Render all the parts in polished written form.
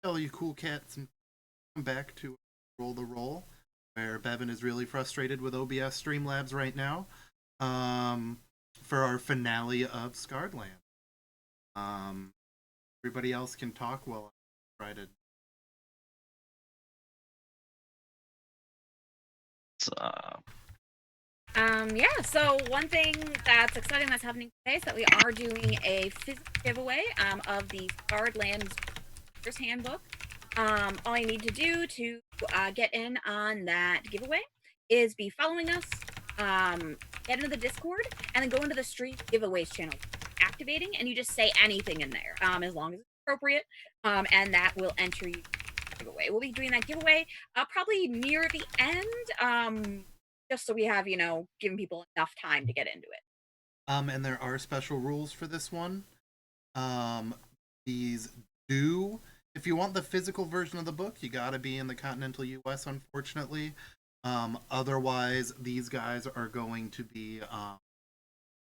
All you cool cats, and come back to Roll the Roll, where Bevan is really frustrated with OBS Streamlabs right now. Um, for our finale of Scarred Land. Everybody else can talk while I try to. Yeah, so one thing that's exciting that's happening today is that we are doing a physical giveaway of the Scarred Lands Handbook. All you need to do to get in on that giveaway is be following us, get into the Discord, and then go into the Street Giveaways channel. Activating, and you just say anything in there, as long as it's appropriate, and that will enter you giveaway. We'll be doing that giveaway probably near the end, just so we have, giving people enough time to get into it. And there are special rules for this one. These do, if you want the physical version of the book, you gotta be in the continental US, unfortunately. Otherwise, these guys are going to be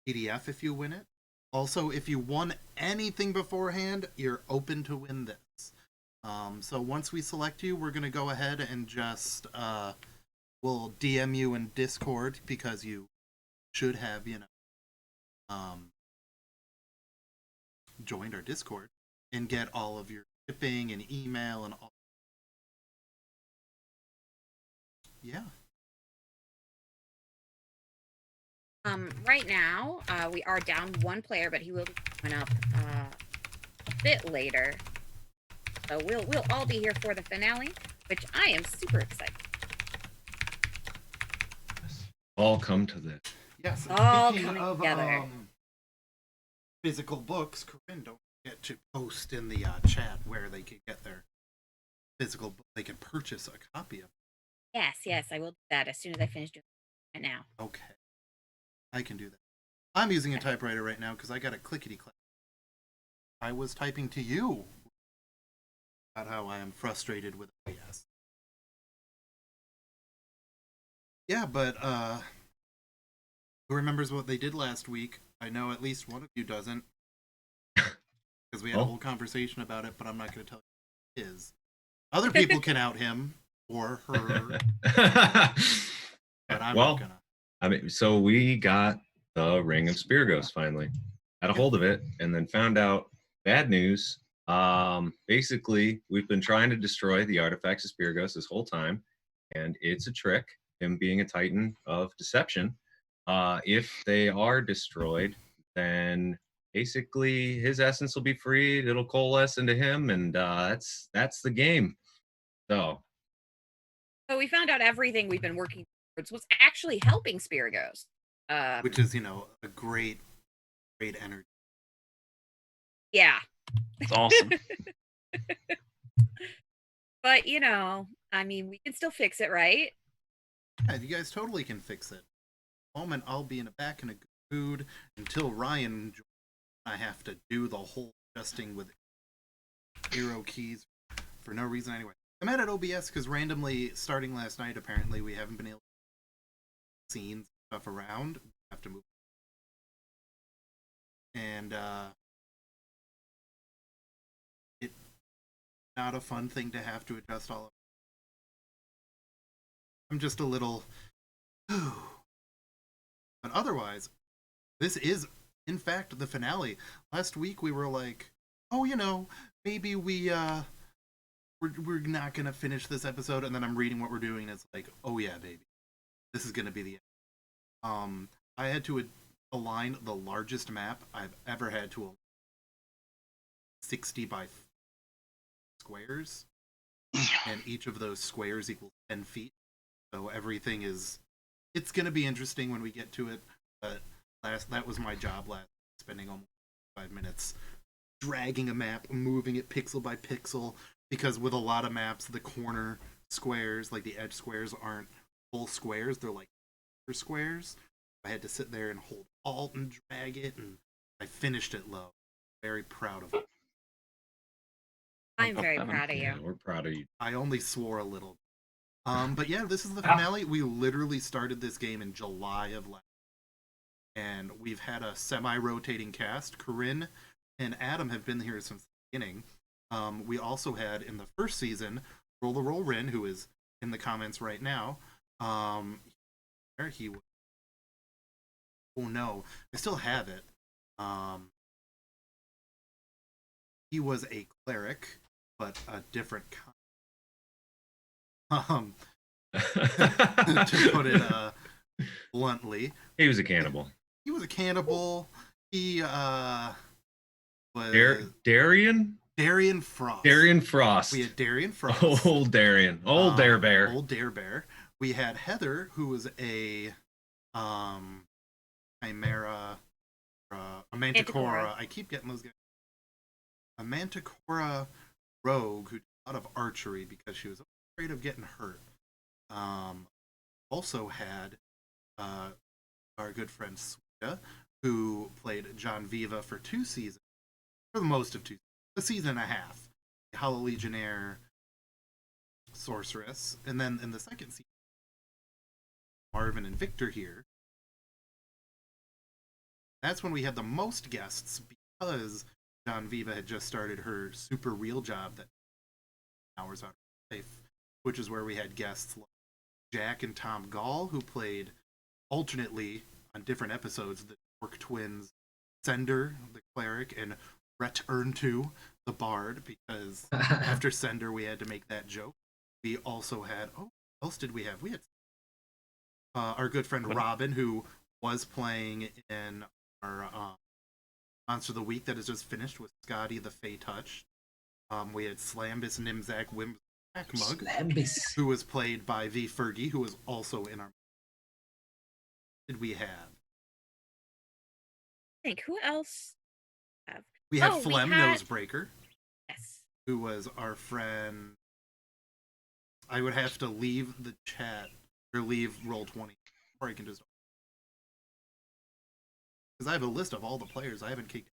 PDF if you win it. Also, if you won anything beforehand, you're open to win this. So once we select you, we're going to go ahead and just we'll DM you in Discord because you should have, joined our Discord and get all of your shipping and email and all. Yeah. Right now, we are down one player, but he will be coming up a bit later. So we'll all be here for the finale, which I am super excited. All come to this. Yes. All coming together. Physical books, Corinne, don't forget to post in the chat where they can get their physical book. They can purchase a copy of it. Yes, I will do that as soon as I finish doing it right now. Okay. I can do that. I'm using a typewriter right now because I got a clickety-clack. I was typing to you about how I am frustrated with OBS. Yeah, but who remembers what they did last week? I know at least one of you doesn't. Because we had a whole conversation about it, but I'm not going to tell you who it is. Other people can out him or her. But I'm not going to. I mean, so we got the Ring of Spiragos finally. Got a hold of it and then found out bad news. Basically, we've been trying to destroy the artifacts of Spiragos this whole time, and it's a trick, him being a titan of deception. If they are destroyed, then basically his essence will be freed, it'll coalesce into him, and that's the game. So we found out everything we've been working towards was actually helping Spiragos. Which is, a great energy. Yeah. It's awesome. But, I mean, we can still fix it, right? Yeah, you guys totally can fix it. The moment I'll be back in a good mood until Ryan joins. I have to do the whole adjusting with arrow keys for no reason anyway. I'm at OBS because randomly, starting last night, apparently we haven't been able to scenes stuff around. We have to move. And it's not a fun thing to have to adjust all of it. I'm just a little but otherwise, this is in fact the finale. Last week we were like, oh, maybe we're not gonna finish this episode, and then I'm reading what we're doing and it's like, oh yeah, baby, this is gonna be the end. I had to align the largest map I've ever had to align, 60 by squares, and each of those squares equals 10 feet. So everything it's gonna be interesting when we get to it. But that was my job last, spending almost 5 minutes dragging a map, moving it pixel by pixel, because with a lot of maps, the corner squares, like the edge squares, aren't full squares, they're like squares. I had to sit there and hold alt and drag it, and I finished it low. Very proud of it. I'm very proud of you. Yeah, we're proud of you. I only swore a little. But yeah, this is the finale. We literally started this game in July of last year, and we've had a semi-rotating cast. Corinne and Adam have been here since the beginning. We also had in the first season Roll a Roll Rin, who is in the comments right now. There he was. Oh no, I still have it. He was a cleric, but a different kind. To put it bluntly, He was a cannibal. he was a cannibal. He was Darian? Darian Frost. Darian Frost. We had Darian Frost. Old Darian. Old Dare Bear. Old Dare Bear. We had Heather, who was a chimera, a manticore. I keep getting those guys. A manticore rogue who did a lot of archery because she was afraid of getting hurt. Also had our good friend Swita, who played John Viva for 2 seasons, for the most of 2 seasons, a season and a half. Hollow Legionnaire, sorceress, and then in the second season, Marvin and Victor here. That's when we had the most guests because John Viva had just started her super real job that hours out of life, which is where we had guests like Jack and Tom Gall, who played alternately on different episodes the Orc twins, Sender, the cleric, and Rhett Erntu, the bard, because after Sender we had to make that joke. We also had, what else did we have? We had our good friend Robin, who was playing in our Monster of the Week that is just finished with Scotty the Fey Touch. We had Slambus Nimzak Wimzak who was played by V. Fergie, who was also in our. Did we have? I think who else? We had Flem Nosebreaker. Yes. Who was our friend. I would have to leave the chat or leave Roll20, or I can just. Because I have a list of all the players I haven't kicked.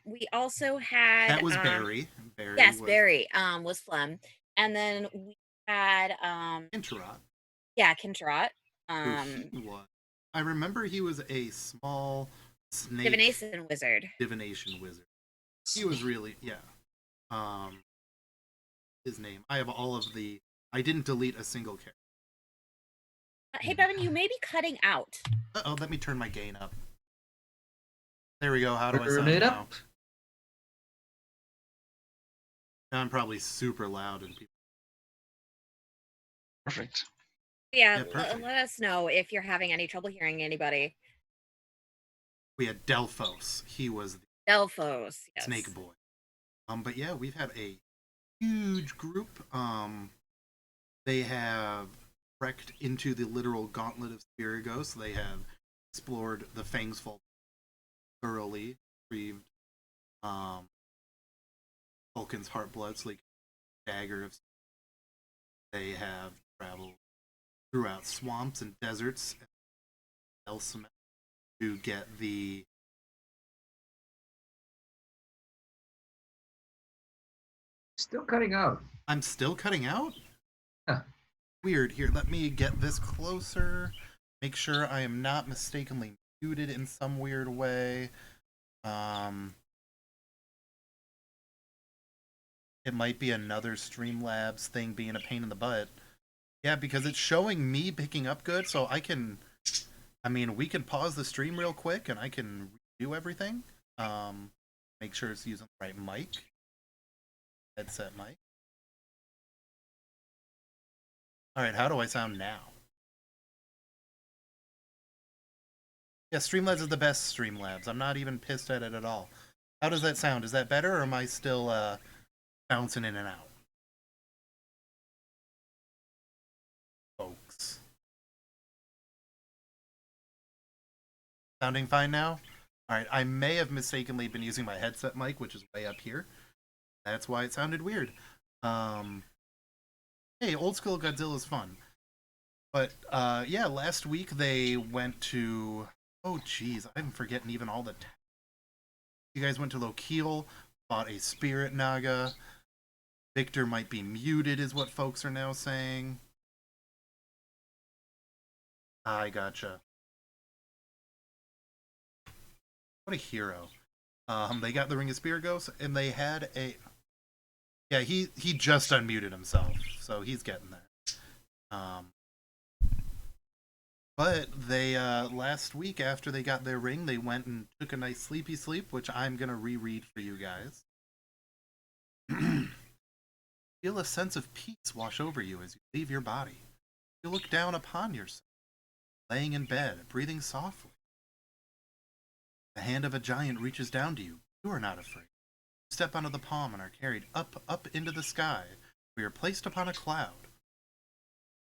We also had that was Barry. Barry was Flem, and then we had Kintarot. Yeah, Kintarot. I remember he was a small snake Divination wizard. He was really his name. I have all of the. I didn't delete a single character. Hey Bevan, you may be cutting out. Let me turn my gain up. There we go. How do I sound now? Now I'm probably super loud and people. Perfect. Yeah, perfect. Let us know if you're having any trouble hearing anybody. We had Delphos. He was the Delphos, yes. Snake Boy. But yeah, we've had a huge group. They have trekked into the literal gauntlet of Spiragos. They have explored the Fang's Fault thoroughly, retrieved Vulcan's Heartblood, Sleek Dagger of. They have traveled throughout swamps and deserts to get the Still cutting out. I'm still cutting out? Huh. Weird. Here, let me get this closer. Make sure I am not mistakenly muted in some weird way. It might be another Streamlabs thing being a pain in the butt. Yeah, because it's showing me picking up good, so we can pause the stream real quick and I can redo everything. Make sure it's using the right mic. Headset mic. Alright, how do I sound now? Yeah, Streamlabs is the best Streamlabs. I'm not even pissed at it at all. How does that sound? Is that better, or am I still bouncing in and out? Folks. Sounding fine now? Alright, I may have mistakenly been using my headset mic, which is way up here. That's why it sounded weird. Hey, old school Godzilla is fun. But, yeah, last week they went to... Oh, jeez, I'm forgetting even all the... You guys went to Lokiel, bought a Spirit Naga. Victor might be muted, is what folks are now saying. I gotcha. What a hero. They got the Ring of Spiragos, and they had a... Yeah, he just unmuted himself, so he's getting there. But they, last week after they got their ring, they went and took a nice sleepy sleep, which I'm going to reread for you guys. Feel a sense of peace wash over you as you leave your body. You look down upon yourself, laying in bed, breathing softly. The hand of a giant reaches down to you. You are not afraid. You step onto the palm and are carried up into the sky, where you're placed upon a cloud.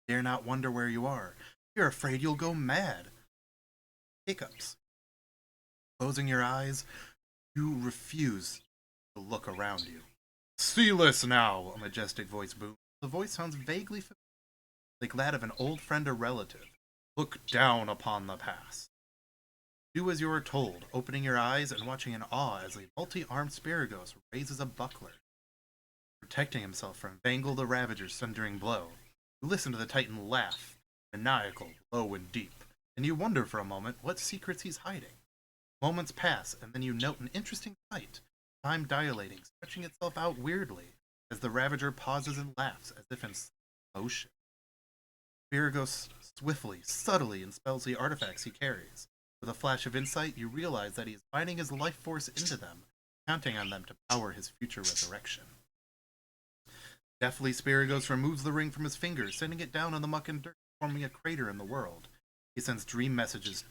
You dare not wonder where you are. You're afraid you'll go mad. Hiccups. Closing your eyes, you refuse to look around you. See this now, a majestic voice booms. The voice sounds vaguely familiar, like that of an old friend or relative. Look down upon the past. Do as you are told, opening your eyes and watching in awe as a multi-armed Spiragos raises a buckler, protecting himself from Vangle the Ravager's thundering blow. You listen to the Titan laugh, maniacal, low and deep, and you wonder for a moment what secrets he's hiding. Moments pass, and then you note an interesting sight, time dilating, stretching itself out weirdly, as the Ravager pauses and laughs as if in slow motion. Spiragos swiftly, subtly expels the artifacts he carries. With a flash of insight, you realize that he is binding his life force into them, counting on them to power his future resurrection. Deftly, Spiragos removes the ring from his finger, sending it down on the muck and dirt, forming a crater in the world. He sends dream messages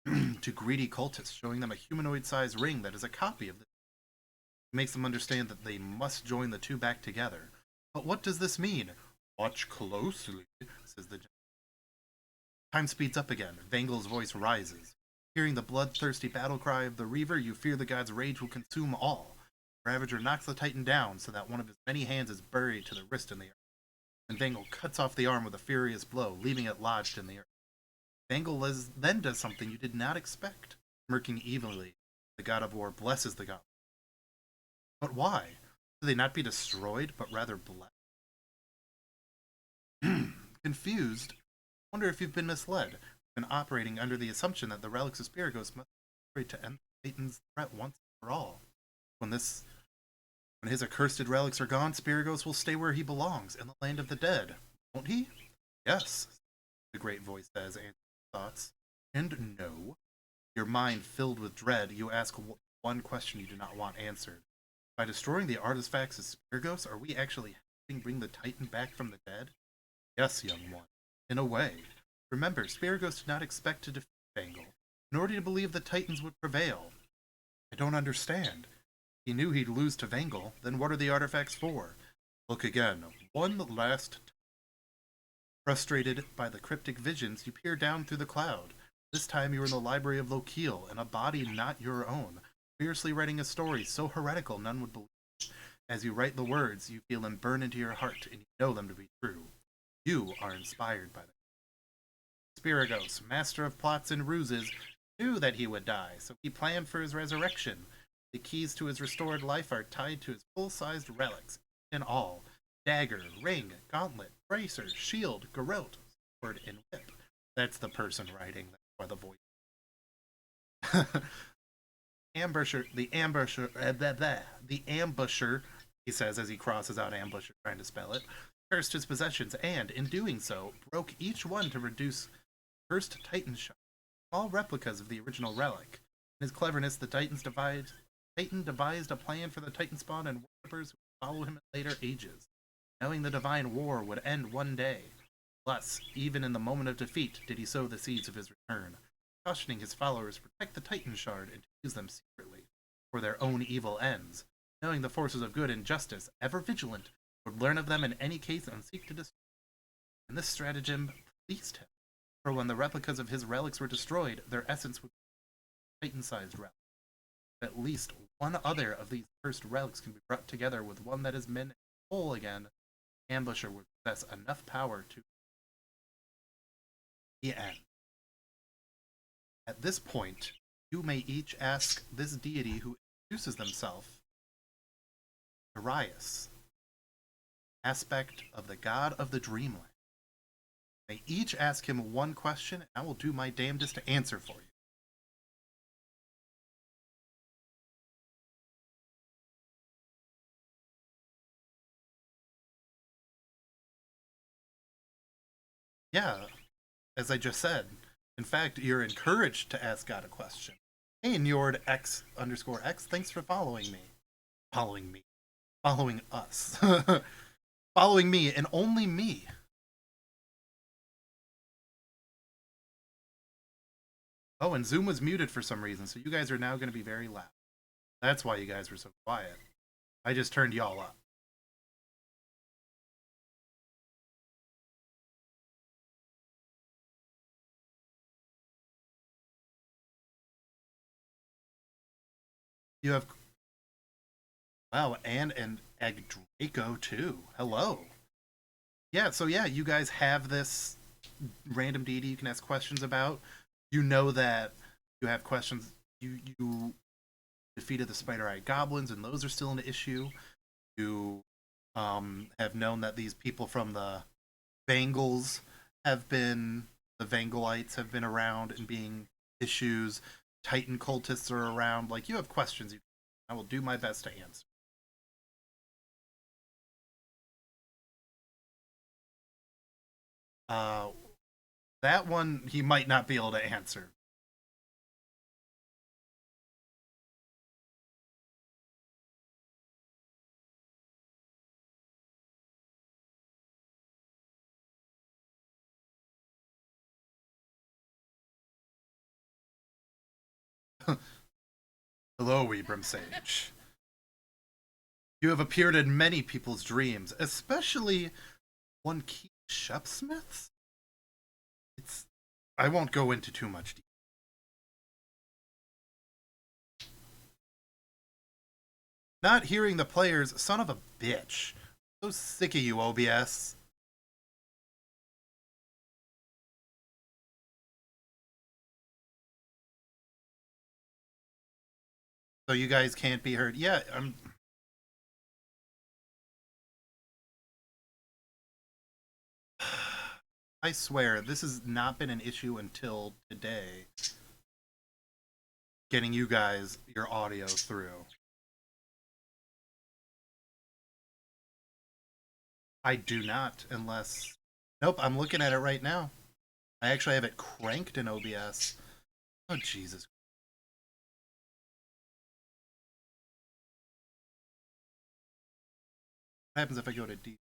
to greedy cultists, showing them a humanoid-sized ring that is a copy of this. He makes them understand that they must join the two back together. But what does this mean? Watch closely, says the giant. Time speeds up again. Vangle's voice rises. Hearing the bloodthirsty battle cry of the Reaver, you fear the god's rage will consume all. Ravager knocks the Titan down so that one of his many hands is buried to the wrist in the earth. And Vangle cuts off the arm with a furious blow, leaving it lodged in the earth. Vangle then does something you did not expect. Smirking evilly, the god of war blesses the god. But why? Do they not be destroyed, but rather blessed? Confused, wonder if you've been misled. You've been operating under the assumption that the relics of Spiragos must be to end Titan's threat once and for all. When his accursed relics are gone, Spiragos will stay where he belongs, in the land of the dead. Won't he? Yes, the great voice says, answering thoughts. And no. Your mind filled with dread, you ask one question you do not want answered. By destroying the artifacts of Spiragos, are we actually helping bring the Titan back from the dead? Yes, young one. In a way. Remember, Spiragos did not expect to defeat Vangle, nor did he believe the Titans would prevail. I don't understand. He knew he'd lose to Vangle, then what are the artifacts for? Look again. One last time. Frustrated by the cryptic visions, you peer down through the cloud. This time you are in the library of Lokiel, in a body not your own, fiercely writing a story so heretical none would believe. As you write the words, you feel them burn into your heart, and you know them to be true. You are inspired by them. Spiragos, master of plots and ruses, knew that he would die, so he planned for his resurrection. The keys to his restored life are tied to his full-sized relics, in all. Dagger, ring, gauntlet, bracer, shield, garrote, sword, and whip. That's the person writing, that's why the voice. The ambusher, he says as he crosses out ambusher, trying to spell it, cursed his possessions and, in doing so, broke each one to reduce first Titan shot, all replicas of the original relic. In his cleverness, the Titan devised a plan for the Titan spawn and worshippers who would follow him in later ages, knowing the divine war would end one day. Thus, even in the moment of defeat, did he sow the seeds of his return, cautioning his followers to protect the Titan shard and to use them secretly for their own evil ends, knowing the forces of good and justice, ever vigilant, would learn of them in any case and seek to destroy them. And this stratagem pleased him, for when the replicas of his relics were destroyed, their essence would be Titan-sized relics. At least one other of these cursed relics can be brought together with one that is made whole again. The ambusher would possess enough power to the end. At this point, you may each ask this deity who introduces themselves, Darius, aspect of the god of the dreamland. You may each ask him one question, and I will do my damnedest to answer for you. Yeah, as I just said. In fact, you're encouraged to ask God a question. Hey, Njord X_X, thanks for following me. Following me. Following us. Following me and only me. Oh, and Zoom was muted for some reason, so you guys are now going to be very loud. That's why you guys were so quiet. I just turned y'all up. You have... Wow, and Agdraco too. Hello. Yeah, so yeah, you guys have this random deity you can ask questions about. You know that you have questions. You defeated the spider-eyed goblins, and those are still an issue. You have known that these people from the Vangels the Vangelites have been around and being issues. Titan cultists are around. Like, you have questions. I will do my best to answer. That one he might not be able to answer. Hello, Ibram Sage. You have appeared in many people's dreams, especially one Keith Shepsmith's. I won't go into too much detail. Not hearing the players, son of a bitch. So sick of you, OBS. So you guys can't be heard. Yeah, I swear, this has not been an issue until today. Getting you guys your audio through. I do not, unless... Nope, I'm looking at it right now. I actually have it cranked in OBS. Oh, Jesus. What happens if I go to D?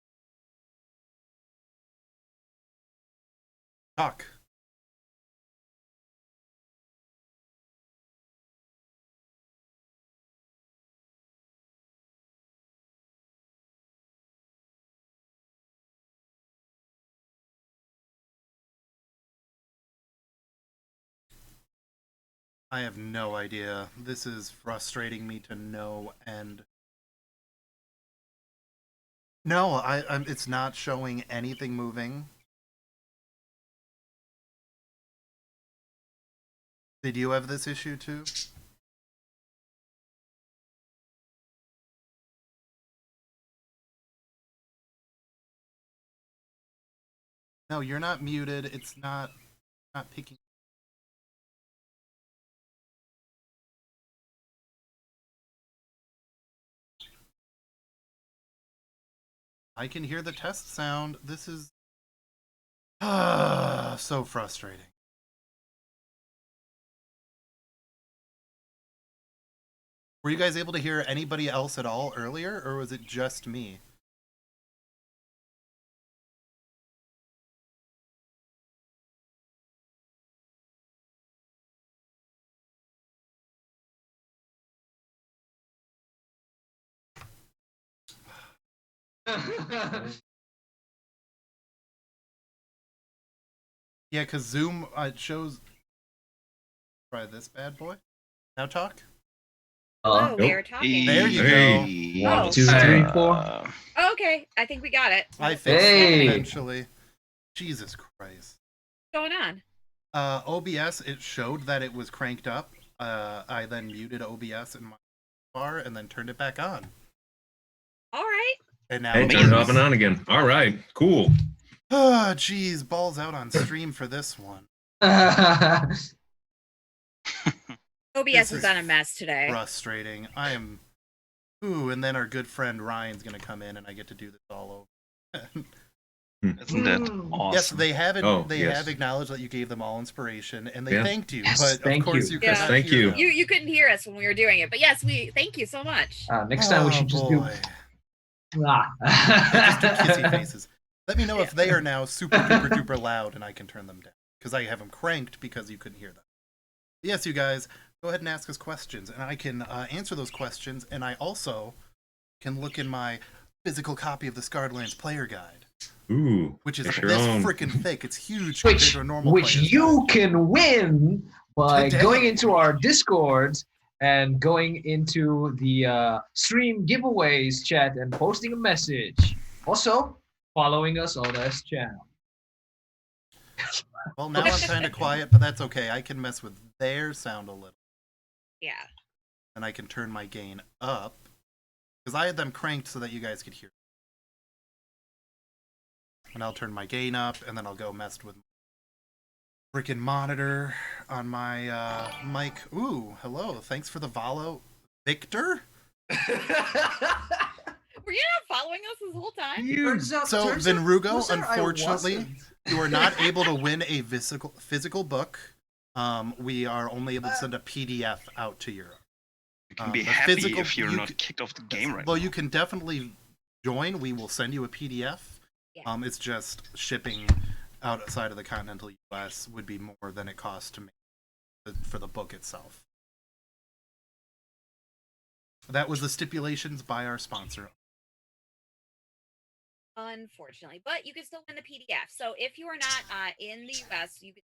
Talk. I have no idea. This is frustrating me to no end. No, it's not showing anything moving. Did you have this issue too? No, you're not muted. It's not picking. I can hear the test sound. This is so frustrating. Were you guys able to hear anybody else at all earlier, or was it just me? Yeah, because Zoom shows... Try this bad boy. Now talk. Hello, we Nope. are talking. There you Hey. go. 1, 2, 3, 4. Okay, I think we got it. I fixed Hey. it eventually. Jesus Christ. What's going on? OBS, it showed that it was cranked up. I then muted OBS in my bar and then turned it back on. All right. And now Hey, turn it off and on again. All right, cool. Oh, geez, balls out on stream for this one. OBS has done a mess today. Frustrating. I am... Ooh, and then our good friend Ryan's going to come in and I get to do this all over. Isn't that awesome? Yes, they have. They yes. have acknowledged that you gave them all inspiration, and they Yeah. thanked you. Yes, but of thank course, you. you could Yeah. not Thank hear you. them. You couldn't hear us when we were doing it, but yes, we thank you so much. Next time we should just do. boy. Ah. Just do kissy faces. Let me know if they are now super duper duper loud, and I can turn them down because I have them cranked because you couldn't hear them. Yes, you guys, go ahead and ask us questions, and I can answer those questions. And I also can look in my physical copy of the Scarred Lands Player Guide, Ooh, which is it's this your own. freaking thick. It's huge compared which to a normal. which player's you guide. can win by Today. going into our Discords and going into the stream giveaways chat and posting a message. Also, following us on this channel. Well, now I'm kind of quiet, but that's okay. I can mess with their sound a little, Yeah. and I can turn my gain up because I had them cranked so that you guys could hear. And I'll turn my gain up, and then I'll go mess with my freaking monitor on my mic. Ooh, hello. Thanks for the follow, Victor. Were you not following us this whole time? So, Vinrugo, unfortunately, you are not able to win a physical book. We are only able to send a PDF out to Europe. You can be the happy physical- if you're you not c- kicked off the game right Well, now. you can definitely join. We will send you a PDF. Yeah. It's just shipping outside of the continental US would be more than it costs to make for the book itself. That was the stipulations by our sponsor. Unfortunately, but you can still win the PDF. So if you are not in the US, you can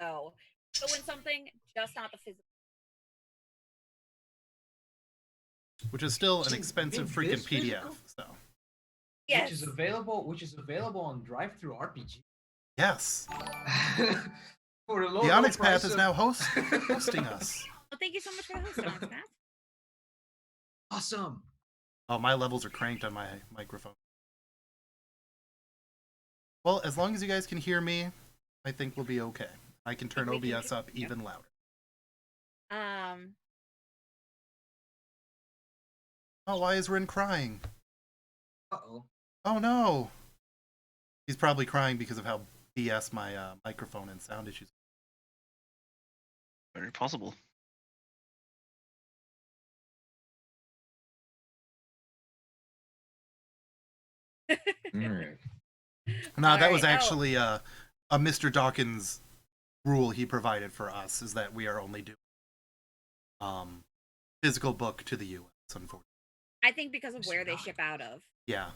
still win something, just not the physical. Which is still an expensive freaking PDF. So Yes. Which is available on Drive-Thru RPG. yes, For a low, the low OnyxPath price is of- now hosting us. Well, thank you so much for the host, OnyxPath. Awesome. Oh, my levels are cranked on my microphone. Well, as long as you guys can hear me, I think we'll be okay. I can turn We can OBS up even louder. Oh, why is Rin crying? Uh-oh. Oh no! He's probably crying because of how BS my microphone and sound issues. Very possible. All right. No, that was Alright, actually a Mr. Dawkins rule he provided for us, is that we are only doing physical book to the US, unfortunately. I think because of where they ship out of. Yeah.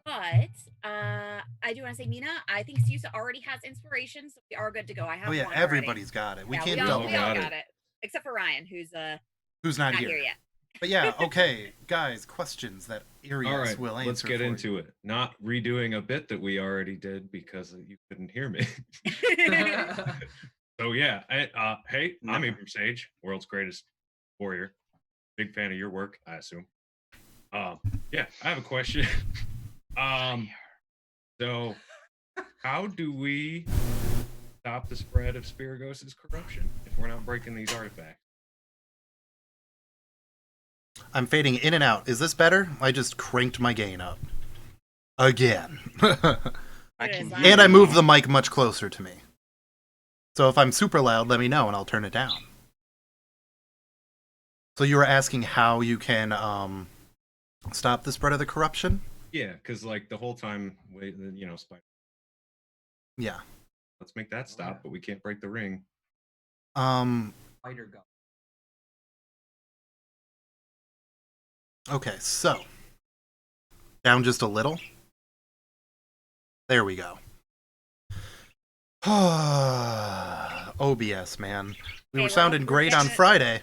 But I do want to say, Mina, I think Susa already has inspiration, so we are good to go. I have Oh yeah, one everybody's got it. We already. can't Yeah, we all double got got it. it. Except for Ryan, who's who's not here. yet. But yeah, okay, guys, questions that Arias All right, will answer. let's get for into you. it. Not redoing a bit that we already did because you couldn't hear me. So yeah, hey, I'm Abram Sage, world's greatest warrior. Big fan of your work, I assume. Yeah, I have a question. So how do we stop the spread of Spiragos' corruption if we're not breaking these artifacts? I'm fading in and out. Is this better? I just cranked my gain up. Again. I can is hear And I you moved now. the mic much closer to me. So if I'm super loud, let me know and I'll turn it down. So you were asking how you can stop the spread of the corruption? Yeah, because like the whole time, Spider. Yeah. Let's make that stop, but we can't break the ring. Spider gun. Okay, so down just a little. There we go. OBS, man. We Okay, were sounding we're great on getting it- Friday.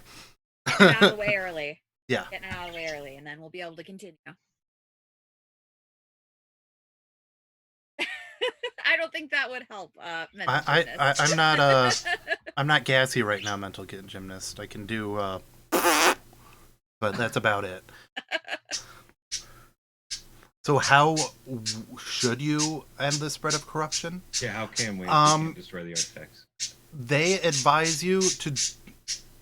Getting out of the way early. Yeah. Getting out of the way early, and then we'll be able to continue. I don't think that would help. Mental gymnast. I'm not I'm not gassy right now, mental gymnast. I can do but that's about it. So how should you end the spread of corruption? Yeah, how can we? We can't destroy the artifacts. They advise you to.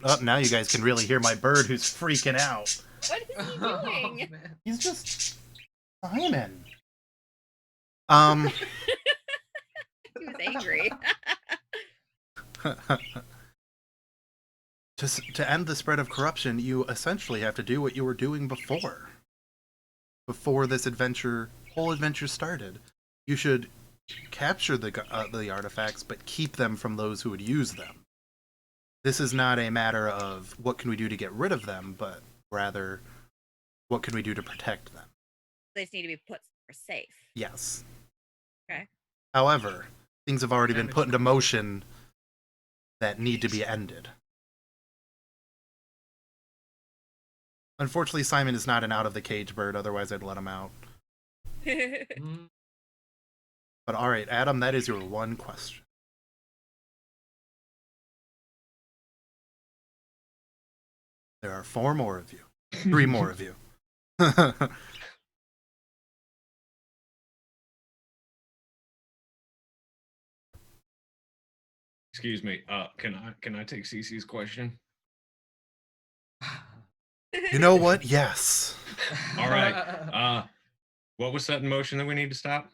Oh, now you guys can really hear my bird who's freaking out. What is he doing? He's just Simon. He was angry. To end the spread of corruption, you essentially have to do what you were doing before. Before this whole adventure started. You should capture the artifacts, but keep them from those who would use them. This is not a matter of what can we do to get rid of them, but rather what can we do to protect them. They just need to be put somewhere safe. Yes. Okay. However, things have already been put into motion that need to be ended. Unfortunately, Simon is not an out-of-the-cage bird, otherwise I'd let him out. Mm, But alright, Adam, that is your one question. There are 4 more of you. 3 more of you. Excuse me. Can I take Cece's question? You know what? Yes. All right. What was set in motion that we need to stop?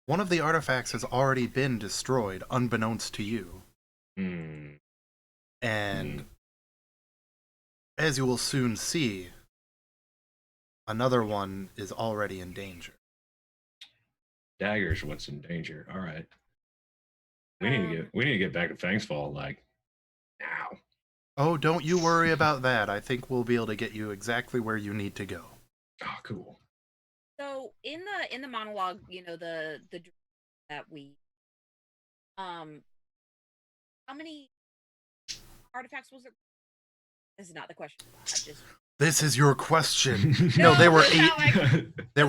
One of the artifacts has already been destroyed, unbeknownst to you. Hmm. And as you will soon see, another one is already in danger. Dagger's what's in danger. All right. We need to get back to Fang's Fall like now. Oh, don't you worry about that. I think we'll be able to get you exactly where you need to go. Oh, cool. So in the monologue, the that we how many artifacts was it? This is not the question. This is your question. No, there were 8. There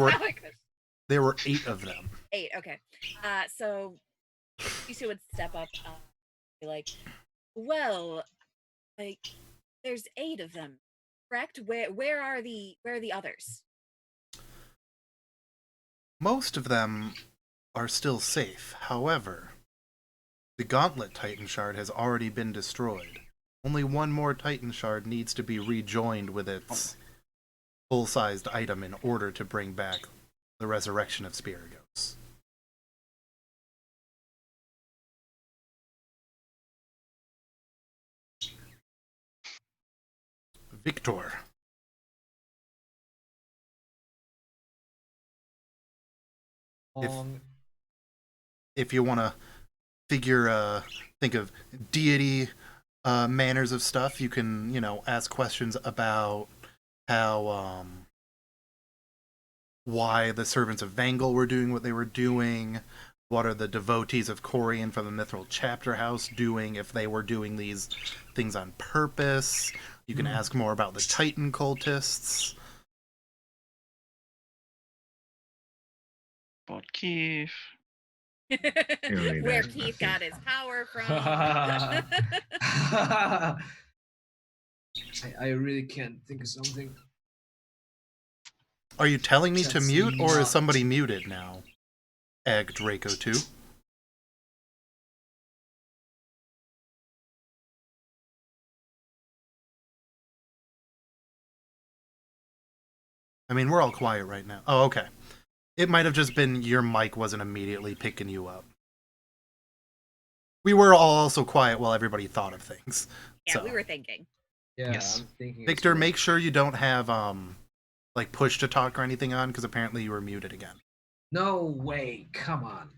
were 8 of them. 8. Okay. So Yusu would step up, be like, "Well, like, there's 8 of them, correct? Where are the others?" Most of them are still safe. However, the Gauntlet Titan Shard has already been destroyed. Only one more Titan Shard needs to be rejoined with its full-sized item in order to bring back the resurrection of Spiragos. Victor. If you want to think of deity manners of stuff, you can, ask questions about how, why the servants of Vangal were doing what they were doing. What are the devotees of Corian from the Mithril Chapter House doing, if they were doing these things on purpose? You can ask more about the Titan cultists. About Keith. Where Keith got his power from. I really can't think of something. Are you telling me to That's mute, or not- is somebody muted now? Egg Draco 2. I mean, we're all quiet right now. Oh, okay. It might have just been your mic wasn't immediately picking you up. We were all also quiet while everybody thought of things. Yeah, So, we were thinking. Yeah, Yes. I'm thinking. Victor, as well. make sure you don't have like push to talk or anything on, because apparently you were muted again. No way! Come on.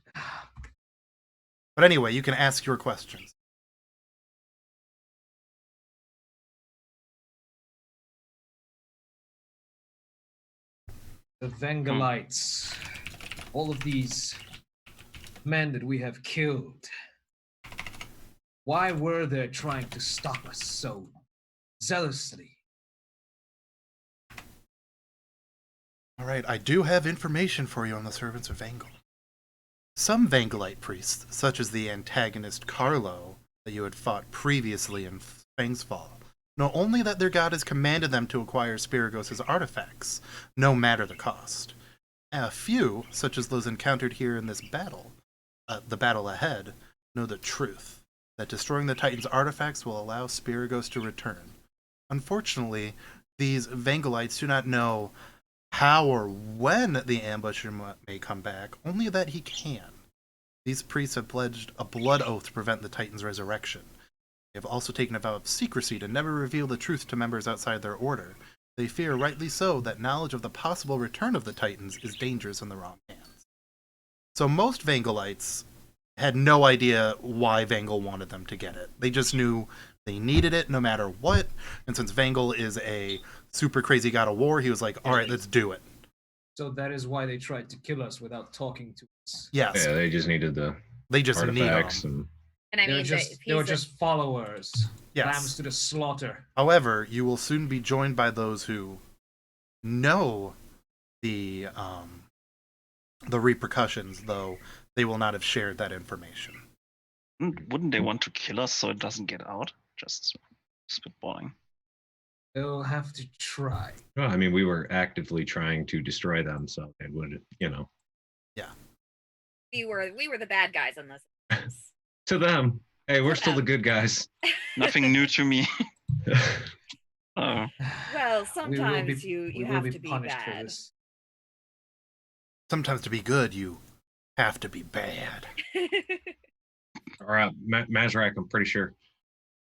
But anyway, you can ask your questions. The Vangalites, all of these men that we have killed. Why were they trying to stop us so zealously? All right, I do have information for you on the servants of Vangal. Some Vangalite priests, such as the antagonist Carlo that you had fought previously in Fang's Fall, know only that their god has commanded them to acquire Spiragos' artifacts, no matter the cost. A few, such as those encountered here in this battle, the battle ahead, know the truth, that destroying the Titan's artifacts will allow Spiragos to return. Unfortunately, these Vangalites do not know how or when the ambusher may come back, only that he can. These priests have pledged a blood oath to prevent the Titan's resurrection. They have also taken a vow of secrecy to never reveal the truth to members outside their order. They fear, rightly so, that knowledge of the possible return of the Titans is dangerous in the wrong hands. So most Vangelites had no idea why Vangel wanted them to get it. They just knew they needed it no matter what, and since Vangel is a super crazy god of war, he was like, alright, let's do it. So that is why they tried to kill us without talking to us. Yes. Yeah, they just needed the They just need artifacts them. And I They were mean, just followers. Yes. Lambs to the slaughter. However, you will soon be joined by those who know the repercussions, though they will not have shared that information. Wouldn't they want to kill us so it doesn't get out? Just spitballing. They'll have to try. Well, I mean, we were actively trying to destroy them, so it would, we were the bad guys in this. to them. Hey, we're To still the them. good guys. Nothing new to me. Oh, Well, sometimes you we will have to be punished for bad. this. Sometimes to be good, you have to be bad. All right, Mazrak, I'm pretty sure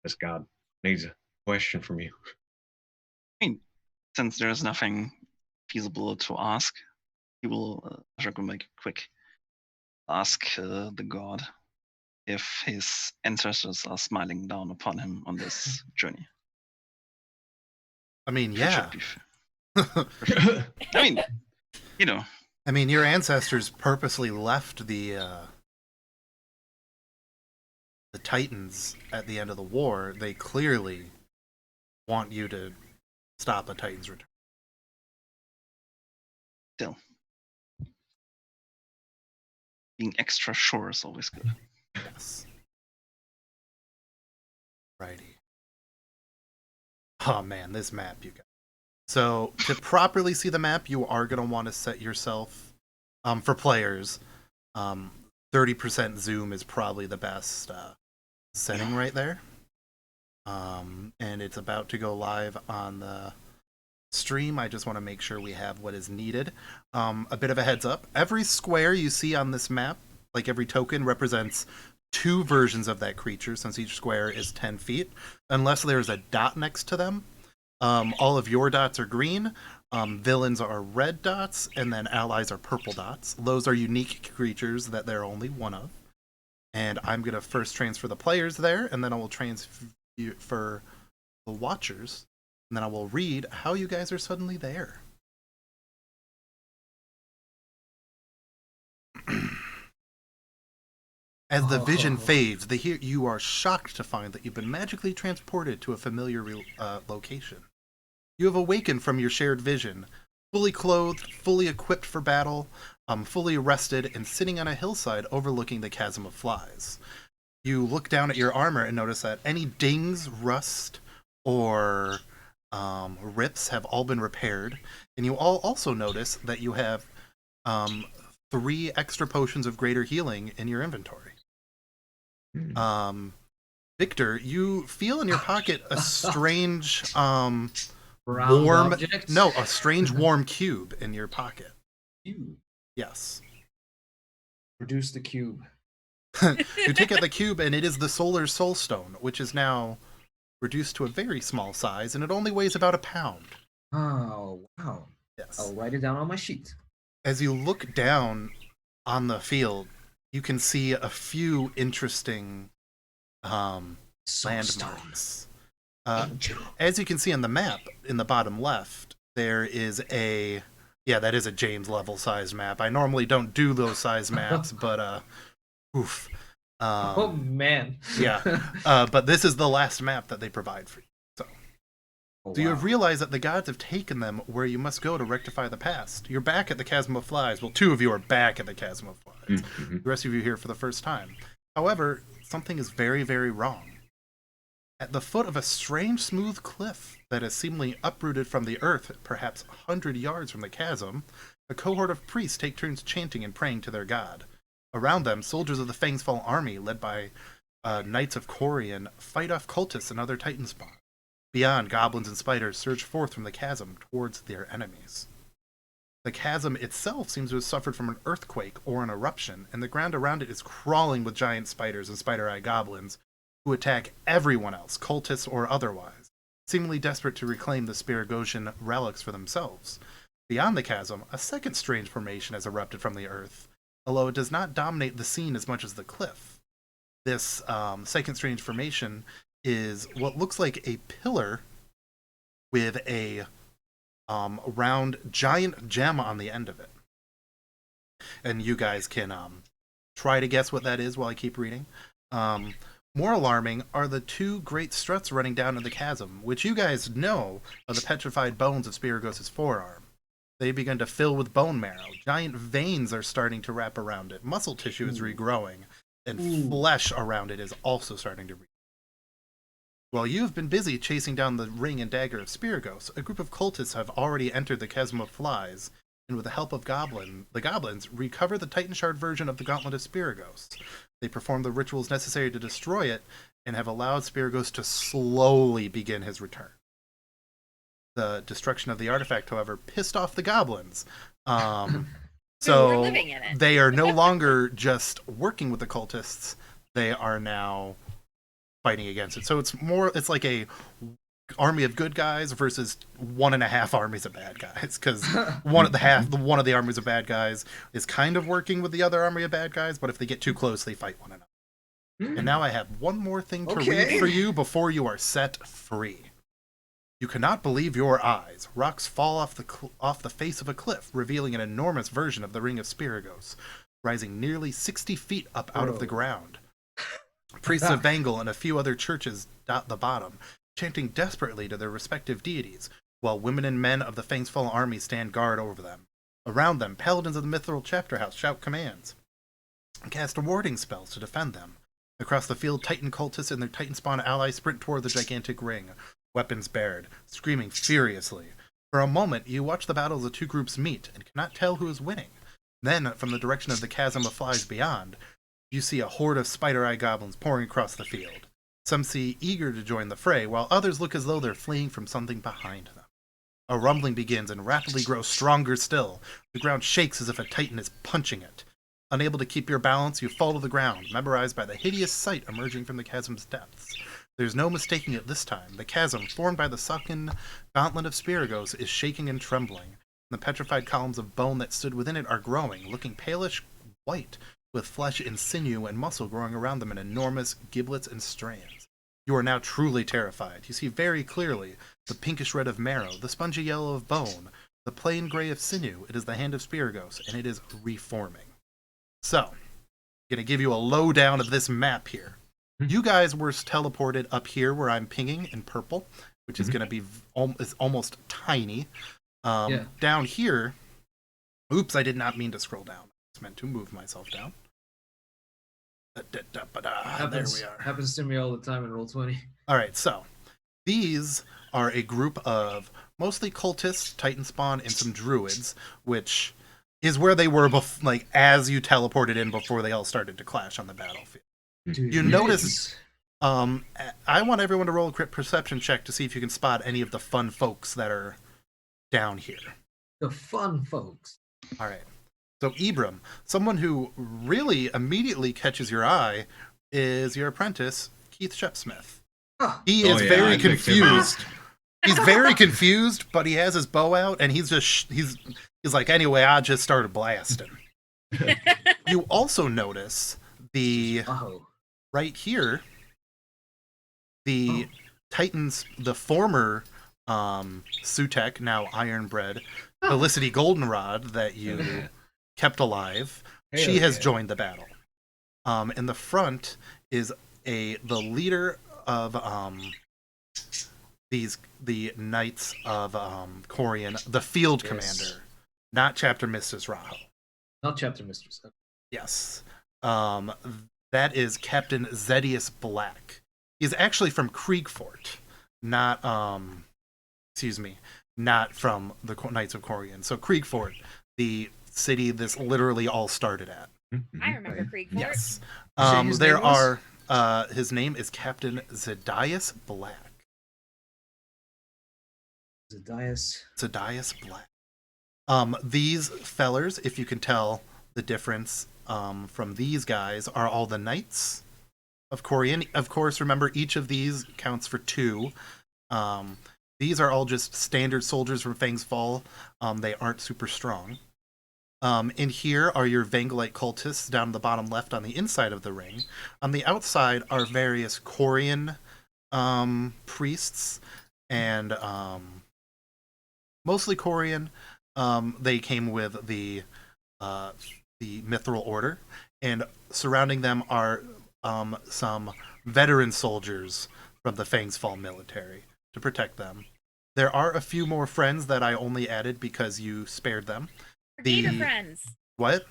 this god needs a question from you. since there's nothing feasible to ask, he will make a quick ask the god if his ancestors are smiling down upon him on this journey. I mean, Which yeah. should be I mean, you know, I mean, your ancestors purposely left the Titans at the end of the war. They clearly want you to stop a Titan's return. still. Being extra sure is always good. Yes. Righty. Oh man, this map, you guys. So to properly see the map, you are going to want to set yourself, for players, 30% zoom is probably the best setting right there. And it's about to go live on the stream. I just want to make sure we have what is needed. A bit of a heads up. Every square you see on this map, like every token, represents 2 versions of that creature, since each square is 10 feet. Unless there's a dot next to them. All of your dots are green, villains are red dots, and then allies are purple dots. Those are unique creatures that there are only one of. And I'm going to first transfer the players there, and then I will transfer the watchers, and then I will read how you guys are suddenly there. As the vision fades, you are shocked to find that you've been magically transported to a familiar location. You have awakened from your shared vision, fully clothed, fully equipped for battle, fully rested, and sitting on a hillside overlooking the Chasm of Flies. You look down at your armor and notice that any dings, rust, or rips have all been repaired, and you all also notice that you have 3 extra potions of greater healing in your inventory. Victor, you feel in your pocket a strange Round object? a strange warm cube in your pocket. Cube. Yes. Produce the cube. You take out the cube, and it is the Solar Soul Stone, which is now reduced to a very small size, and it only weighs about 1 pound. Oh, wow. Yes. I'll write it down on my sheet. As you look down on the field, you can see a few interesting landmarks. As you can see on the map, in the bottom left, there is that is a James level size map. I normally don't do those size maps, but oof. Oh man. Yeah. But this is the last map that they provide for you. So you have realized that the gods have taken them where you must go to rectify the past. You're back at the Chasm of Flies. Well, 2 of you are back at the Chasm of Flies. Mm-hmm. The rest of you are here for the first time. However, something is very, very wrong. At the foot of a strange smooth cliff that is seemingly uprooted from the earth, perhaps 100 yards from the chasm, a cohort of priests take turns chanting and praying to their god. Around them, soldiers of the Fangsfall army, led by Knights of Corian, fight off cultists and other Titan spawn. Beyond, goblins and spiders surge forth from the chasm towards their enemies. The chasm itself seems to have suffered from an earthquake or an eruption, and the ground around it is crawling with giant spiders and spider-eye goblins who attack everyone else, cultists or otherwise, seemingly desperate to reclaim the Spiragosian relics for themselves. Beyond the chasm, a second strange formation has erupted from the earth, although it does not dominate the scene as much as the cliff. This second strange formation is what looks like a pillar with a round giant gem on the end of it. And you guys can try to guess what that is while I keep reading. More alarming are the two great struts running down in the chasm, which you guys know are the petrified bones of Spiragos' forearm. They begin to fill with bone marrow. Giant veins are starting to wrap around it. Muscle tissue is regrowing, and flesh around it is also starting to regrow. While you have been busy chasing down the ring and dagger of Spiragos, a group of cultists have already entered the Chasm of Flies, and with the help of the goblins, recover the Titan Shard version of the Gauntlet of Spiragos. They perform the rituals necessary to destroy it, and have allowed Spiragos to slowly begin his return. The destruction of the artifact, however, pissed off the goblins. So living in it. They are no longer just working with the cultists, they are now fighting against it. So it's like a army of good guys versus 1.5 armies of bad guys, because one of the armies of bad guys is kind of working with the other army of bad guys, but if they get too close, they fight one another. And now I have one more thing to read for you before you are set free. You cannot believe your eyes. Rocks fall off the face of a cliff, revealing an enormous version of the Ring of Spiragos, rising nearly 60 feet up out of the ground. Priests of Vangal and a few other churches dot the bottom, chanting desperately to their respective deities, while women and men of the Fang's Fallen army stand guard over them. Around them, paladins of the Mithril Chapter House shout commands and cast warding spells to defend them. Across the field, Titan cultists and their Titan spawn allies sprint toward the gigantic ring, weapons bared, screaming furiously. For a moment, you watch the battle as the two groups meet and cannot tell who is winning. Then, from the direction of the Chasm of Flies beyond, you see a horde of spider-eye goblins pouring across the field. Some seem eager to join the fray, while others look as though they're fleeing from something behind them. A rumbling begins and rapidly grows stronger still. The ground shakes as if a titan is punching it. Unable to keep your balance, you fall to the ground, memorized by the hideous sight emerging from the chasm's depths. There's no mistaking it this time. The chasm, formed by the sunken gauntlet of Spiragos, is shaking and trembling. The petrified columns of bone that stood within it are growing, looking palish white, with flesh and sinew and muscle growing around them in enormous giblets and strands. You are now truly terrified. You see very clearly the pinkish red of marrow, the spongy yellow of bone, the plain gray of sinew. It is the hand of Spiragos, and it is reforming. So, I'm going to give you a lowdown of this map here. You guys were teleported up here where I'm pinging in purple, which is going to be is almost tiny. Down here, oops, I did not mean to scroll down. I was meant to move myself down. There we are. Happens to me all the time in Roll20. All right, so these are a group of mostly cultists, Titan spawn, and some druids, which is where they were as you teleported in before they all started to clash on the battlefield. You notice, I want everyone to roll a crit perception check to see if you can spot any of the fun folks that are down here. The fun folks. All right. So, Ibram, someone who really immediately catches your eye is your apprentice, Keith Shepsmith. He is very confused. He's very confused, but he has his bow out, and he's like, anyway, I just started blasting. You also notice right here, the Titans, the former Sutek, now Ironbred, Felicity Goldenrod that you kept alive, she has joined the battle. In the front is the leader of the Knights of Corian, the field commander, not Chapter Mistress Raho. Not Chapter Mistress. Okay. Yes. That is Captain Zedius Black. He's actually from Kriegfort, not from the Knights of Corian. So Kriegfort, the city this literally all started at. I remember Kriegfort. Yes. His name is Captain Zedius Black. Zedius Zedius Black. These fellers, if you can tell the difference from these guys, are all the knights of Corian. Of course, remember, each of these counts for 2. These are all just standard soldiers from Fang's Fall. They aren't super strong. In here are your Vangalite cultists down the bottom left on the inside of the ring. On the outside are various Corian priests, and mostly Corian. They came with the Mithril Order, and surrounding them are some veteran soldiers from the Fang's Fall military to protect them. There are a few more friends that I only added because you spared them. Gator friends. What?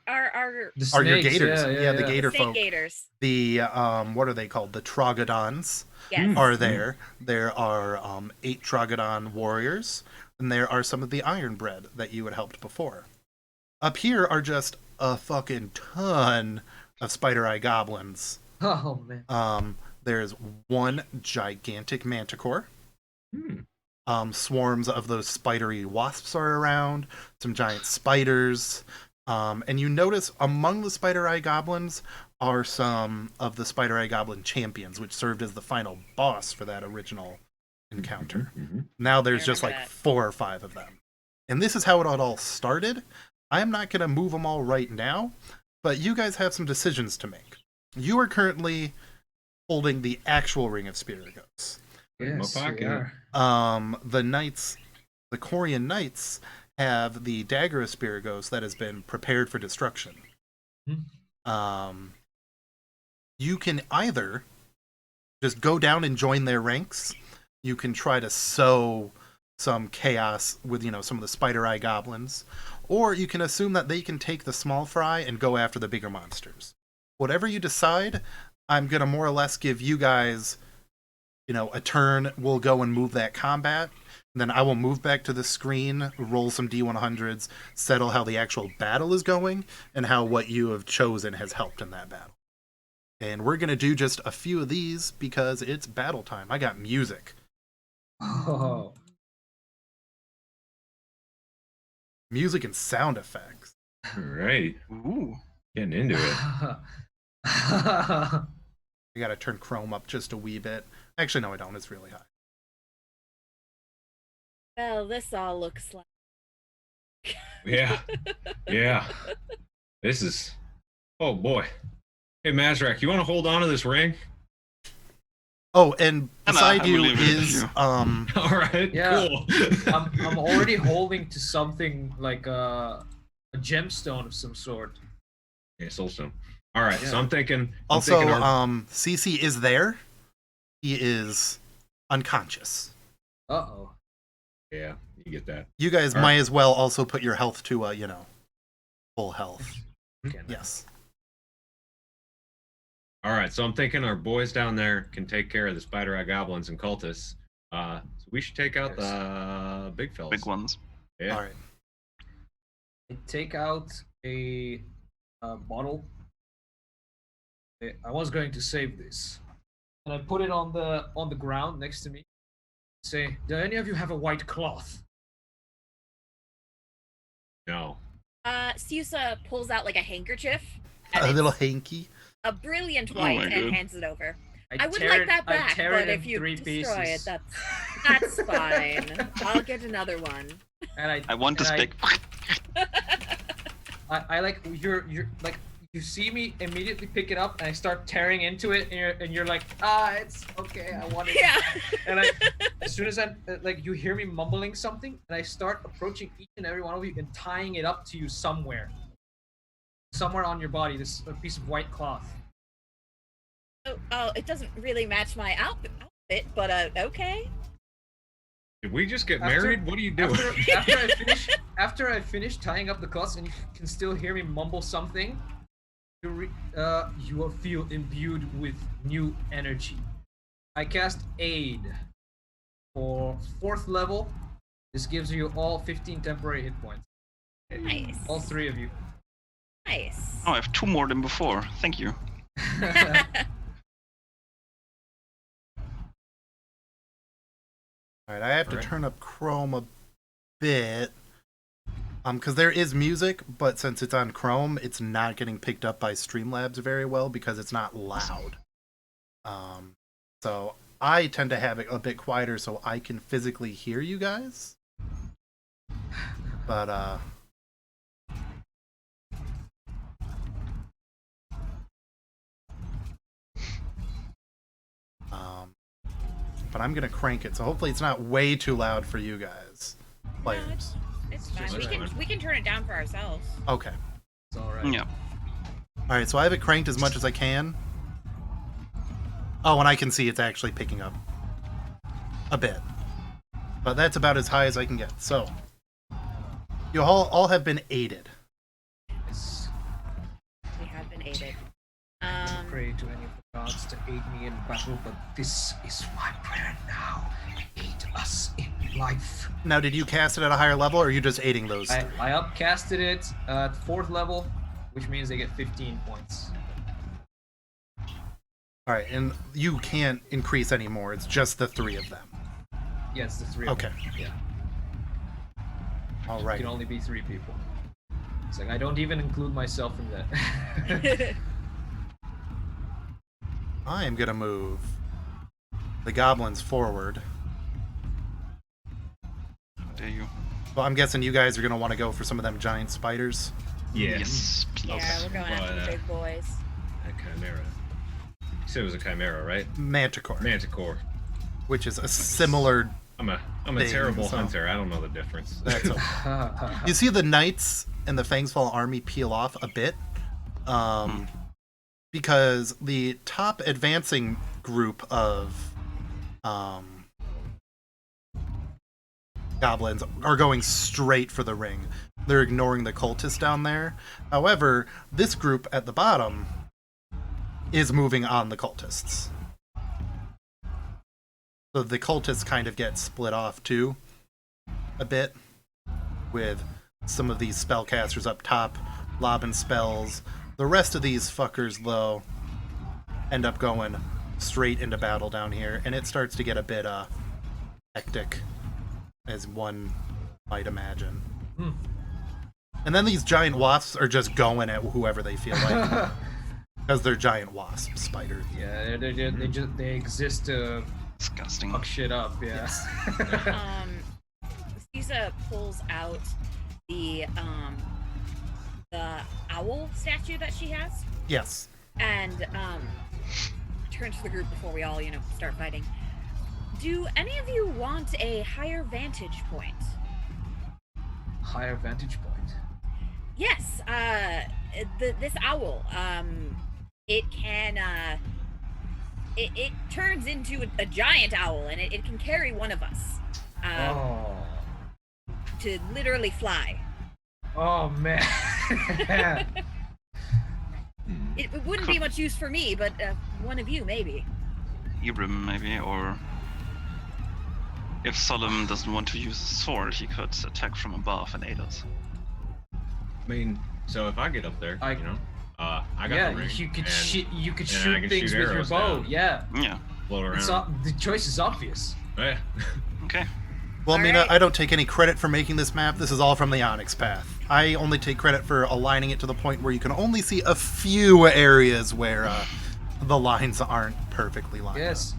Our The Are your snakes, gators? Yeah, the the gator snake folk. gators. The what are they called? The Trogodons Yes. are there. There are 8 Trogodon warriors, and there are some of the Ironbred that you had helped before. Up here are just a fucking ton of Spider Eye goblins. Oh man. There's one gigantic Manticore. Swarms of those spidery wasps are around, some giant spiders, and you notice among the Spider Eye goblins are some of the Spider Eye goblin champions, which served as the final boss for that original encounter. Now there's just like 4 or 5 of them. And this is how it all started. I'm not going to move them all right now, but you guys have some decisions to make. You are currently holding the actual Ring of Spiragos. Yes, my we pocket. are. The knights, the Corian knights, have the dagger of Spiragos that has been prepared for destruction. You can either just go down and join their ranks. You can try to sow some chaos with, some of the Spider Eye goblins, or you can assume that they can take the small fry and go after the bigger monsters. Whatever you decide, I'm gonna more or less give you guys a turn. We'll go and move that combat, and then I will move back to the screen, roll some D100s, settle how the actual battle is going, and how what you have chosen has helped in that battle. And we're going to do just a few of these because it's battle time. I got music. Oh. Music and sound effects. All right. Ooh. Getting into it. I got to turn Chrome up just a wee bit. Actually, no, I don't. It's really high. Well, this all looks like. Yeah. Yeah. This is. Oh boy. Hey, Mazrak, you want to hold on to this ring? Oh, and beside I you believe it is you. All right. Yeah. Cool. I'm already holding to something like a gemstone of some sort. Yeah, soulstone. All right. Yeah. So I'm thinking. also our- CC is there. He is unconscious. Uh-oh. Yeah, you get that. You guys All might right. as well also put your health to full health. Okay. Yes. All right. So I'm thinking our boys down there can take care of the Spider Eye goblins and cultists. So we should take out Yes. the big fellas. Big ones. Yeah. All right. I take out a bottle. I was going to save this, and I put it on the ground next to me. Say, do any of you have a white cloth? No. Susa pulls out like a handkerchief. A and little it's hanky. a brilliant Oh white my and God. hands it over. I would tear like it- that I back, tear but it in if you 3 destroy pieces. it, that's fine. I'll get another one. And I want this and big. I like you're like you see me immediately pick it up and I start tearing into it and you're like it's okay, I want it. Yeah. And as soon as I'm like you hear me mumbling something and I start approaching each and every one of you and tying it up to you somewhere on your body, this piece of white cloth. Oh, it doesn't really match my outfit, but okay. Did we just get After- married? What are you doing? After I finish tying up the cloths and you can still hear me mumble something, you will feel imbued with new energy. I cast Aid for 4th level. This gives you all 15 temporary hit points. Nice. All 3 of you. Nice. Oh, I have 2 more than before. Thank you. All right, I have to All right. turn up Chrome a bit Because there is music, but since it's on Chrome, it's not getting picked up by Streamlabs very well because it's not loud. So I tend to have it a bit quieter so I can physically hear you guys. But I'm gonna crank it, so hopefully it's not way too loud for you guys, players. It's fine. Just We can turn it down for ourselves. Okay. It's all right. Yeah. All right, so I have it cranked as much as I can. Oh, and I can see it's actually picking up a bit, but that's about as high as I can get. So you all have been aided. Yes. We have been aided. Pray to any of the gods to aid me in battle, but this is my prayer now. Aid us in life. Now, did you cast it at a higher level, or are you just aiding those I three? upcasted it at 4th level, which means they get 15 points. All right, and you can't increase any more. It's just the three of them. Yeah, it's the 3 Okay. of them. Yeah. All It right. can only be 3 people. It's like I don't even include myself in that. I am gonna move the goblins forward. How dare you? Well, I'm guessing you guys are gonna want to go for some of them giant spiders. Yeah. Yes, please. Yeah, we're going after the But, big boys. A chimera. You said it was a chimera, right? Manticore, Manticore. which is a similar. I'm a Thing, terrible so- hunter. I don't know the difference. That's okay. You see the knights and the Fangsfall army peel off a bit, because the top advancing group of goblins are going straight for the ring. They're ignoring the cultists down there. However, this group at the bottom is moving on the cultists. So the cultists kind of get split off too, a bit, with some of these spellcasters up top, lobbing spells. The rest of these fuckers, though, end up going straight into battle down here, and it starts to get a bit hectic, as one might imagine. And then these giant wasps are just going at whoever they feel like, because they're giant wasp spiders. Yeah, they exist to Disgusting. fuck shit up. Yeah. Caesar pulls out the owl statue that she has, Yes. and turns to the group before we all, start fighting. Do any of you want a higher vantage point? Higher vantage point. Yes. This owl. It can. It turns into a giant owl, and it can carry one of us. To literally fly. Oh man. It wouldn't be much use for me, but one of you maybe. Ibram, maybe, or if Solomon doesn't want to use his sword, he could attack from above and aid us. I mean, so if I get up there, I got Yeah, the ring. you could and you could and I shoot can things shoot with your arrows bow. down. Yeah. Yeah. float around. The choice is obvious. Yeah. Okay. Well, Mina, Alright. I don't take any credit for making this map. This is all from the TheOnyxPath. I only take credit for aligning it to the point where you can only see a few areas where the lines aren't perfectly lined Yes.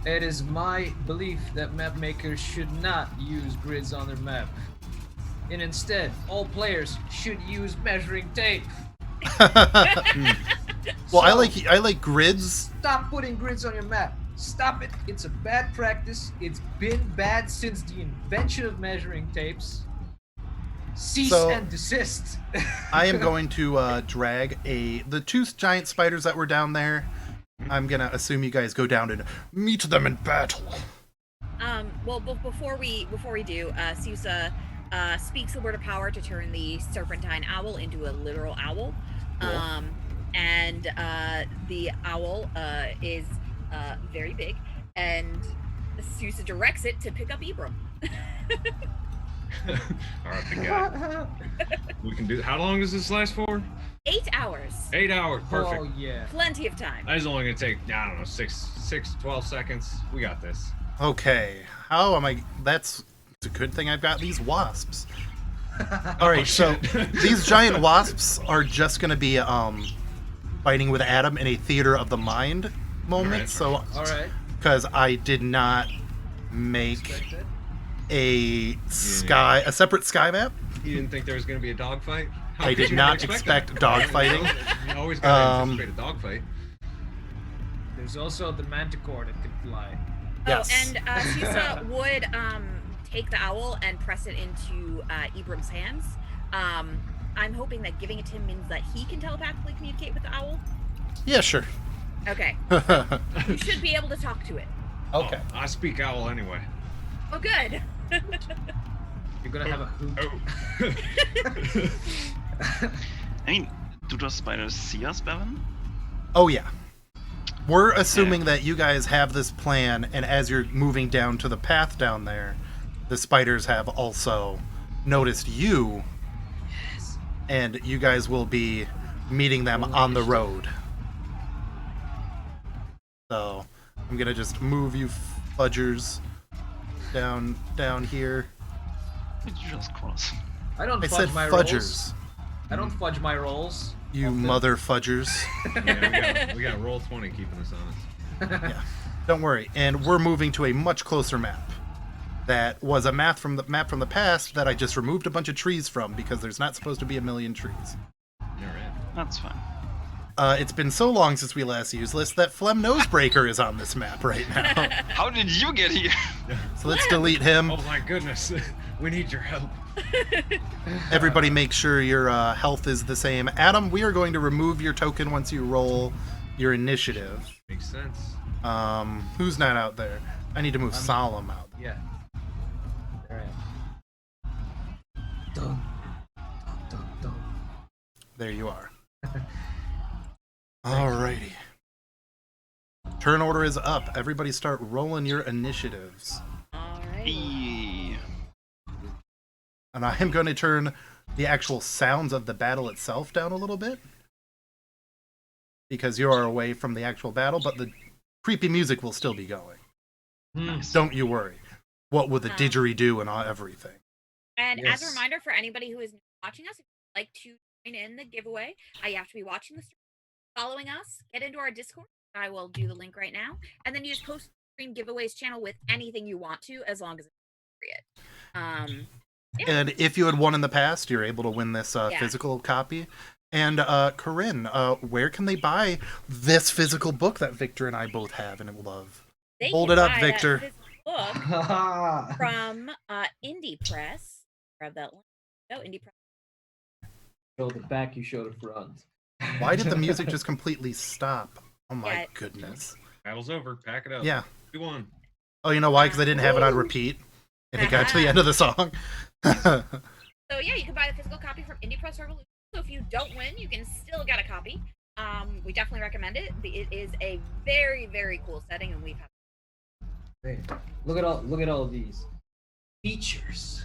It is my belief that map makers should not use grids on their map. And instead, all players should use measuring tape. up. Well, So, I like grids. Stop putting grids on your map. Stop it. It's a bad practice. It's been bad since the invention of measuring tapes. Cease So- and desist. I am going to drag the two giant spiders that were down there. I'm gonna assume you guys go down and meet them in battle. Well, before we do, Susa speaks a word of power to turn the serpentine owl into a literal owl. Cool. And the owl is very big, and Susa directs it to pick up Ibram. All right, big guy. We can do. How long does this last for? 8 hours. 8 hours. Perfect. Oh yeah. Plenty of time. That is only gonna take, I don't know, 12 seconds. We got this. Okay, how am I? It's a good thing I've got these wasps. All right, so these giant wasps are just going to be fighting with Adam in a theater of the mind moment. Alright. So, All right. because I did not make Expected. a separate sky map. You didn't think there was going to be a dogfight? How I could did you not expect expect that? dogfighting. You always got to anticipate a dogfight. There's also the Manticore that can fly. Yes. Oh, and Shisa would take the owl and press it into Ibram's hands. I'm hoping that giving it to him means that he can telepathically communicate with the owl. Yeah, sure. Okay. You should be able to talk to it. Okay. Oh, I speak owl anyway. Oh, good. You're gonna have a hoot. Oh. I mean, do those spiders see us, Bevan? Oh yeah. We're assuming that you guys have this plan, and as you're moving down to the path down there, the spiders have also noticed you, Yes. and you guys will be meeting them on the road. So I'm gonna just move you fudgers down here. Did you just call us? I don't I fudge said my fudgers. rolls. I don't fudge my rolls. You Often. mother fudgers. Yeah, we got roll 20 keeping us honest. Yeah. Don't worry. And we're moving to a much closer map. That was a map from the past that I just removed a bunch of trees from because there's not supposed to be a million trees. All right. That's fine. It's been so long since we last used this that Flem Nosebreaker is on this map right now. How did you get here? So let's delete him. Oh my goodness, we need your help. Everybody make sure your health is the same. Adam, we are going to remove your token once you roll your initiative. Makes sense. Who's not out there? I need to move Solemn out. Yeah. There I am. Dun. Dun, dun, dun. There you are. Alrighty. Turn order is up. Everybody start rolling your initiatives. All right. Eee. And I am going to turn the actual sounds of the battle itself down a little bit. Because you are away from the actual battle, but the creepy music will still be going. Nice. Don't you worry. What would the didgeridoo and everything? And as Yes. a reminder for anybody who is watching us, if you'd like to join in the giveaway, you have to be watching the stream, following us, get into our Discord. I will do the link right now. And then you just post the stream giveaways channel with anything you want to, as long as it's appropriate. Yeah. And if you had won in the past, you're able to win this physical copy. And Corinne, where can they buy this physical book that Victor and I both have and love? They Hold can it up, buy Victor. This book from Indie Press. Grab that one. No, Indie Press. Show the back, you show the front. Why did the music just completely stop? Oh my Yeah. goodness. Battle's over. Pack it up. Yeah. We won. Oh, you know why? Because I didn't have it on repeat. And it got to the end of the song. So yeah, you can buy the physical copy from Indie Press Revolution. So if you don't win, you can still get a copy. We definitely recommend it. It is a very, very cool setting, and we've had. Hey, look at all of these features.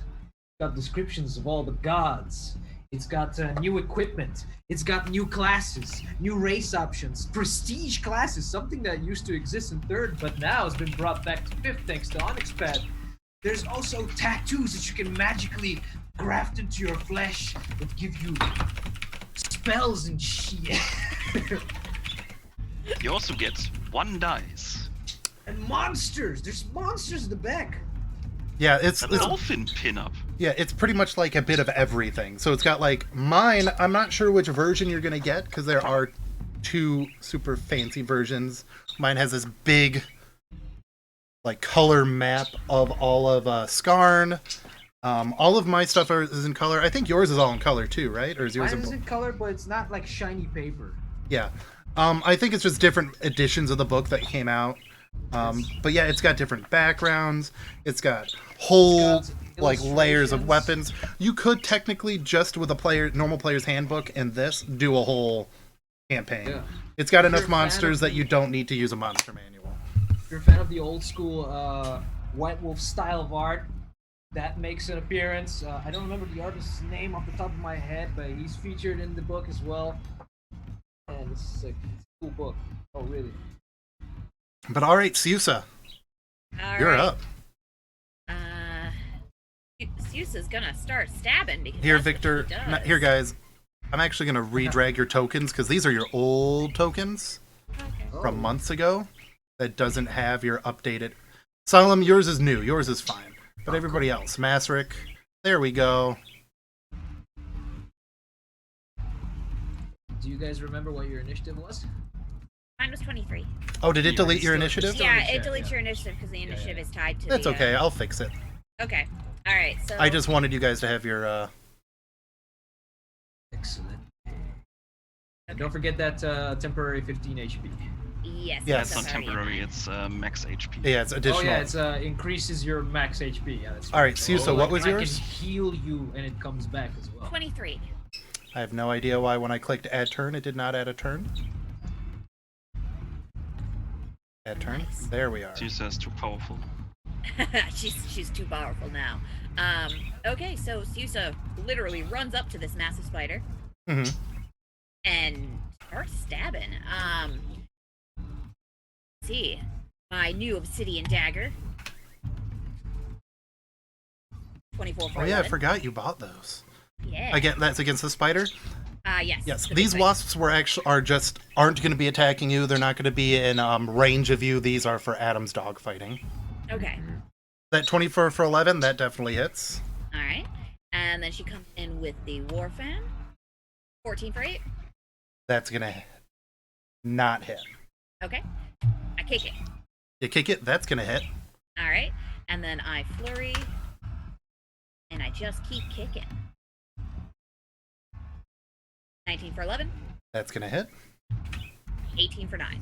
Got descriptions of all the gods. It's got new equipment. It's got new classes, new race options, prestige classes, something that used to exist in 3rd, but now has been brought back to 5th thanks to TheOnyxPath. There's also tattoos that you can magically graft into your flesh that give you spells and shit. You also get 1 dice. And monsters! There's monsters in the back! Yeah, it's A dolphin pinup. yeah, it's pretty much like a bit of everything. So it's got like mine. I'm not sure which version you're gonna get because there are 2 super fancy versions. Mine has this big, like color map of all of Skarn. All of my stuff is in color. I think yours is all in color too, right? Or is yours Mine in is in color, but it's not like shiny paper. Yeah. I think it's just different editions of the book that came out. But yeah, it's got different backgrounds. It's got whole like layers of illustrations. weapons. You could technically just with a normal player's handbook and this do a whole campaign. Yeah. It's got If enough you're a fan monsters of- that you don't need to use a monster manual. If you're a fan of the old school White Wolf style of art, that makes an appearance. I don't remember the artist's name off the top of my head, but he's featured in the book as well. And it's a cool book. Oh, really? But all right, Siusa, All you're right. up. Zeus is gonna start stabbing because Here, that's what Victor. he does. Here, guys. I'm actually gonna redrag your tokens because these are your old tokens Okay. from months ago. That doesn't have your updated. Solemn, yours is new. Yours is fine. But everybody else, Masric. There we go. Do you guys remember what your initiative was? Mine was 23. Oh, did it delete your Still- initiative? still- Yeah, in it chat, deletes yeah. your initiative because the initiative is tied to That's the. okay. I'll fix it. Okay. All right. So. I just wanted you guys to have your. Excellent. And don't forget that temporary 15 HP. Yes. Yes. It's not that's already in temporary, mine. it's max HP. Yeah, it's additional. Oh yeah, it's increases your max HP. Yeah, that's All right, Susa, what was I yours? can heal you and it comes back as well. 23. I have no idea why when I clicked add turn, it did not add a turn. Add turn. Nice. There we are. Susa is too powerful. she's too powerful now. Okay, so Susa literally runs up to this massive spider Mm-hmm. and starts stabbing. Let's see, my new obsidian dagger. 24 for Oh yeah, I 11. forgot you bought those. Yeah. Again, that's against the spider. Yes. Yes, the big these spider. wasps aren't going to be attacking you. They're not going to be in range of you. These are for Adam's dog fighting. Okay. That 24 for 11, that definitely hits. All right. And then she comes in with the war fan. 14 for 8. That's going to not hit. Okay. I kick it. You kick it, that's going to hit. All right. And then I flurry. And I just keep kicking. 19 for 11. That's going to hit. 18 for 9.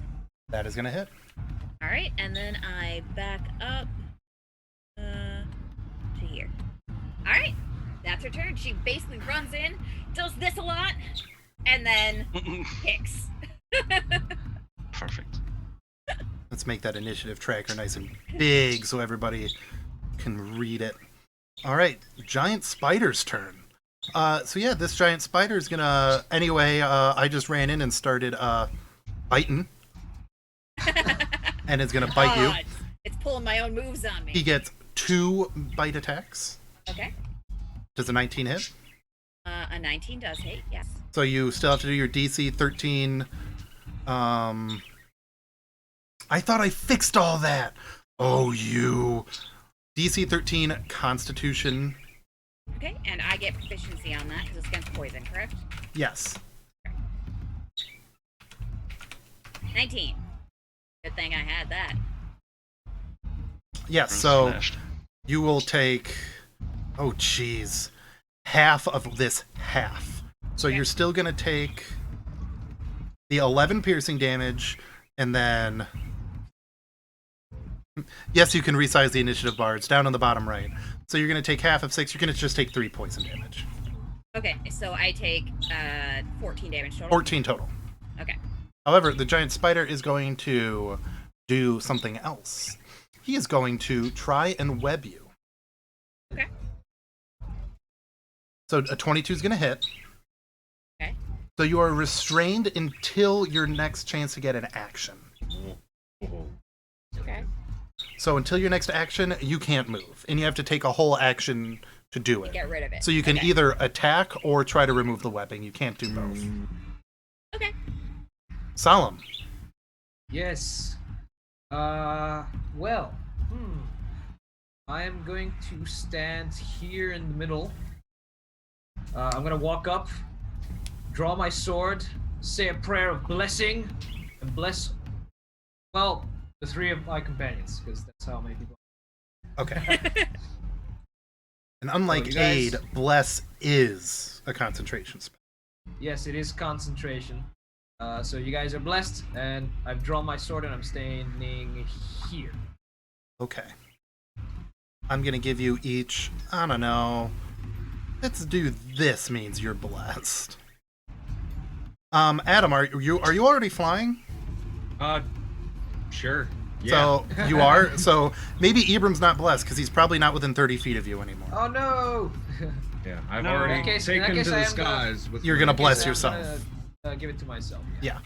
That is going to hit. All right. And then I back up to here. All right. That's her turn. She basically runs in, does this a lot, and then kicks. Perfect. Let's make that initiative tracker nice and big so everybody can read it. All right, giant spider's turn. So yeah, this giant spider is gonna. Anyway, I just ran in and started biting, and it's gonna bite you. It's pulling my own moves on me. He gets 2 bite attacks. Okay. Does a 19 hit? A 19 does hit, yes. So you still have to do your DC 13. I thought I fixed all that. Oh, you. DC 13 Constitution. Okay, and I get proficiency on that because it's against poison, correct? Yes. 19. Good thing I had that. Yes, Bruce so flashed. you will take, oh jeez, half of this half. So you're still going to take the 11 piercing damage, and then, yes, you can resize the initiative bar. It's down on the bottom right. So you're going to take half of 6. You're going to just take 3 poison damage. Okay, so I take 14 damage total. 14 total. Okay. However, the giant spider is going to do something else. He is going to try and web you. Okay. So a 22 is going to hit. Okay. So you are restrained until your next chance to get an action. Okay. So until your next action, you can't move. And you have to take a whole action to do it. Get rid of it. So you can Okay. either attack or try to remove the webbing. You can't do both. Okay. Solemn. Yes. Well. I am going to stand here in the middle. I'm gonna walk up, draw my sword, say a prayer of blessing, and bless, well, the 3 of my companions, because that's how many people. Okay. And unlike you guys- aid, bless is a concentration spell. Yes, it is concentration. So you guys are blessed, and I've drawn my sword, and I'm standing here. Okay. I'm gonna give you each, I don't know. Let's do this means you're blessed. Adam, are you already flying? Sure. Yeah. So you are. So maybe Ibram's not blessed because he's probably not within 30 feet of you anymore. Oh no! Yeah, I've No. already In that case, taken to I the am skies with You're my- gonna In that bless case, I'm yourself. gonna, give it to myself. Yeah.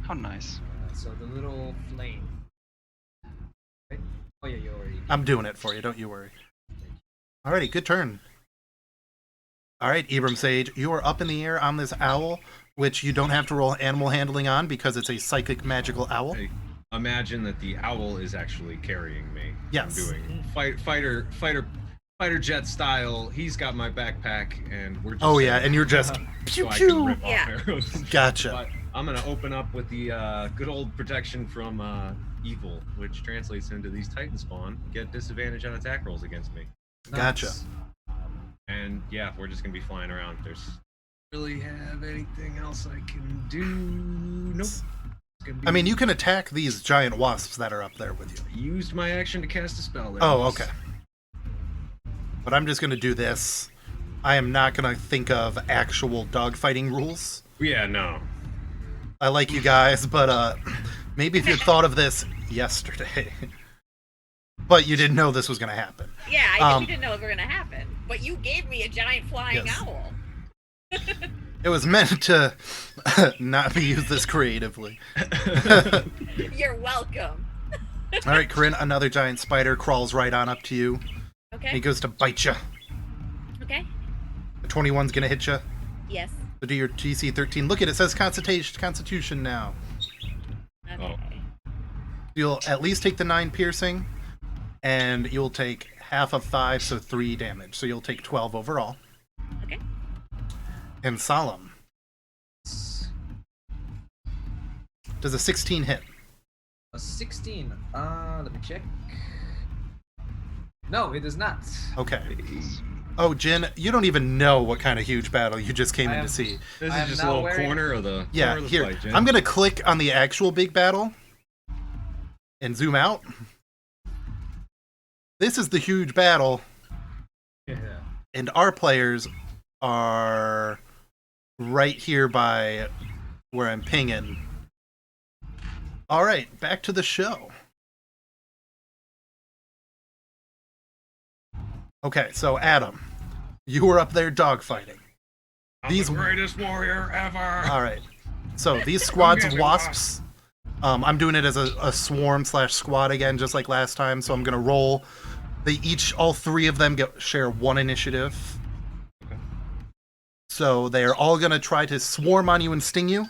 How nice. So the little flame. Right? Oh yeah, you already. I'm doing it for you. Don't you worry. Alrighty, good turn. Alright, Ibram Sage, you are up in the air on this owl, which you don't have to roll animal handling on because it's a psychic magical owl. Hey, imagine that the owl is actually carrying me. Yes. I'm doing fighter jet style. He's got my backpack, and we're just Oh yeah, and you're just pew so I can pew. rip off Yeah. arrows. Gotcha. But I'm gonna open up with the good old protection from evil, which translates into these Titan spawn get disadvantage on attack rolls against me. Gotcha. Nice. And yeah, we're just gonna be flying around. There's really have anything else I can do? Nope. It's gonna be- I mean, you can attack these giant wasps that are up there with you. used my action to cast a spell. There. Oh, okay. But I'm just going to do this. I am not going to think of actual dogfighting rules. Yeah, no. I like you guys, but maybe if you'd thought of this yesterday. But you didn't know this was going to happen. Yeah, I didn't know it was gonna happen. But you gave me a giant flying Yes. owl. It was meant to not be used this creatively. You're welcome. All right, Corinne, another giant spider crawls right on up to you. He Okay. goes to bite you. Okay. The 21's going to hit you. Yes. So do your DC 13. Look at it, it says Constitution now. Okay. Oh. You'll at least take the 9 piercing, and you'll take half of 5, so 3 damage. So you'll take 12 overall. Okay. And Solemn. Does a 16 hit? A 16. Let me check. No, it is not. Okay. Oh, Jin, you don't even know what kind of huge battle you just came I in am- to see. This I is am just a now little wearing- corner of the Yeah, corner of the here. fight, Jen. I'm going to click on the actual big battle and zoom out. This is the huge battle, Yeah. and our players are right here by where I'm pinging. All right, back to the show. Okay, so Adam, you were up there dogfighting. I'm these- the greatest warrior ever. All right, so these squads of wasps, I'm doing it as a swarm / squad again, just like last time. So I'm gonna roll. All 3 of them share 1 initiative. Okay. So they are all gonna try to swarm on you and sting you.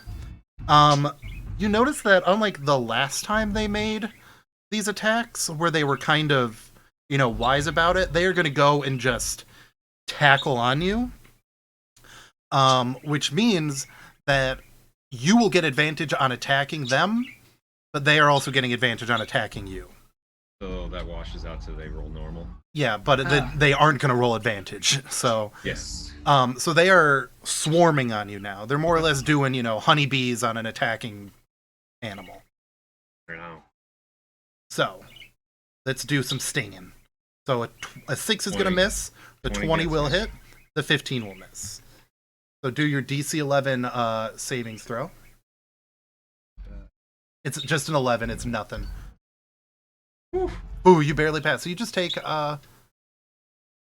You notice that unlike the last time they made these attacks, where they were kind of, wise about it, they are gonna go and just tackle on you. Which means that you will get advantage on attacking them, but they are also getting advantage on attacking you. So that washes out, so they roll normal. Yeah, but they aren't going to roll advantage. So, Yes. so they are swarming on you now. They're more or less doing, honeybees on an attacking animal. Right now. So, let's do some stinging. So a 6 is going to 20. miss. The 20 20 will misses. hit. The 15 will miss. So do your DC 11 savings throw. It's just an 11. It's nothing. Ooh, you barely pass. So you just take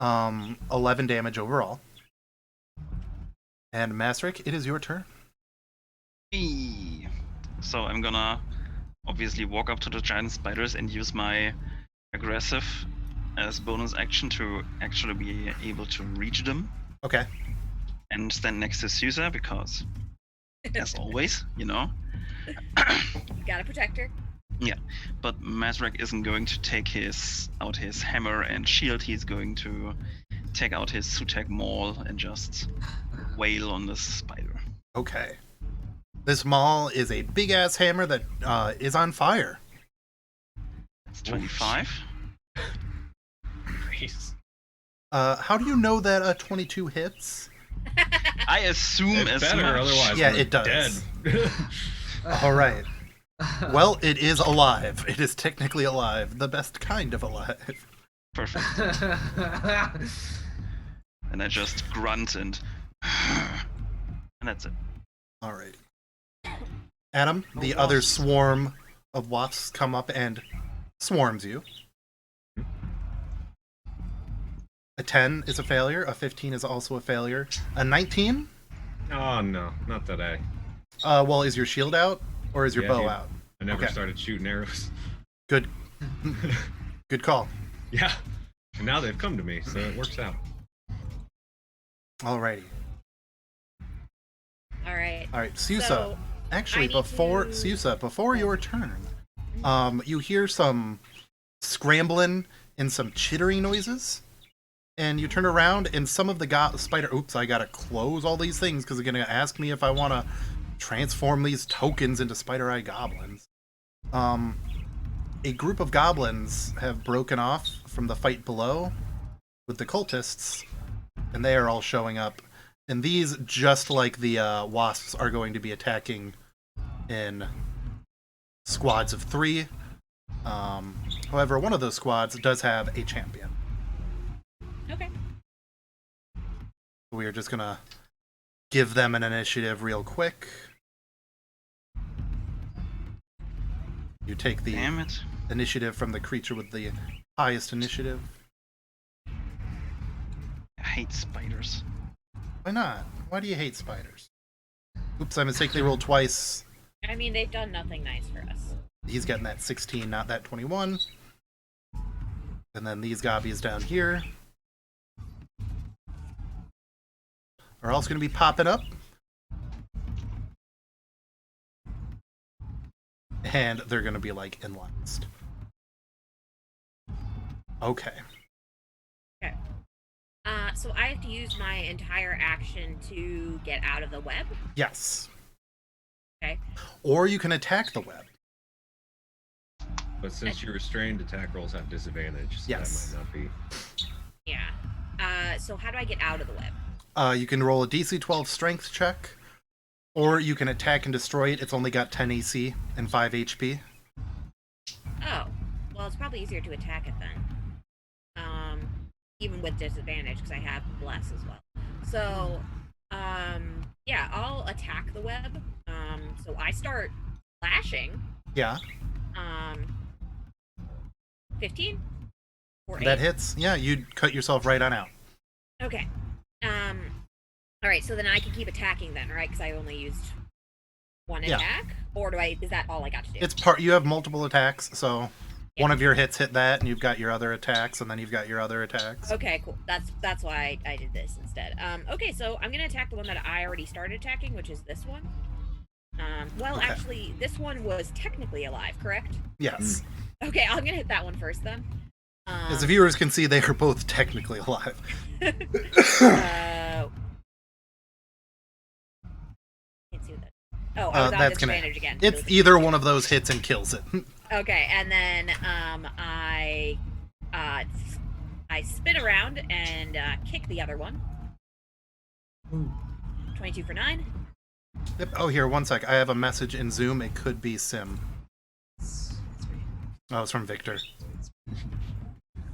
11 damage overall. And Masrick, it is your turn. Eee. So I'm gonna obviously walk up to the giant spiders and use my aggressive as bonus action to actually be able to reach them Okay. and stand next to Susa because, as always, Gotta protect her. But Mazrak isn't going to take out his hammer and shield. He's going to take out his Sutek maul and just wail on this spider. Okay. This maul is a big ass hammer that is on fire. That's 25. Nice. How do you know that 22 hits? I assume It as better, much. otherwise Yeah, we're it does. dead. All right. Well, it is alive. It is technically alive. The best kind of alive. Perfect. And I just grunt and that's it. All right. Adam, the Oh, other wasps. swarm of wasps come up and swarms you. A 10 is a failure. A 15 is also a failure. A 19? Oh no, not that I. Well, is your shield out or is your Yeah, bow dude. out? I never Okay. started shooting arrows. Good. Good call. Yeah. And now they've come to me, so it works out. Alrighty. All right. All right, Susa. So, Actually, I need before to- Susa, before your turn, you hear some scrambling and some chittering noises, and you turn around, and some of the spider. Oops, I gotta close all these things because they're gonna ask me if I want to transform these tokens into spider eye goblins. A group of goblins have broken off from the fight below with the cultists, and they are all showing up. And these, just like the wasps, are going to be attacking in squads of 3. However, one of those squads does have a champion. Okay. We are just going to give them an initiative real quick. You take the Damn it. initiative from the creature with the highest initiative. I hate spiders. Why not? Why do you hate spiders? Oops, I mistakenly rolled twice. I mean, they've done nothing nice for us. He's getting that 16, not that 21. And then these gobbies down here are also going to be popping up. And they're going to be, like, in last. Okay. Okay. So I have to use my entire action to get out of the web. Yes. Okay. Or you can attack the web. But since you're restrained, attack rolls have disadvantage, so Yes. that might not be. Yeah. So how do I get out of the web? You can roll a DC 12 strength check. Or you can attack and destroy it. It's only got 10 AC and 5 HP. Oh. Well, it's probably easier to attack it then. Even with disadvantage, because I have bless as well. So, yeah, I'll attack the web. So I start flashing. Yeah. 15? Or 8? That hits. Yeah, you'd cut yourself right on out. Okay. Alright, so then I can keep attacking then, right? Because I only used one Yeah. attack? Or is that all I got to do? It's you have multiple attacks, so one of your hits hit that, and you've got your other attacks, and then you've got your other attacks. Okay, cool. That's why I did this instead. Okay, so I'm gonna attack the one that I already started attacking, which is this one. Well, Okay. actually, this one was technically alive, correct? Yes. Okay, I'm gonna hit that one first then. As the viewers can see, they are both technically alive. Can't see what that. Oh, I was on that's gonna. disadvantage again. It's either one of those hits and kills it. Okay, and then I spin around and kick the other one. Ooh. 22 for 9. Yep. Oh, here, one sec. I have a message in Zoom. It could be Sim. It's me. Oh, it's from Victor.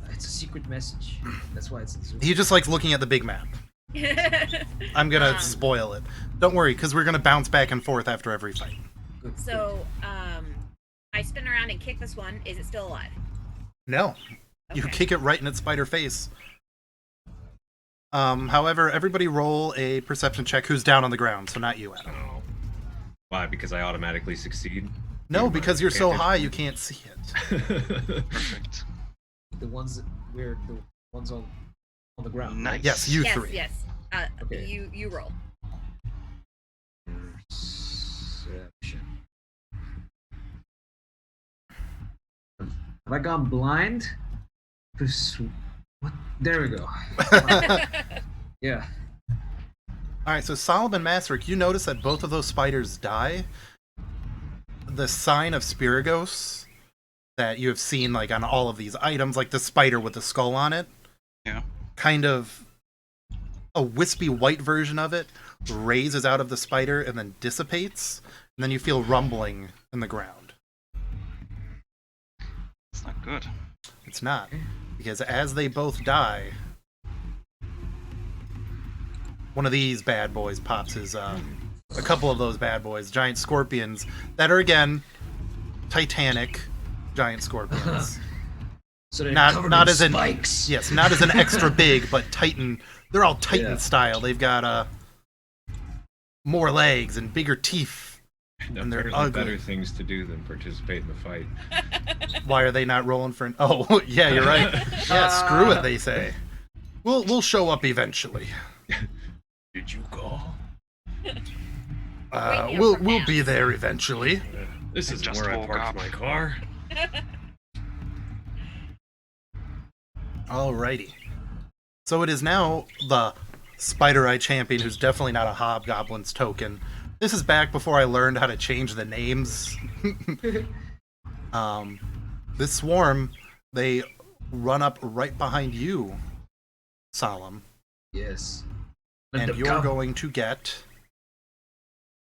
It's a secret message. That's why it's in Zoom. He just likes looking at the big map. I'm gonna spoil it. Don't worry, because we're gonna bounce back and forth after every fight. Good. So, I spin around and kick this one. Is it still alive? No. You Okay. kick it right in its spider face. However, everybody roll a perception check who's down on the ground, so not you, Adam. Oh. Why? Because I automatically succeed? No, because you're so Can't high you can't see it. Perfect. The ones that we're the ones on the ground. Nice. Yes, you Yes, three. yes. Okay. You roll. Perception. Have I gone blind? What? There we go. Yeah. Alright, so Solomon Masrick, you notice that both of those spiders die. The sign of Spiragos that you have seen like on all of these items, like the spider with the skull on it. Yeah. Kind of a wispy white version of it raises out of the spider and then dissipates, and then you feel rumbling in the ground. It's not good. It's not. Because as they both die, one of these bad boys pops his, a couple of those bad boys, giant scorpions, that are, again, Titanic giant scorpions. So they're Not- covered not in as in- spikes. Yes, not as an extra big, but Titan. They're all Titan Yeah. style. They've got, more legs and bigger teeth And they're Apparently ugly. better things to do than participate in the fight. Why are they not rolling for an... Oh, yeah, you're right. Yeah, screw it, they say. We'll show up eventually. Did you call? Wake me up We'll from we'll naps. be there eventually. This is just where I woke parked up. my car. Alrighty. So it is now the Spider Eye Champion, who's definitely not a Hobgoblin's token. This is back before I learned how to change the names. This swarm, they run up right behind you, Solemn. Yes. And you're going to get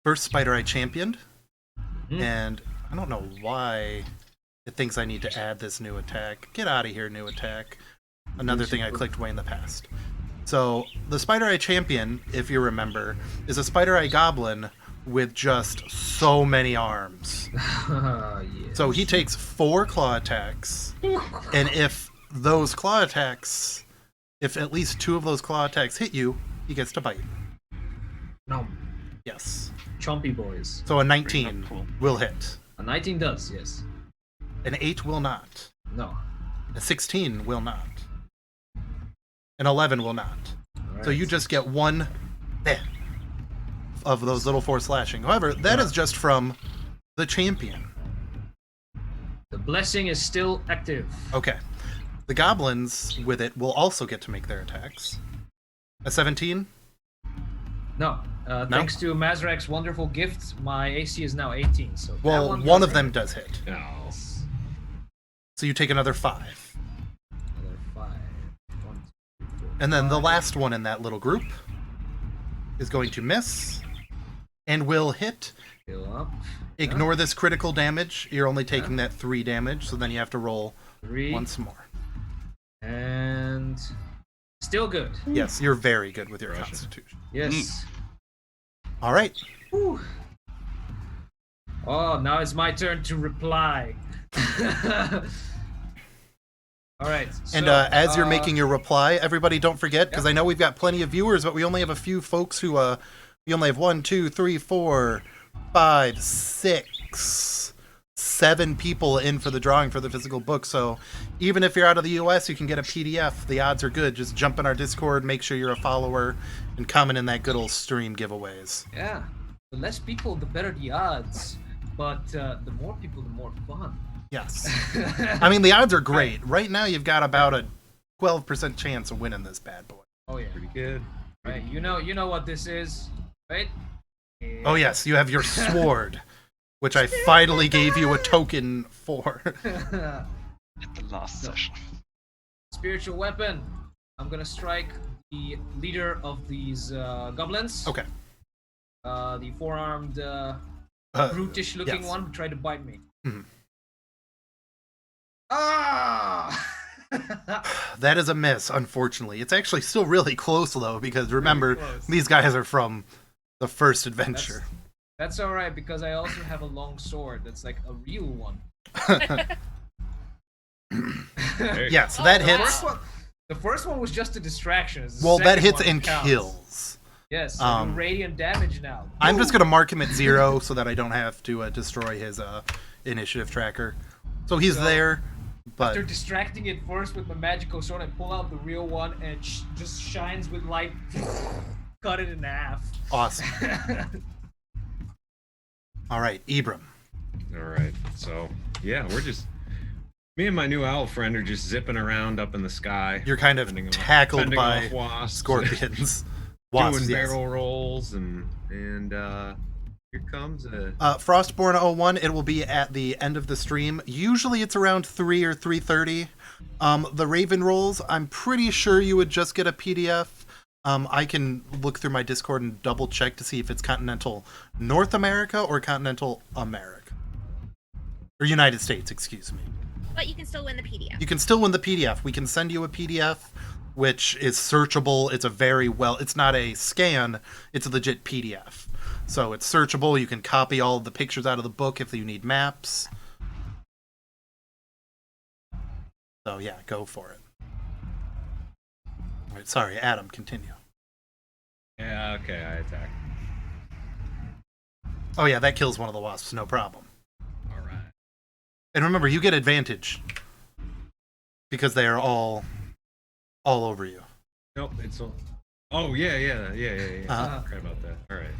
first Spider Eye Champion. Mhm. And I don't know why it thinks I need to add this new attack. Get out of here, new attack. Another thing I clicked way in the past. So the Spider Eye Champion, if you remember, is a Spider Eye Goblin with just so many arms. Yes. So he takes 4 claw attacks, and if those claw attacks, if at least 2 of those claw attacks hit you, he gets to bite. No. Yes. Chompy boys. So a 19 Cool. will hit. A 19 does, yes. An 8 will not. No. A 16 will not. An 11 will not. So you just get 1 of those little 4 slashing. However, that is just from the champion. The blessing is still active. Okay. The goblins with it will also get to make their attacks. A 17? No. Thanks to Mazrak's wonderful gift, my AC is now 18. So that Well, one one does of them hit. does hit. No. So you take another 5. Another 5. 1, 2, 3, 4, And then the 5. last one in that little group is going to miss and will hit. Fill up. Ignore this critical damage. You're only taking that 3 damage, so then you have to roll 3. once more. And still good. Yes, you're very good with your Russia. constitution. Yes. All right. Whew. Oh, now it's my turn to reply. All right. And so, as you're making your reply, everybody don't forget, because I know we've got plenty of viewers, but we only have a few folks who, we only have 1, 2, 3, 4, 5, 6, 7 people in for the drawing for the physical book. So even if you're out of the US, you can get a PDF. The odds are good. Just jump in our Discord, make sure you're a follower, and comment in that good old stream giveaways. Yeah. The less people, the better the odds. But the more people, the more fun. Yes. I mean, the odds are great. Right now, you've got about a 12% chance of winning this bad boy. Oh yeah. Pretty good. Right. You know what this is, right? Oh, yes, you have your sword, which I finally gave you a token for. At the last session. Spiritual weapon. I'm gonna strike the leader of these goblins. Okay. The four-armed, brutish-looking yes. one who tried to bite me. Mhm. Ah! That is a miss, unfortunately. It's actually still really close, though, because remember, close. these guys are from the first adventure. That's all right because I also have a long sword that's like a real one. There you Yeah, so that The hits. first one- The first one was just a distraction. It's the Well, that second hits one and counts. kills. Yes, I do Um, radiant damage now. I'm just going to mark him at 0 so that I don't have to destroy his initiative tracker. So he's So- there, but... After distracting it first with my magical sword, I pull out the real one and it just shines with light. Cut it in half. Awesome. All right, Ibram. All right. So, yeah, we're just me and my new owl friend are just zipping around up in the sky. You're kind of fending tackled fending by off wasps, scorpions. doing Wasps, yes. barrel rolls, and here comes a Frostborn 01, it will be at the end of the stream. Usually it's around 3 or 3:30. The Raven rolls, I'm pretty sure you would just get a PDF. I can look through my Discord and double check to see if it's continental North America or continental America. Or United States, excuse me. But you can still win the PDF. You can still win the PDF. We can send you a PDF, which is searchable. It's a very well, it's not a scan, it's a legit PDF. So it's searchable. You can copy all of the pictures out of the book if you need maps. So yeah, go for it. All right, sorry, Adam, continue. yeah. Okay, I attack. Oh yeah, that kills one of the wasps, no problem. All right. And remember, you get advantage because they are all over you. Nope, it's all. Oh yeah. Uh-huh. Forgot about that. All right.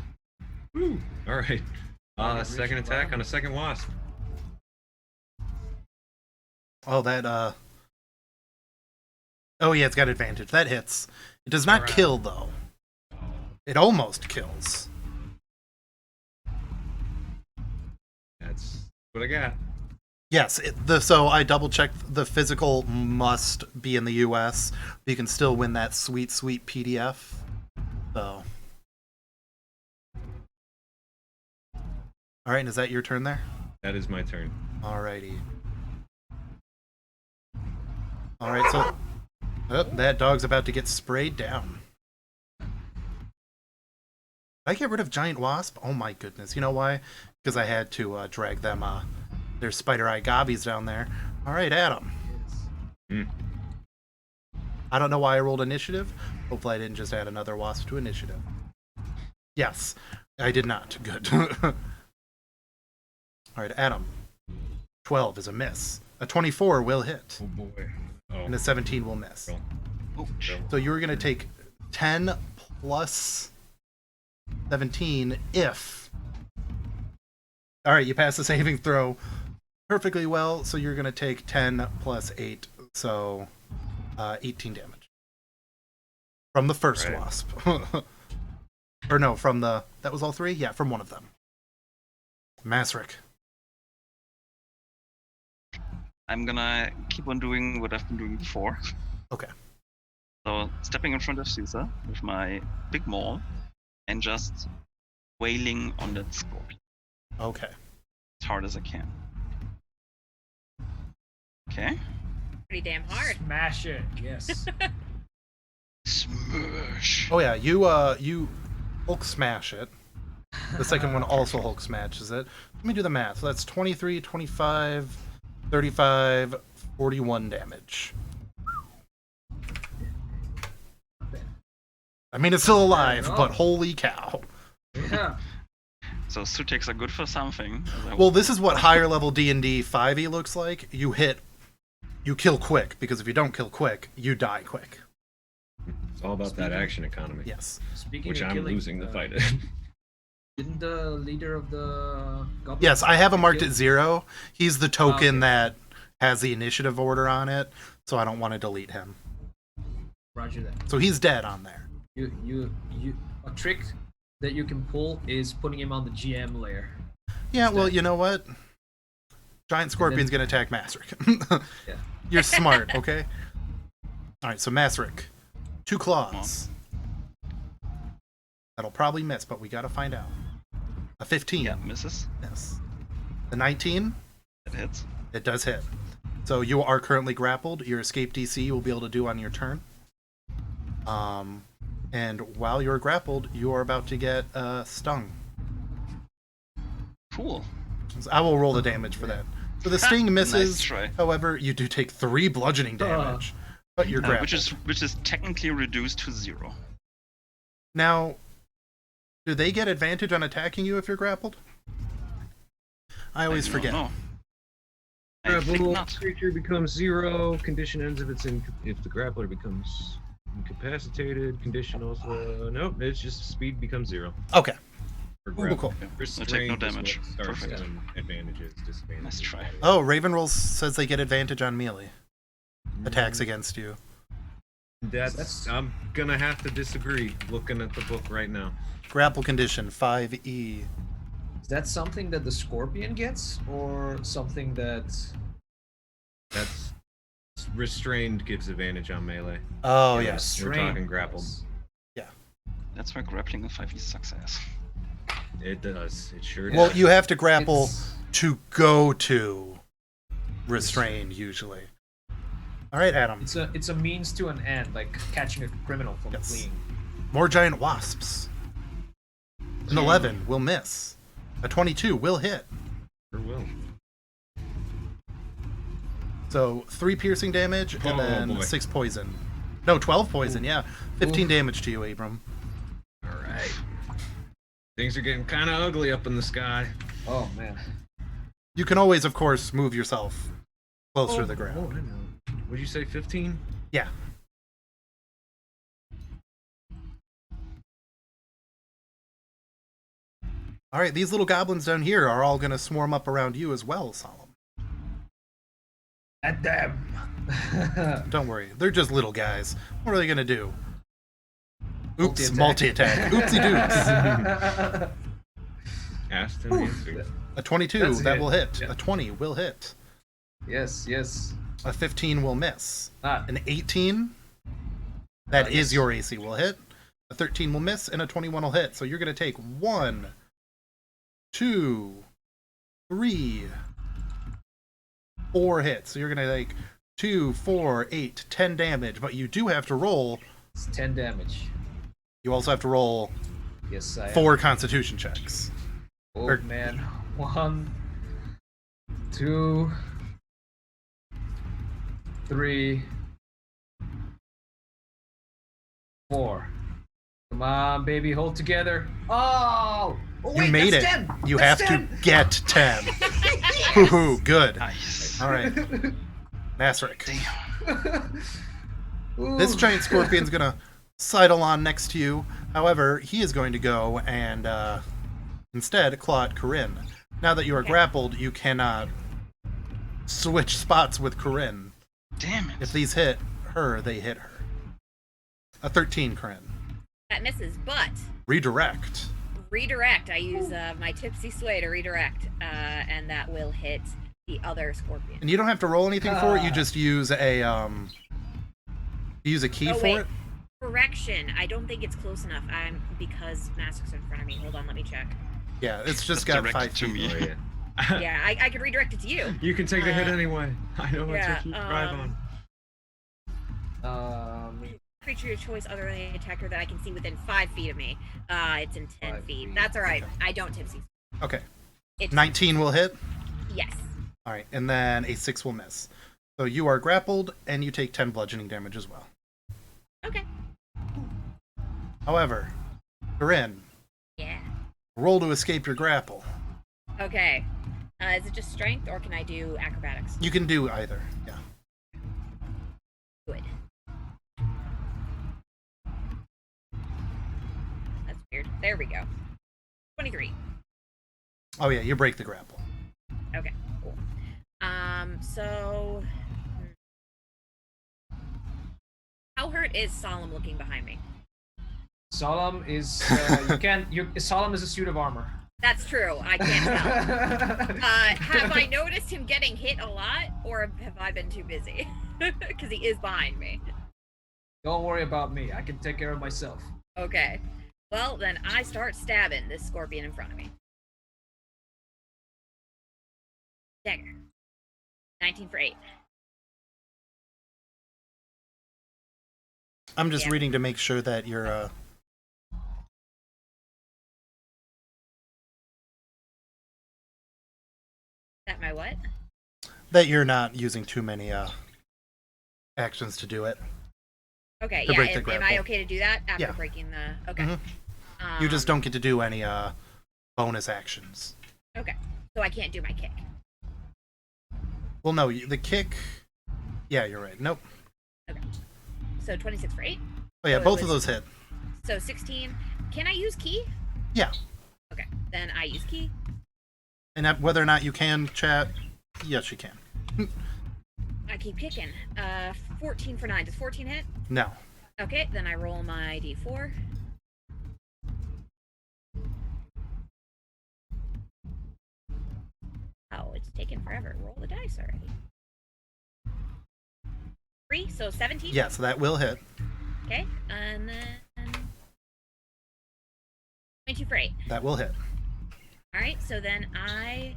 Woo. All right. Second attack on a second wasp. Oh, that Oh yeah, it's got advantage. That hits. It does not kill though. It almost kills. That's what I got. Yes, so I double checked. The physical must be in the U.S. But you can still win that sweet PDF. So, all right, and is that your turn there? That is my turn. Alrighty. All right, so that dog's about to get sprayed down. Did I get rid of giant wasp? Oh my goodness! You know why? Because I had to drag them. There's spider eye gobbies down there. All right, Adam. I don't know why I rolled initiative. Hopefully I didn't just add another wasp to initiative. Yes, I did not. Good. All right, Adam. 12 is a miss. A 24 will hit. Oh boy. Oh. And a 17 will miss. Roll. So you're going to take 10 plus 17 if... All right, you pass the saving throw perfectly well, so you're going to take 10 plus 8, so 18 damage. From the first wasp. Or no, from the... That was all three? Yeah, from one of them. Masric. I'm gonna keep on doing what I've been doing before. Okay. So, stepping in front of Caesar with my big maul and just wailing on that scorpion Okay. as hard as I can. Okay. Pretty damn hard. Smash it. Yes. Smash. Oh yeah, you Hulk smash it. The second one also Hulk smashes it. Let me do the math. So that's 23, 25, 35, 41 damage. I mean, it's still alive, but holy cow. Yeah. So Sutex are good for something. Well, this is what higher level D&D 5e looks like. You kill quick, because if you don't kill quick, you die quick. It's all about that action economy. Yes. Speaking Which of I'm killing, losing the fight. Didn't the leader of the goblin... Yes, I have him marked killed? at 0. He's the token okay. that has the initiative order on it, so I don't want to delete him. Roger that. So he's dead on there. You a trick that you can pull is putting him on the GM layer. Yeah, well, dead. you know what? Giant Scorpion's going to attack Masric. Yeah. You're smart, okay? Alright, so Masric. 2 claws. That'll probably miss, but we gotta find out. A 15. Yeah, misses. Yes. The 19? It hits. It does hit. So you are currently grappled. Your escape DC you will be able to do on your turn. And while you're grappled, you are about to get stung. Cool. So I will roll the damage for that. So the sting misses. Nice try. However, you do take 3 bludgeoning damage, but you're grappled. Which is technically reduced to 0. Now, do they get advantage on attacking you if you're grappled? I always forget. No. I think Grapple not. creature becomes 0. Condition ends if the grappler becomes incapacitated. Condition also nope. It's just speed becomes 0. Okay. For Cool, grapple. cool. I take no Restrained is what damage. starts Perfect. when advantages disadvantages. Nice try. Oh, Raven Rolls says they get advantage on melee attacks against you. That's I'm gonna have to disagree. Looking at the book right now. Grapple condition 5e. Is that something that the scorpion gets, or something that? That's restrained gives advantage on melee. Oh Yeah, yes. We're restrained talking grappled. does? That's why grappling a 5e sucks ass. It does. It sure does. Well, you have to grapple It's- to go to restrained usually. All right, Adam. It's a means to an end, like catching a criminal from Yes. fleeing. More giant wasps. An 11 will miss. A 22 will hit. Sure will. So 3 piercing damage and Oh, then boy. 6 poison. No, 12 poison. Yeah, 15 damage to you, Abram. All right. Things are getting kind of ugly up in the sky. Oh man. You can always, of course, move yourself closer to the Oh, ground. I know. Would you say 15? Yeah. All right, these little goblins down here are all going to swarm up around you as well, Solemn. At them. Don't worry, they're just little guys. What are they going to do? Oops, Multi-attack. multi-attack. Oopsie doops. Asked and answered. A 22, That's a that hit. will hit. Yeah. A 20 will hit. Yes, yes. A 15 will miss. Ah, An 18, that is yes. your AC, will hit. A 13 will miss, and a 21 will hit. So you're going to take 1, 2, 3, 4 hits. So you're going to take 2, 4, 8, 10 damage. But you do have to roll. it's 10 damage. You also have to roll Yes, I am. 4 Constitution checks. Oh or- man. 1, 2, 3, 4. Come on, baby, hold together. Oh! Oh, wait, You made it. that's 10. You That's have 10. to get 10. Hoo-hoo, good. Nice. All right, Nasric. Ooh. This giant scorpion's gonna sidle on next to you. However, he is going to go and instead claw at Corinne. Now that you are Okay. grappled, you cannot switch spots with Corinne. Damn it. If these hit her, they hit her. A 13, Corinne. That misses, but Redirect. redirect. I use my tipsy sway to redirect, and that will hit the other scorpion. And you don't have to roll anything for it. You Ah. just use a key Oh, for wait. it. Correction. I don't think it's close enough. Because Master's in front of me. Hold on, let me check. Yeah, it's just Just got direct 5 it to feet. me. Oh, yeah. Yeah, I could redirect it to you. You can take the hit Uh, anyway. I know that's yeah, what you thrive on. Creature of choice other than the attacker that I can see within 5 feet of me. It's in 10 5 feet. feet. That's all right. Okay. I don't tipsy. Okay. It's 19 will hit. Yes. All right, and then a 6 will miss. So you are grappled, and you take 10 bludgeoning damage as well. Okay. However, Corinne, Yeah. roll to escape your grapple. Okay. Is it just strength, or can I do acrobatics? You can do either. Yeah. Good. That's weird. There we go. 23. Oh yeah, you break the grapple. Okay, cool. So how hurt is Solemn looking behind me? Solemn is Solemn is a suit of armor. That's true. I can't tell. Have I noticed him getting hit a lot, or have I been too busy? Because he is behind me. Don't worry about me. I can take care of myself. Okay. Well, then I start stabbing this scorpion in front of me. Dagger. 19 for 8. I'm just Yeah. reading to make sure that you're That my what? that you're not using too many actions to do it. Okay, To yeah. break the Am I grapple. okay to do that after Yeah. breaking the? Okay. Mhm. You just don't get to do any bonus actions. Okay, so I can't do my kick. Well, no, the kick. Yeah, you're right. Nope. So 26 for 8. Oh yeah, So it both of was- those hit. So 16. Can I use key? Yeah. Okay, then I use key. And whether or not you can chat, yes, you can. I keep kicking. 14 for 9. Does 14 hit? No. Okay, then I roll my d4. Oh, it's taking forever. Roll the dice already. 3, so 17? Yeah, so that will hit. Okay, and then 22 for 8. That will hit. Alright, so then I...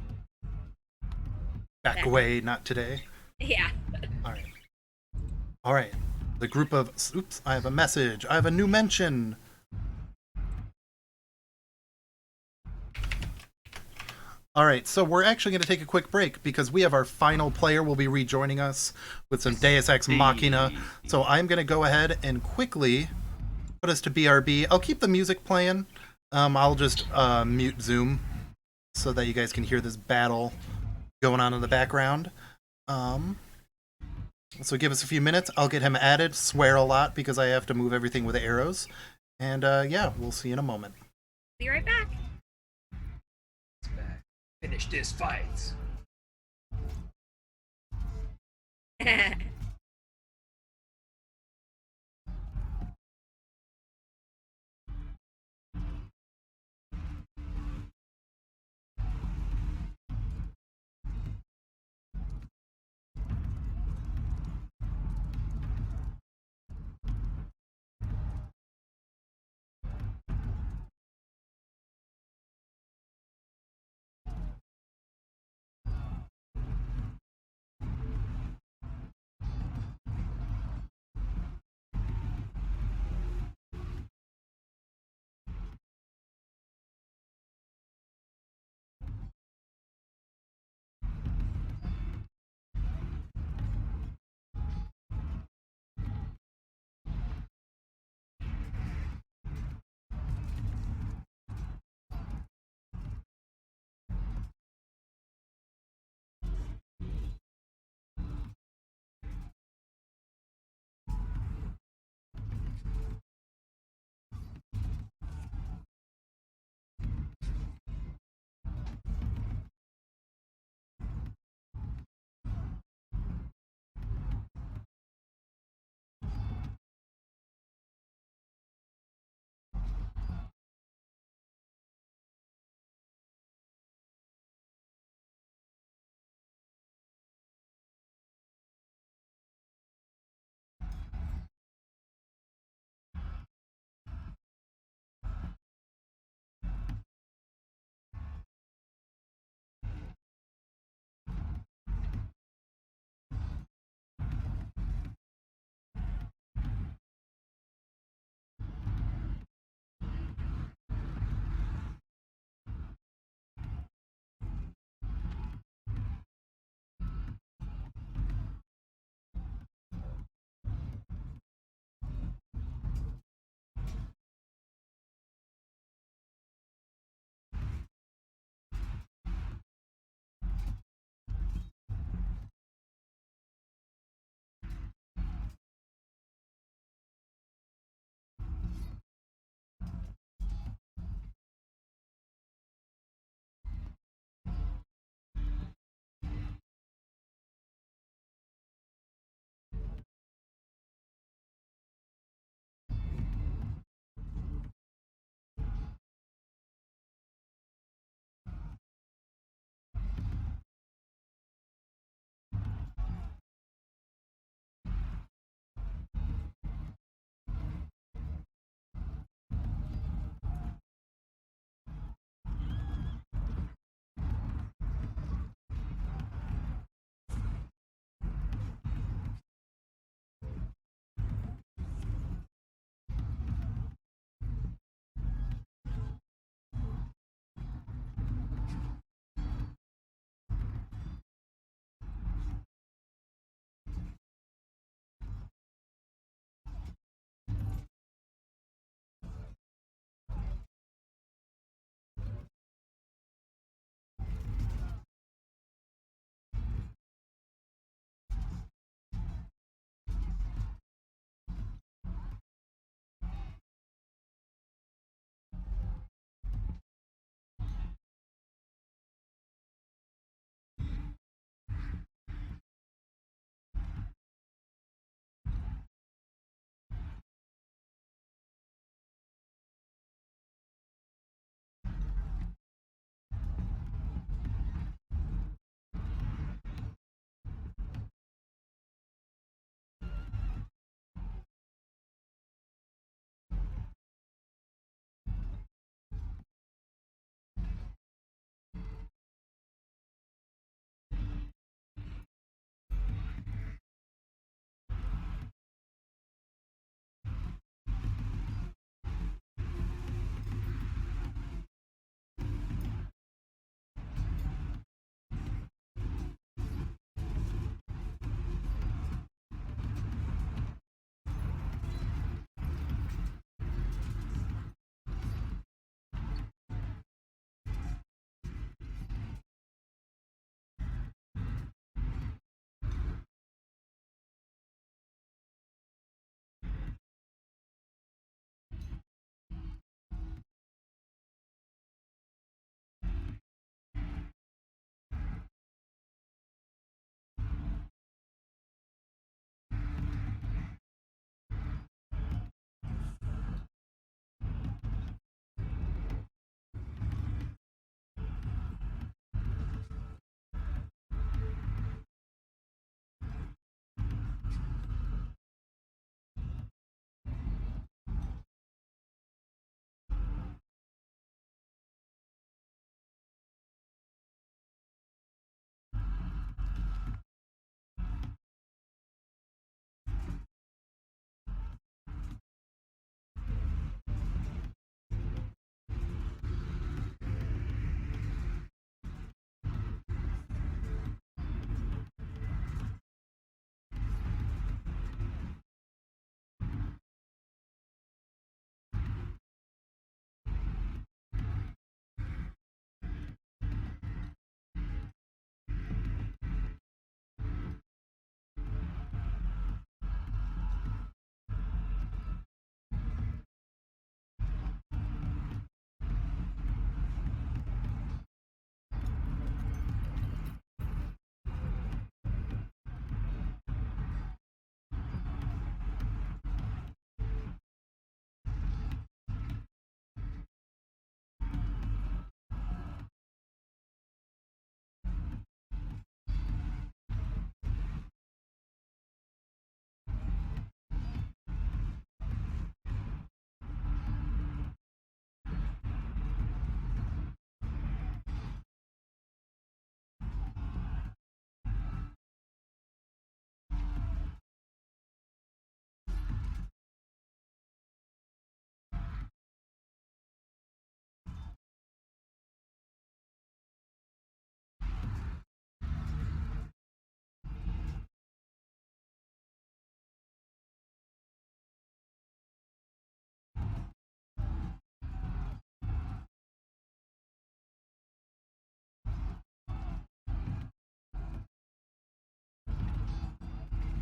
Back Back. away, not today. Yeah. All right. All right. The group of... Oops, I have a message. I have a new mention. All right, so we're actually going to take a quick break because we have our final player will be rejoining us with some Deus Ex Machina. So I'm going to go ahead and quickly put us to BRB. I'll keep the music playing I'll just mute Zoom so that you guys can hear this battle going on in the background. So give us a few minutes. I'll get him added. Swear a lot because I have to move everything with arrows. And yeah, we'll see you in a moment. Be right back. Finish this fight.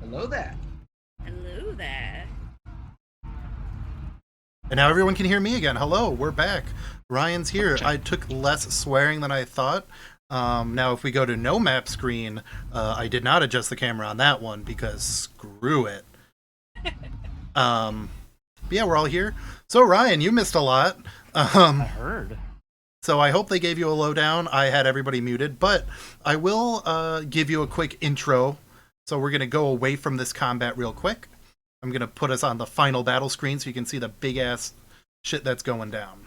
Hello there. Hello there. And now everyone can hear me again. Hello, we're back. Ryan's here. Okay. I took less swearing than I thought. Now, if we go to no map screen, I did not adjust the camera on that one because screw it. But yeah, we're all here. So, Ryan, you missed a lot. I heard. So I hope they gave you a lowdown. I had everybody muted, but I will give you a quick intro. So we're going to go away from this combat real quick. I'm going to put us on the final battle screen so you can see the big-ass shit that's going down.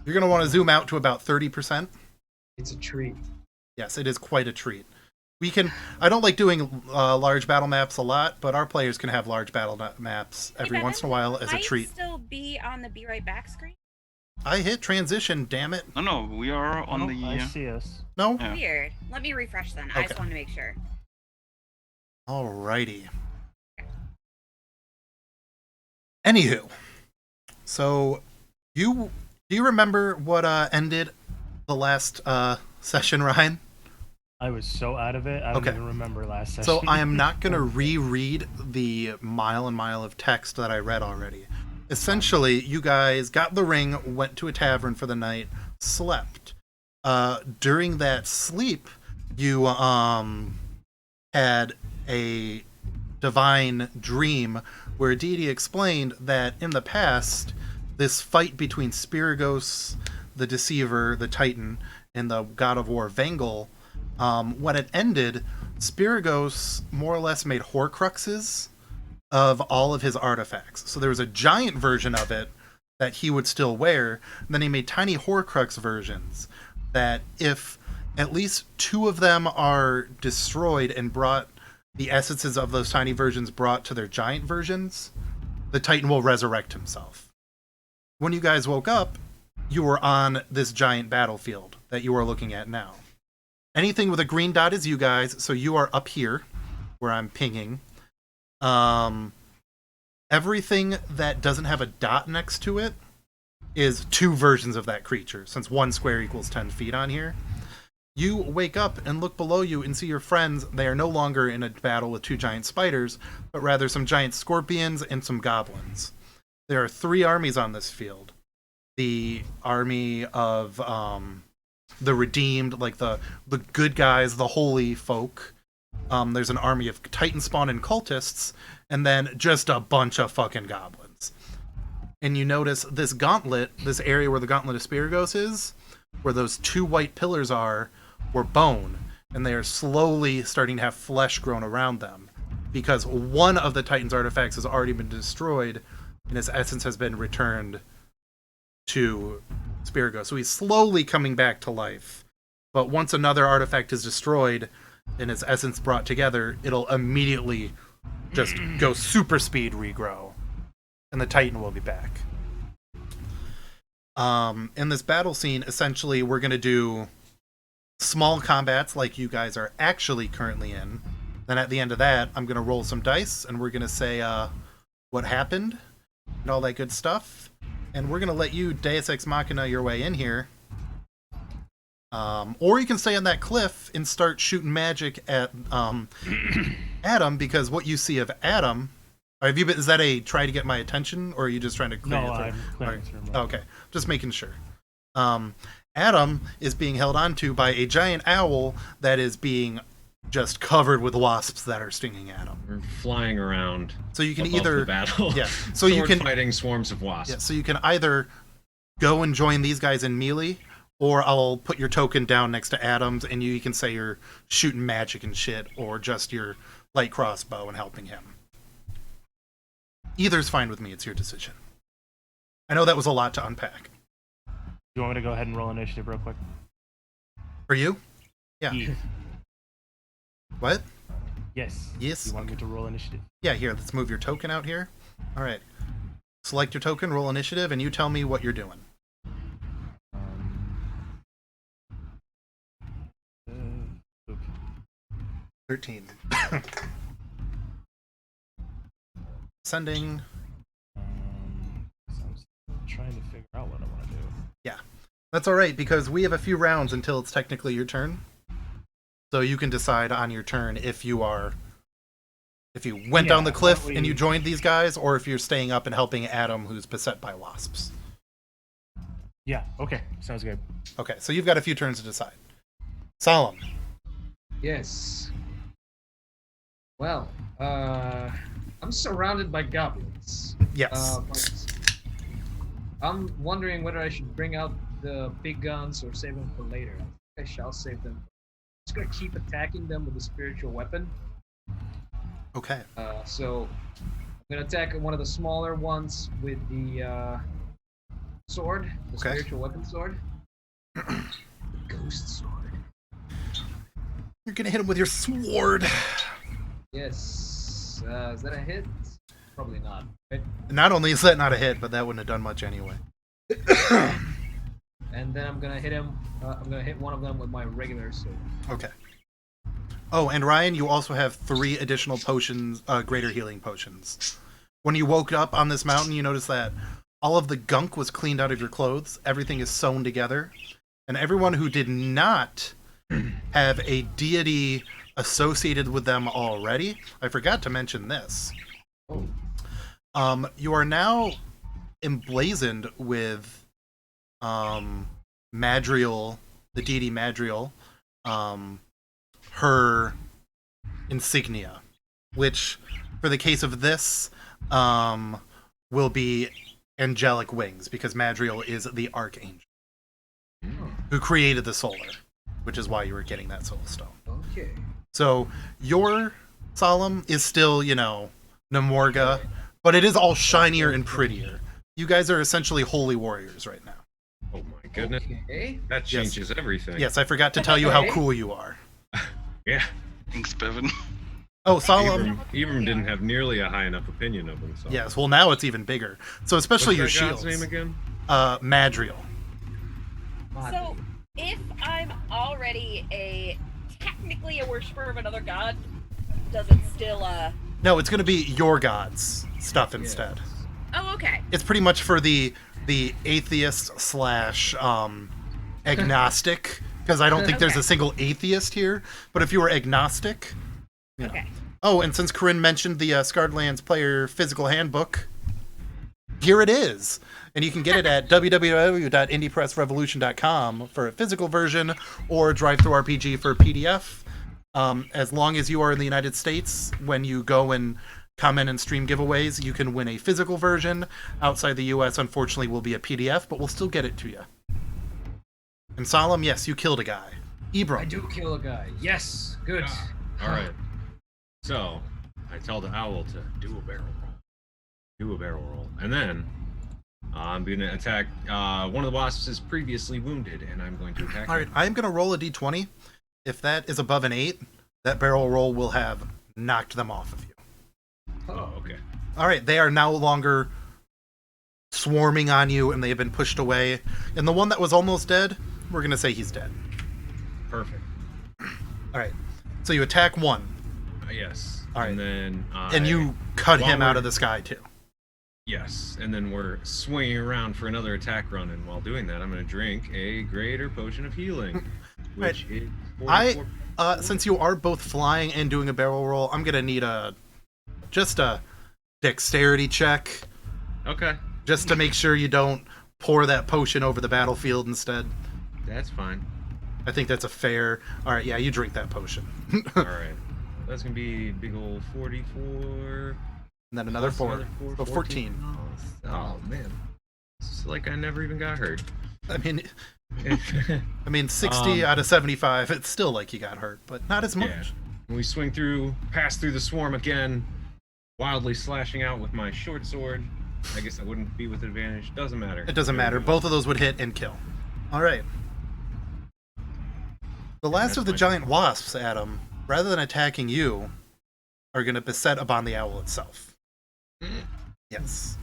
You're going to want to zoom out to about 30%. It's a treat. Yes, it is quite a treat. I don't like doing large battle maps a lot, but our players can have large battle maps every Hey, once in a Bevan, while as a might treat. Still be on the Be Right Back screen. I hit transition, damn it. No, we are on the. I see us. No? Yeah. Weird. Let me refresh then. I Okay. just wanted to make sure. Alrighty. Anywho, so do you remember what ended the last session, Ryan? I was so out of it, I don't Okay. even remember last session. So I am not going to reread the mile and mile of text that I read already. Essentially, you guys got the ring, went to a tavern for the night, slept. During that sleep, you had a divine dream where deity explained that in the past, this fight between Spiragos, the Deceiver, the Titan, and the god of war Vangel, when it ended, Spiragos more or less made Horcruxes of all of his artifacts. So there was a giant version of it that he would still wear. And then he made tiny Horcrux versions that if at least 2 of them are destroyed and brought the essences of those tiny versions brought to their giant versions, the Titan will resurrect himself. When you guys woke up, you were on this giant battlefield that you are looking at now. Anything with a green dot is you guys, so you are up here where I'm pinging. Everything that doesn't have a dot next to it is 2 versions of that creature, since 1 square equals 10 feet on here. You wake up and look below you and see your friends. They are no longer in a battle with 2 giant spiders, but rather some giant scorpions and some goblins. There are 3 armies on this field. The army of the redeemed, like the good guys, the holy folk. There's an army of Titan spawn and cultists, and then just a bunch of fucking goblins. And you notice this gauntlet, this area where the Gauntlet of Spiragos is, where those 2 white pillars are, were bone, and they are slowly starting to have flesh grown around them, because one of the Titan's artifacts has already been destroyed, and his essence has been returned to Spiragos. So he's slowly coming back to life. But once another artifact is destroyed and its essence brought together, it'll immediately just go super speed regrow, and the Titan will be back. In this battle scene, essentially, we're going to do small combats like you guys are actually currently in. Then at the end of that, I'm going to roll some dice, and we're going to say what happened and all that good stuff. And we're going to let you Deus Ex Machina your way in here. Or you can stay on that cliff and start shooting magic at Adam, because what you see of Adam... is that a try to get my attention, or are you just trying to clear No, your throat? I'm clearing through. Okay, just making sure. Adam is being held onto by a giant owl that is being just covered with wasps that are stinging at him. We're flying around. So you can above either the battle. yeah, so you can fighting swarms of wasps. yeah, so you can either go and join these guys in melee, or I'll put your token down next to Adam's, and you can say you're shooting magic and shit, or just your light crossbow and helping him. Either's fine with me. It's your decision. I know that was a lot to unpack. You want me to go ahead and roll initiative real quick? For you? Yeah. Yeah. What? Yes. Yes. You want me to roll initiative? Yeah, here, let's move your token out here. All right. Select your token, roll initiative, and you tell me what you're doing. 13. Sending. So I'm still trying to figure out what I want to do. Yeah. That's all right, because we have a few rounds until it's technically your turn. So you can decide on your turn if you are If you went down the Yeah, cliff why don't and you we- joined these guys, or if you're staying up and helping Adam, who's beset by wasps. Yeah. Okay. Sounds good. Okay, so you've got a few turns to decide. Solemn. Yes. Well, I'm surrounded by goblins. Yes. But I'm wondering whether I should bring out the big guns or save them for later. I think I shall save them. I'm just gonna keep attacking them with a spiritual weapon. Okay. So I'm gonna attack one of the smaller ones with the sword, the Okay. spiritual weapon sword, the ghost sword. You're gonna hit him with your sword. Yes. Is that a hit? Probably not. Right? Not only is that not a hit, but that wouldn't have done much anyway. And then I'm gonna hit him. I'm gonna hit one of them with my regular sword. Okay. Oh, and Ryan, you also have 3 additional potions, greater healing potions. When you woke up on this mountain, you noticed that all of the gunk was cleaned out of your clothes. Everything is sewn together. And everyone who did not have a deity associated with them already, I forgot to mention this. Oh. You are now emblazoned with Madriel, the deity Madriel, her insignia, which, for the case of this, will be angelic wings, because Madriel is the archangel who created the solar, which is why you were getting that soul stone. Okay. So your Solemn is still, Namorga, but it is all shinier and prettier. You guys are essentially holy warriors right now. Oh my goodness. Okay. That changes everything. Yes, I forgot to tell you how Okay. cool you are. Yeah. Thanks, Bevan. Oh, Solemn. Ibram didn't have nearly a high enough opinion of himself. Yes, well now it's even bigger. So especially What's your that god's shields. name again? Madriel. So, if I'm already technically a worshiper of another god, does it still, No, it's going to be your god's stuff instead. Oh, okay. It's pretty much for the atheist slash agnostic, because I don't think there's Okay. a single atheist here. But if you were agnostic, Okay. Oh, and since Corinne mentioned the Scarred Lands player physical handbook, here it is. And you can get it at www.indiepressrevolution.com for a physical version, or DriveThruRPG for a PDF. As long as you are in the United States, when you go and comment and stream giveaways, you can win a physical version. Outside the US, unfortunately, will be a PDF, but we'll still get it to you. And Solemn, yes, you killed a guy. Ibram. I do kill a guy. Yes. Good. All right. So I tell the owl to do a barrel roll. Do a barrel roll. And then I'm going to attack. One of the wasps is previously wounded, and I'm going to attack All right, him. I'm going to roll a d20. If that is above an 8, that barrel roll will have knocked them off of you. Oh, okay. All right, they are no longer swarming on you, and they have been pushed away. And the one that was almost dead, we're going to say he's dead. Perfect. All right, so you attack one, Yes. All right. And then and you cut while him out we're- of the sky, too. Yes, and then we're swinging around for another attack run, and while doing that, I'm going to drink a greater potion of healing, which is 44. Since you are both flying and doing a barrel roll, I'm going to need just a dexterity check, Okay, just to make sure you don't pour that potion over the battlefield instead. that's fine. I think that's a fair. All right, yeah, you drink that potion. All right, that's going to be big old 44. And then another plus 4. another So 14. Oh man, it's like I never even got hurt. I mean, 60 out of 75. It's still like you got hurt, but not as much. Yeah. And we swing through, pass through the swarm again, wildly slashing out with my short sword. I guess I wouldn't be with advantage. Doesn't matter. It doesn't There we matter. go. Both of those would hit and kill. All right. The last that's of the my giant turn. wasps, Adam, rather than attacking you, are going to beset upon the owl itself. Yes.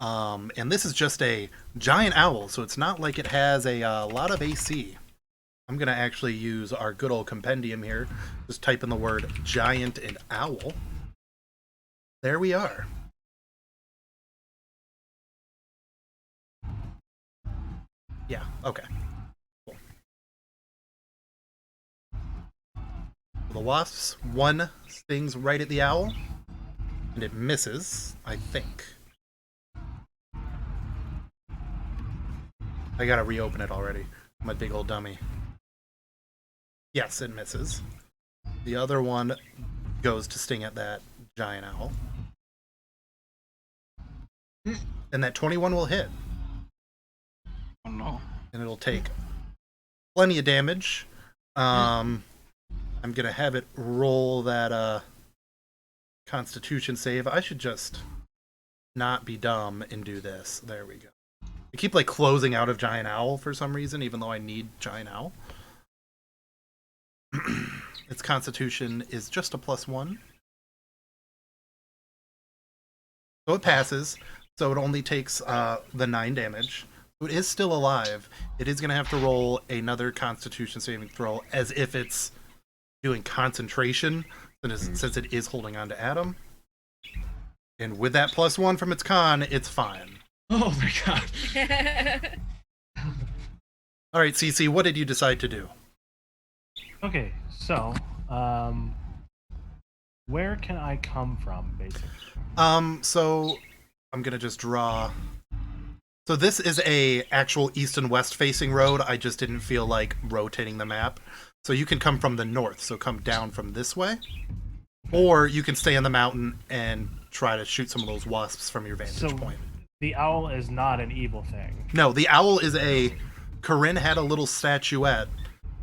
And this is just a giant owl, so it's not like it has a lot of AC. I'm going to actually use our good old compendium here. Just type in the word giant and owl. There we are. Yeah, okay. Cool. The wasps, one stings right at the owl. And it misses, I think. I gotta reopen it already. I'm a big old dummy. Yes, it misses. The other one goes to sting at that giant owl. And that 21 will hit. Oh no. And it'll take plenty of damage. I'm gonna have it roll that Constitution save. I should just not be dumb and do this. There we go. I keep like closing out of Giant Owl for some reason, even though I need Giant Owl. Its Constitution is just a +1. So it passes. So it only takes the 9 damage. So it is still alive. It is going to have to roll another Constitution saving throw as if it's doing concentration, since it is holding on to Adam. And with that +1 from its con, it's fine. Oh my god. All right, CC, what did you decide to do? Okay, so where can I come from, basically? So I'm gonna just draw. So this is a actual east and west facing road. I just didn't feel like rotating the map. So you can come from the north, so come down from this way. Or you can stay on the mountain and try to shoot some of those wasps from your vantage point. The owl is not an evil thing. No, the owl is a... Corinne had a little statuette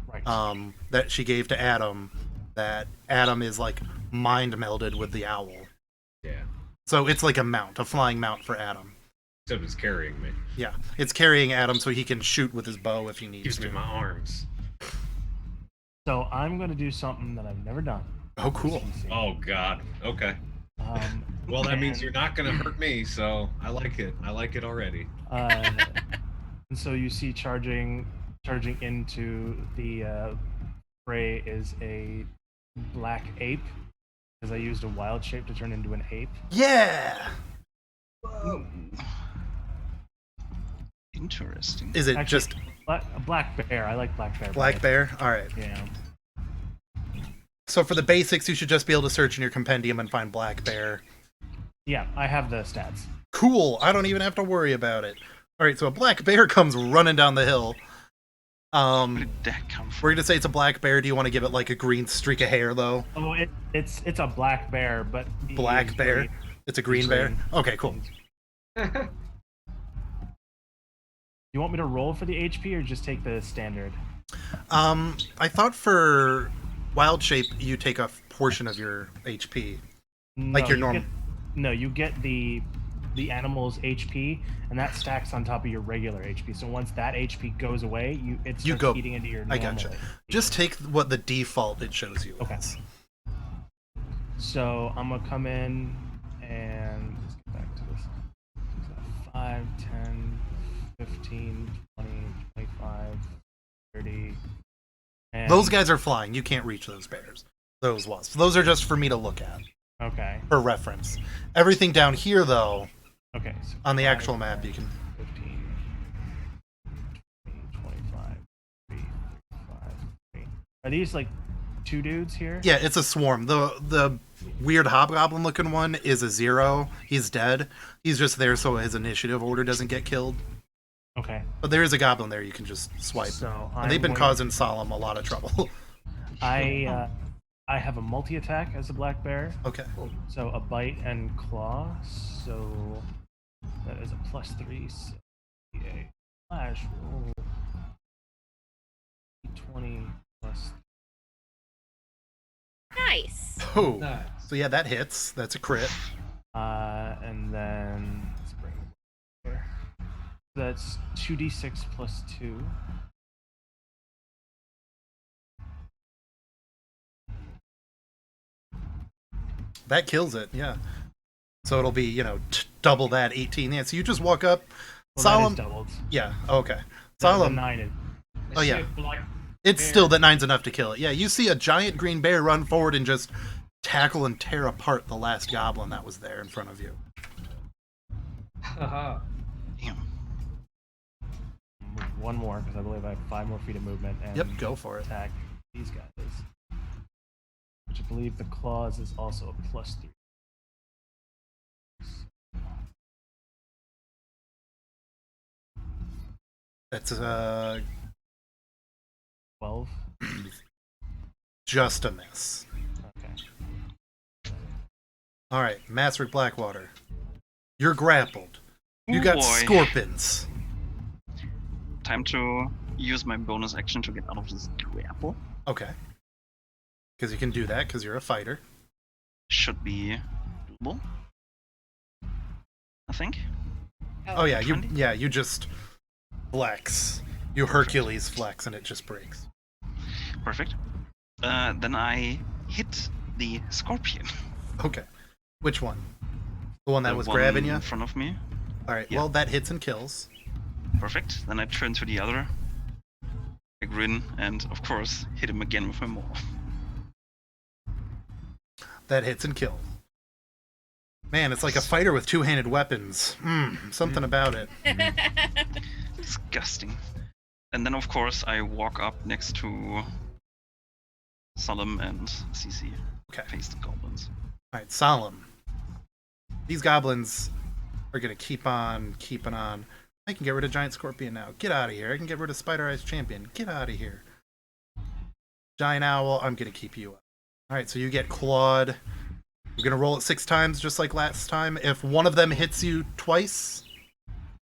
Right. that she gave to Adam, that Adam is like mind melded with the owl. Yeah. So it's like a mount, a flying mount for Adam. Except it's carrying me. Yeah, it's carrying Adam so he can shoot with his bow if he needs Gives to. me my arms. So I'm going to do something that I've never done. Oh, cool. Oh god. Okay. Well, that means you're not gonna hurt me, so I like it. I like it already. And so you see charging into the fray is a black ape, because I used a wild shape to turn into an ape. Yeah! Interesting. Is it Actually, just a black bear. I like black bear. black bear? Alright. Yeah. So for the basics, you should just be able to search in your compendium and find black bear. Yeah, I have the stats. Cool, I don't even have to worry about it. Alright, so a black bear comes running down the hill. Where did that come from? We're gonna say it's a black bear. Do you want to give it like a green streak of hair, though? Oh, it's a black bear, but Black bear? green. It's a green It's bear? green. Okay, cool. You want me to roll for the HP or just take the standard? I thought for wild shape you take a portion of your HP. Like your normal. You get the animal's HP, and that stacks on top of your regular HP. So once that HP goes away, it starts go- eating into your I normal gotcha. HP. Just take what the default it shows you. Okay. is. So I'm gonna come in and let's get back to this. 5, 10, 15, 20, 25, 30. And, Those guys are flying. You can't reach those bears. Those wasps. Those are just for me to look at Okay. for reference. Everything down here, though, Okay. So on the 5, actual map, 10, you can. 15, 20, 25, 30, 35, 30. Are these like 2 dudes here? Yeah, it's a swarm. The weird hobgoblin looking one is a 0. He's dead. He's just there so his initiative order doesn't get killed. Okay. But there is a goblin there you can just swipe. So And they've been causing Solemn a lot of trouble. I have a multi-attack as a black bear. Okay. So a bite and claw. So that is a +3. So a flash roll. 20 plus. Nice. Oh. Nice. So yeah, that hits. That's a crit. And then let's bring it here. That's 2d6 plus 2. That kills it, yeah. So it'll be, double that, 18. Yeah, so you just walk up. Well, Solemn. that is doubled. Yeah, okay. The Solemn. 9 is. Oh, yeah. It's still that 9's enough to kill it. Yeah, you see a giant green bear run forward and just tackle and tear apart the last goblin that was there in front of you. Haha. Damn. Move one more because I believe I have 5 more feet of movement and Yep, go for it. attack these guys. Which I believe the claws is also a +3. That's 12. just a miss. Okay. All right, Master Blackwater. You're grappled. You Oh got boy. scorpions. Time to use my bonus action to get out of this grapple. Okay. Because you can do that because you're a fighter. Should be doable. I think. Oh yeah, you 20? you just flex. You Hercules flex and it just breaks. Perfect. Then I hit the scorpion. Okay. Which one? The one that The was one grabbing you? in front of me. All right. yeah. Well, that hits and kills. Perfect. Then I turn to the other. I grin and, of course, hit him again with my maul. That hits and kills. Man, it's like a fighter with two-handed weapons. Something about it. Disgusting. And then, of course, I walk up next to Solemn and CC. Okay. Face the goblins. All right, Solemn. These goblins are gonna keep on keeping on. I can get rid of Giant Scorpion now. Get out of here. I can get rid of Spider Eyes Champion. Get out of here. Giant Owl, I'm gonna keep you up. All right, so you get clawed. We're gonna roll it 6 times, just like last time. If one of them hits you twice,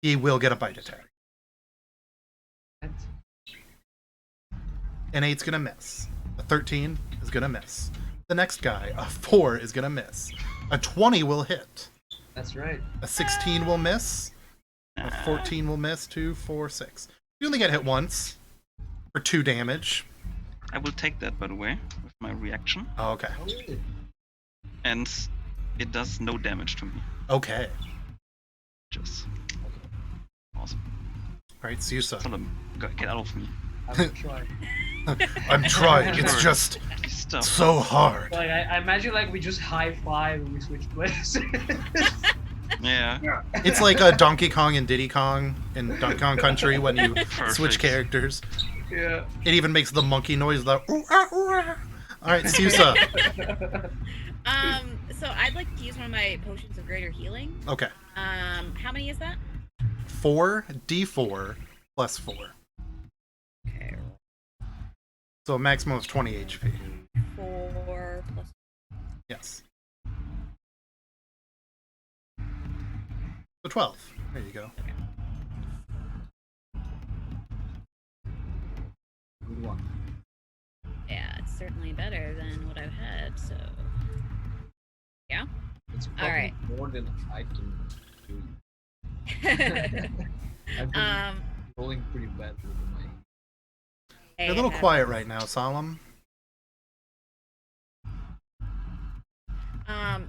he will get a bite attack. An 8's gonna miss. A 13 is gonna miss. The next guy, a 4 is gonna miss. A 20 will hit. That's right. A 16 will miss. A 14 will miss. 2, 4, 6. You only get hit once for 2 damage. I will take that, by the way, with my reaction. Oh, okay. And it does no damage to me. Okay. Just awesome. All right, Susa. Solemn, get out of me. I will try. I'm trying. It's just Stuff. so hard. Like I imagine like we just high five and we switch places. Yeah. It's like a Donkey Kong and Diddy Kong in Donkey Kong Country when you switch Perfect. characters. Yeah. It even makes the monkey noise. The ooh, ah, ooh, ah. All right, Susa. So I'd like to use one of my potions of greater healing. Okay. How many is that? 4d4 plus 4. Okay. So a maximum of 20 HP. 4 plus. Yes. So 12. There you go. Good one. Yeah, it's certainly better than what I've had. So. Yeah. It's probably Alright. more than I can do. I've been rolling pretty badly with my. You're a little quiet right now, Solemn.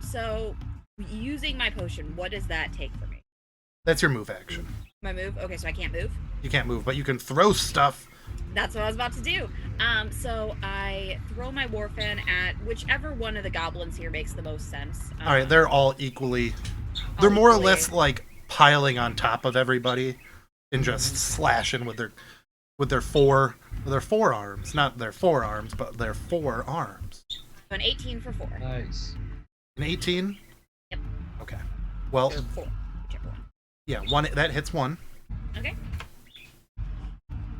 So using my potion, what does that take for me? That's your move action. My move? Okay, so I can't move? You can't move, but you can throw stuff. That's what I was about to do. So I throw my Warfan at whichever one of the goblins here makes the most sense. All right, they're all equally. They're more or less like piling on top of everybody and just slashing with their forearms, not their forearms, but their forearms. An 18 for 4. Nice. An 18. Yep. Okay. Well, Or 4, whichever one. yeah, one that hits one. Okay.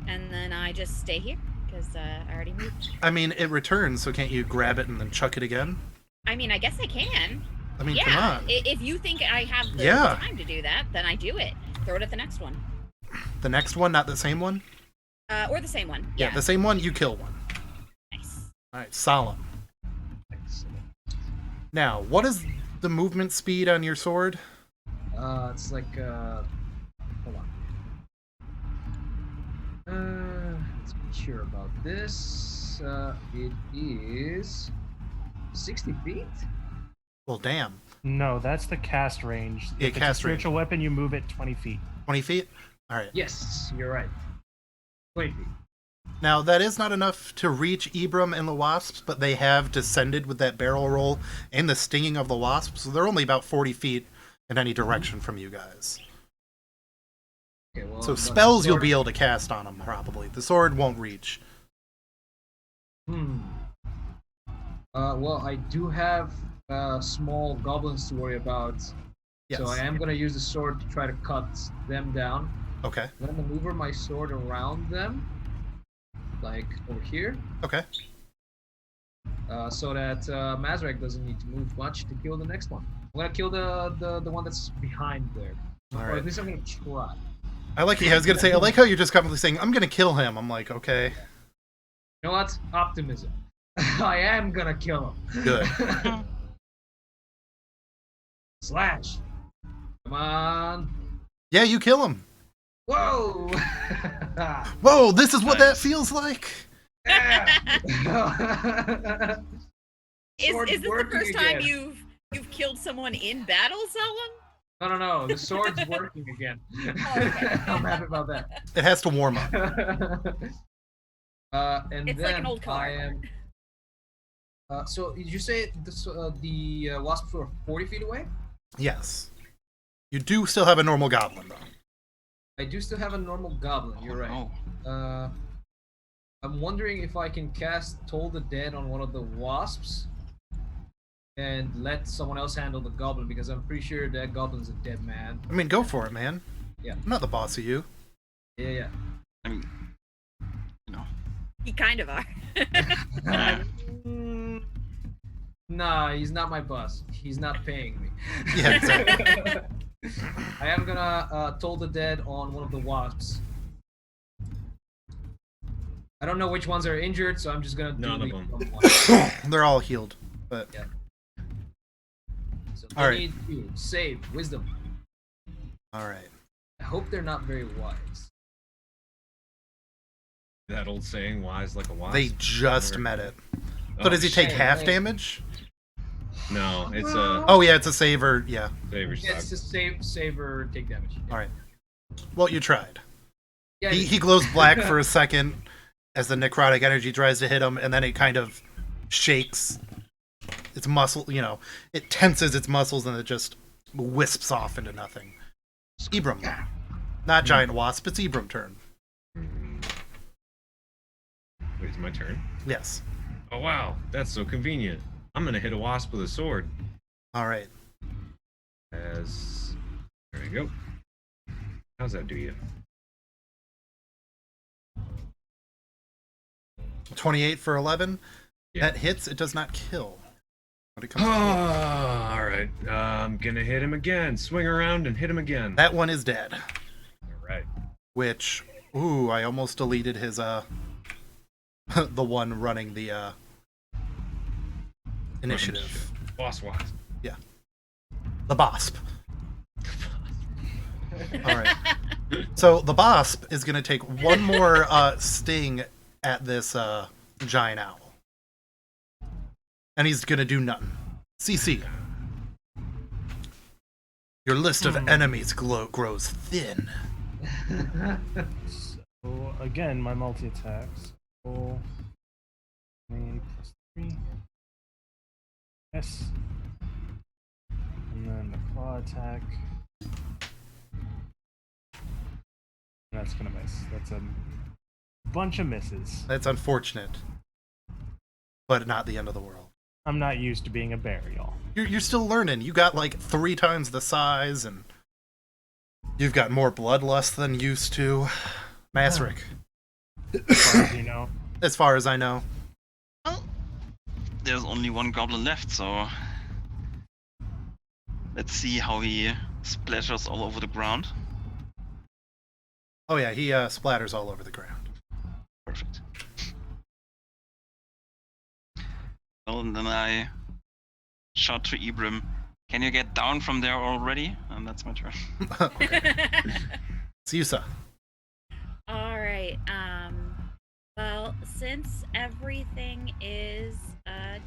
And then I just stay here because I already moved. I mean, it returns, so can't you grab it and then chuck it again? I mean, I guess I can. I mean, Yeah. come on. If you think I have the Yeah. time to do that, then I do it. Throw it at the next one. The next one, not the same one? Or the same one. Yeah, Yeah. the same one, you kill one. Nice. All right, Solemn. Excellent. Now, what is the movement speed on your sword? It's like hold on. Let's be sure about this. It is 60 feet. Well, damn. No, that's the cast range. Yeah, If it's cast a spiritual weapon, you move it 20 feet. 20 feet? All right. Yes, you're right. 20 feet. Now, that is not enough to reach Ibram and the Wasps, but they have descended with that barrel roll and the stinging of the Wasps, so they're only about 40 feet in any direction from you guys. Okay, well, So but spells you'll sword- be able to cast on them, probably. The sword won't reach. Well, I do have small goblins to worry about Yes. So I am gonna use the sword to try to cut them down. Okay. I'm gonna maneuver my sword around them, like over here, Okay. so that Mazrek doesn't need to move much to kill the next one. I'm gonna kill the one that's behind there. All Or right. at least I'm gonna try. I was gonna say, I like how you're just confidently saying, I'm gonna kill him. I'm like, okay. You know what? Optimism. I am gonna kill him. Good. Slash. Come on. Yeah, you kill him. Whoa! Whoa, this is what that Nice. feels like. Yeah. Is Sword's this the working first time again. you've killed someone in battle, Selwyn? No. The sword's working again. okay. I'm happy about that. It has to warm up. And It's then like an old car. I am. So did you say this, the wasps were 40 feet away? Yes. You do still have a normal goblin, though. I do still have a normal goblin. You're right. Oh, I'm wondering if I can cast Toll the Dead on one of the wasps and let someone else handle the goblin, because I'm pretty sure that goblin's a dead man. I mean, go for it, man. Yeah. I'm not the boss of you. Yeah. I mean, you know. You kind of are. Nah, he's not my boss. He's not paying me. Yeah, exactly. I am gonna Toll the Dead on one of the wasps. I don't know which ones are injured, so I'm just gonna do None of the them. one. They're all healed, but Yeah. So All they right. need to save wisdom. all right. I hope they're not very wise. That old saying, wise like a wasp. They just met it. So Oh, does he take shit. half Hey. damage? No, it's a Oh yeah, it's a saver. Yeah. saver Yeah, it's stock. just save or take damage. All right. Well, you tried. Yeah, He glows black for a second as the necrotic energy tries to hit him, and then it kind of shakes its muscle. It tenses its muscles, and it just wisps off into nothing. Ibram, not giant wasp. It's Ibram turn. Wait, it's my turn. Yes. Oh wow, that's so convenient. I'm gonna hit a wasp with a sword. All right. There we go. How's that do you? 28 for 11. Yeah. That hits. It does not kill. But it comes All right. I'm gonna hit him again. Swing around and hit him again. that one is dead. All right. Which, ooh, I almost deleted his the one running the initiative. Boss wasp. The Bosp. All right. So the Bosp is going to take one more sting at this giant owl. And he's going to do nothing. CC. Your list of enemies grows thin. So again, my multi-attacks. So, +3. Yes. And then the claw attack. That's gonna miss. That's a bunch of misses. That's unfortunate. But not the end of the world. I'm not used to being a bear, y'all. You're still learning. You got like 3 times the size, and you've got more bloodlust than used to. Masric, As far as you know. as far as I know. Well, there's only one goblin left, so let's see how he splatters all over the ground. Oh yeah, he splatters all over the ground. Perfect. Well, and then I shout to Ibram, "Can you get down from there already?" And that's my turn. Siusa. All right. Well, since everything is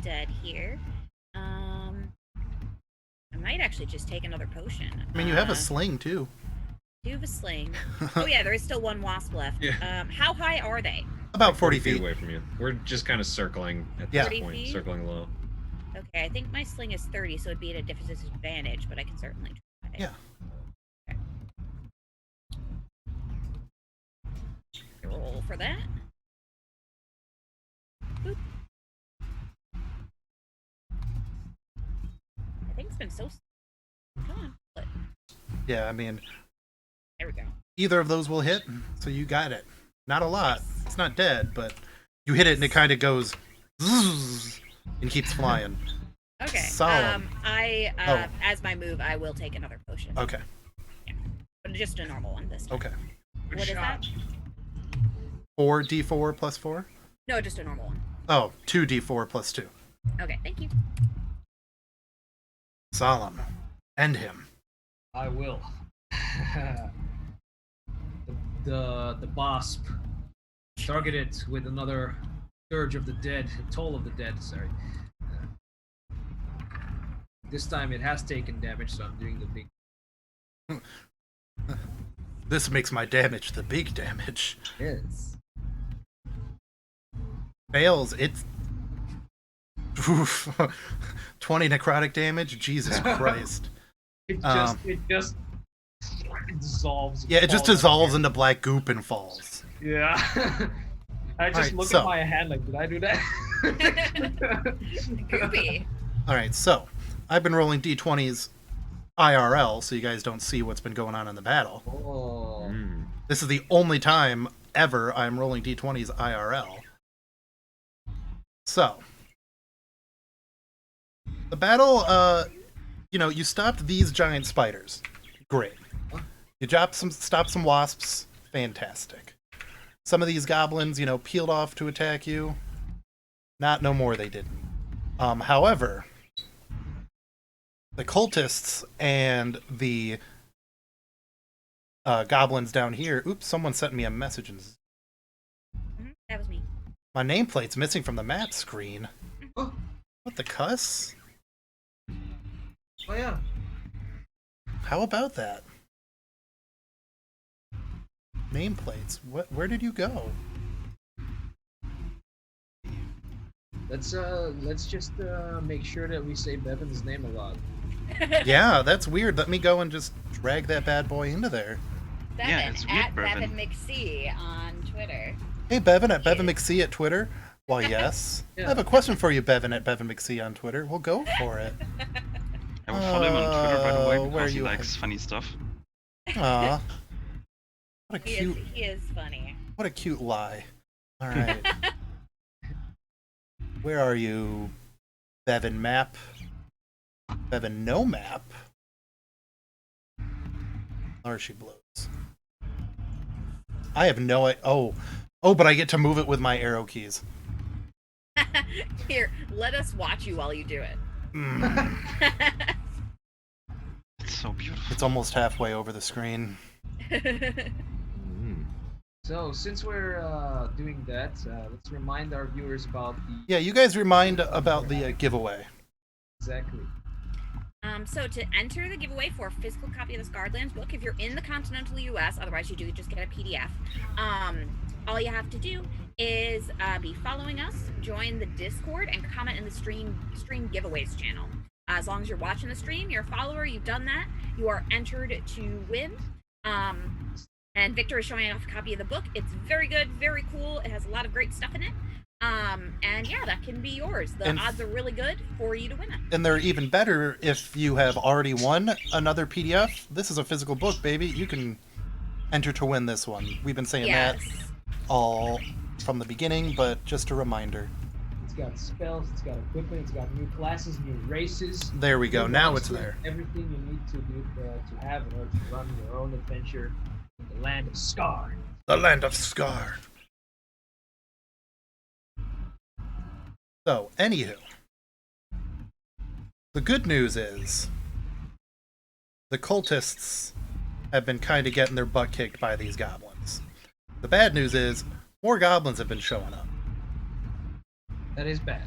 dead here, I might actually just take another potion. I mean, you have a sling too. Do have a sling. Oh yeah, there is still one wasp left. Yeah. How high are they? About 40 feet. away from you. We're just kind of circling at Yeah. this 40 point, feet? circling low. Okay, I think my sling is 30, so it'd be at a disadvantage, but I can certainly try. Yeah. Okay. Roll for that. Boop. I think it's been so. Come on, Yeah, I mean, There we go. either of those will hit, so you got it. Not a lot. It's not dead, but you hit it and it kind of goes zzz, and keeps flying. Okay. Solemn. As my move, I will take another potion. Okay. But just a normal one this time. Okay. Good What is shot. that? 4d4 plus 4? No, just a normal one. Oh, 2d4 plus 2. Okay, thank you. Solemn. End him. I will. the Wasp targeted with another Surge of the Dead, Toll of the Dead, sorry. This time it has taken damage, so I'm doing the big. This makes my damage the big damage. Yes. Fails. It's. Oof. 20 necrotic damage? Jesus Christ. It just dissolves. Yeah, it just falls. dissolves into black goop and falls. Yeah. I just Alright, look so- at my hand like, did I do that? Goopy. Alright, so I've been rolling d20s IRL, so you guys don't see what's been going on in the battle. Oh. This is the only time ever I'm rolling d20s IRL. So, the battle, you stopped these giant spiders. Great. You stopped some wasps. Fantastic. Some of these goblins, peeled off to attack you. No more they didn't. However, the cultists and the goblins down here. Oops, someone sent me a message. That was me. My nameplate's missing from the map screen. Oh. What the cuss? Oh yeah. How about that? Nameplates. Where did you go? Let's just make sure that we say Bevan's name a lot. Yeah, that's weird. Let me go and just drag that bad boy into there. Bevan, Yeah, it's weird, at Bevan. Bevan McC on Twitter. Hey, Bevan at Bevan McC at Twitter. Well, yes. Yeah. I have a question for you, Bevan at Bevan McC on Twitter. We'll go for it. I will follow him on Twitter, by the way, where because he you likes funny stuff. Aw. What a He cute, is funny. what a cute lie. All right. Where are you, Bevan Map? Bevan No Map? Or she blows. I have no idea. Oh, but I get to move it with my arrow keys. Here, let us watch you while you do it. Mm. It's so beautiful. It's almost halfway over the screen. So since we're doing that, let's remind our viewers about the Yeah, you guys remind about the giveaway. exactly. So to enter the giveaway for a physical copy of the Scarred Lands book, if you're in the continental US, otherwise you do just get a PDF. All you have to do is be following us, join the Discord, and comment in the stream giveaways channel. As long as you're watching the stream, you're a follower, you've done that, you are entered to win. And Victor is showing off a copy of the book. It's very good, very cool. It has a lot of great stuff in it. And yeah, that can be yours. The odds are really good for you to win it. And they're even better if you have already won another PDF. This is a physical book, baby. You can enter to win this one. We've been saying that all from the beginning, but just a reminder. It's got spells, it's got equipment, it's got new classes, new races. There we go. new Now it's monsters, there. Everything you need to do to have in order to run your own adventure in the land of Scar. The Land of Scar. So, anywho, the good news is the cultists have been kind of getting their butt kicked by these goblins. The bad news is more goblins have been showing up. That is bad.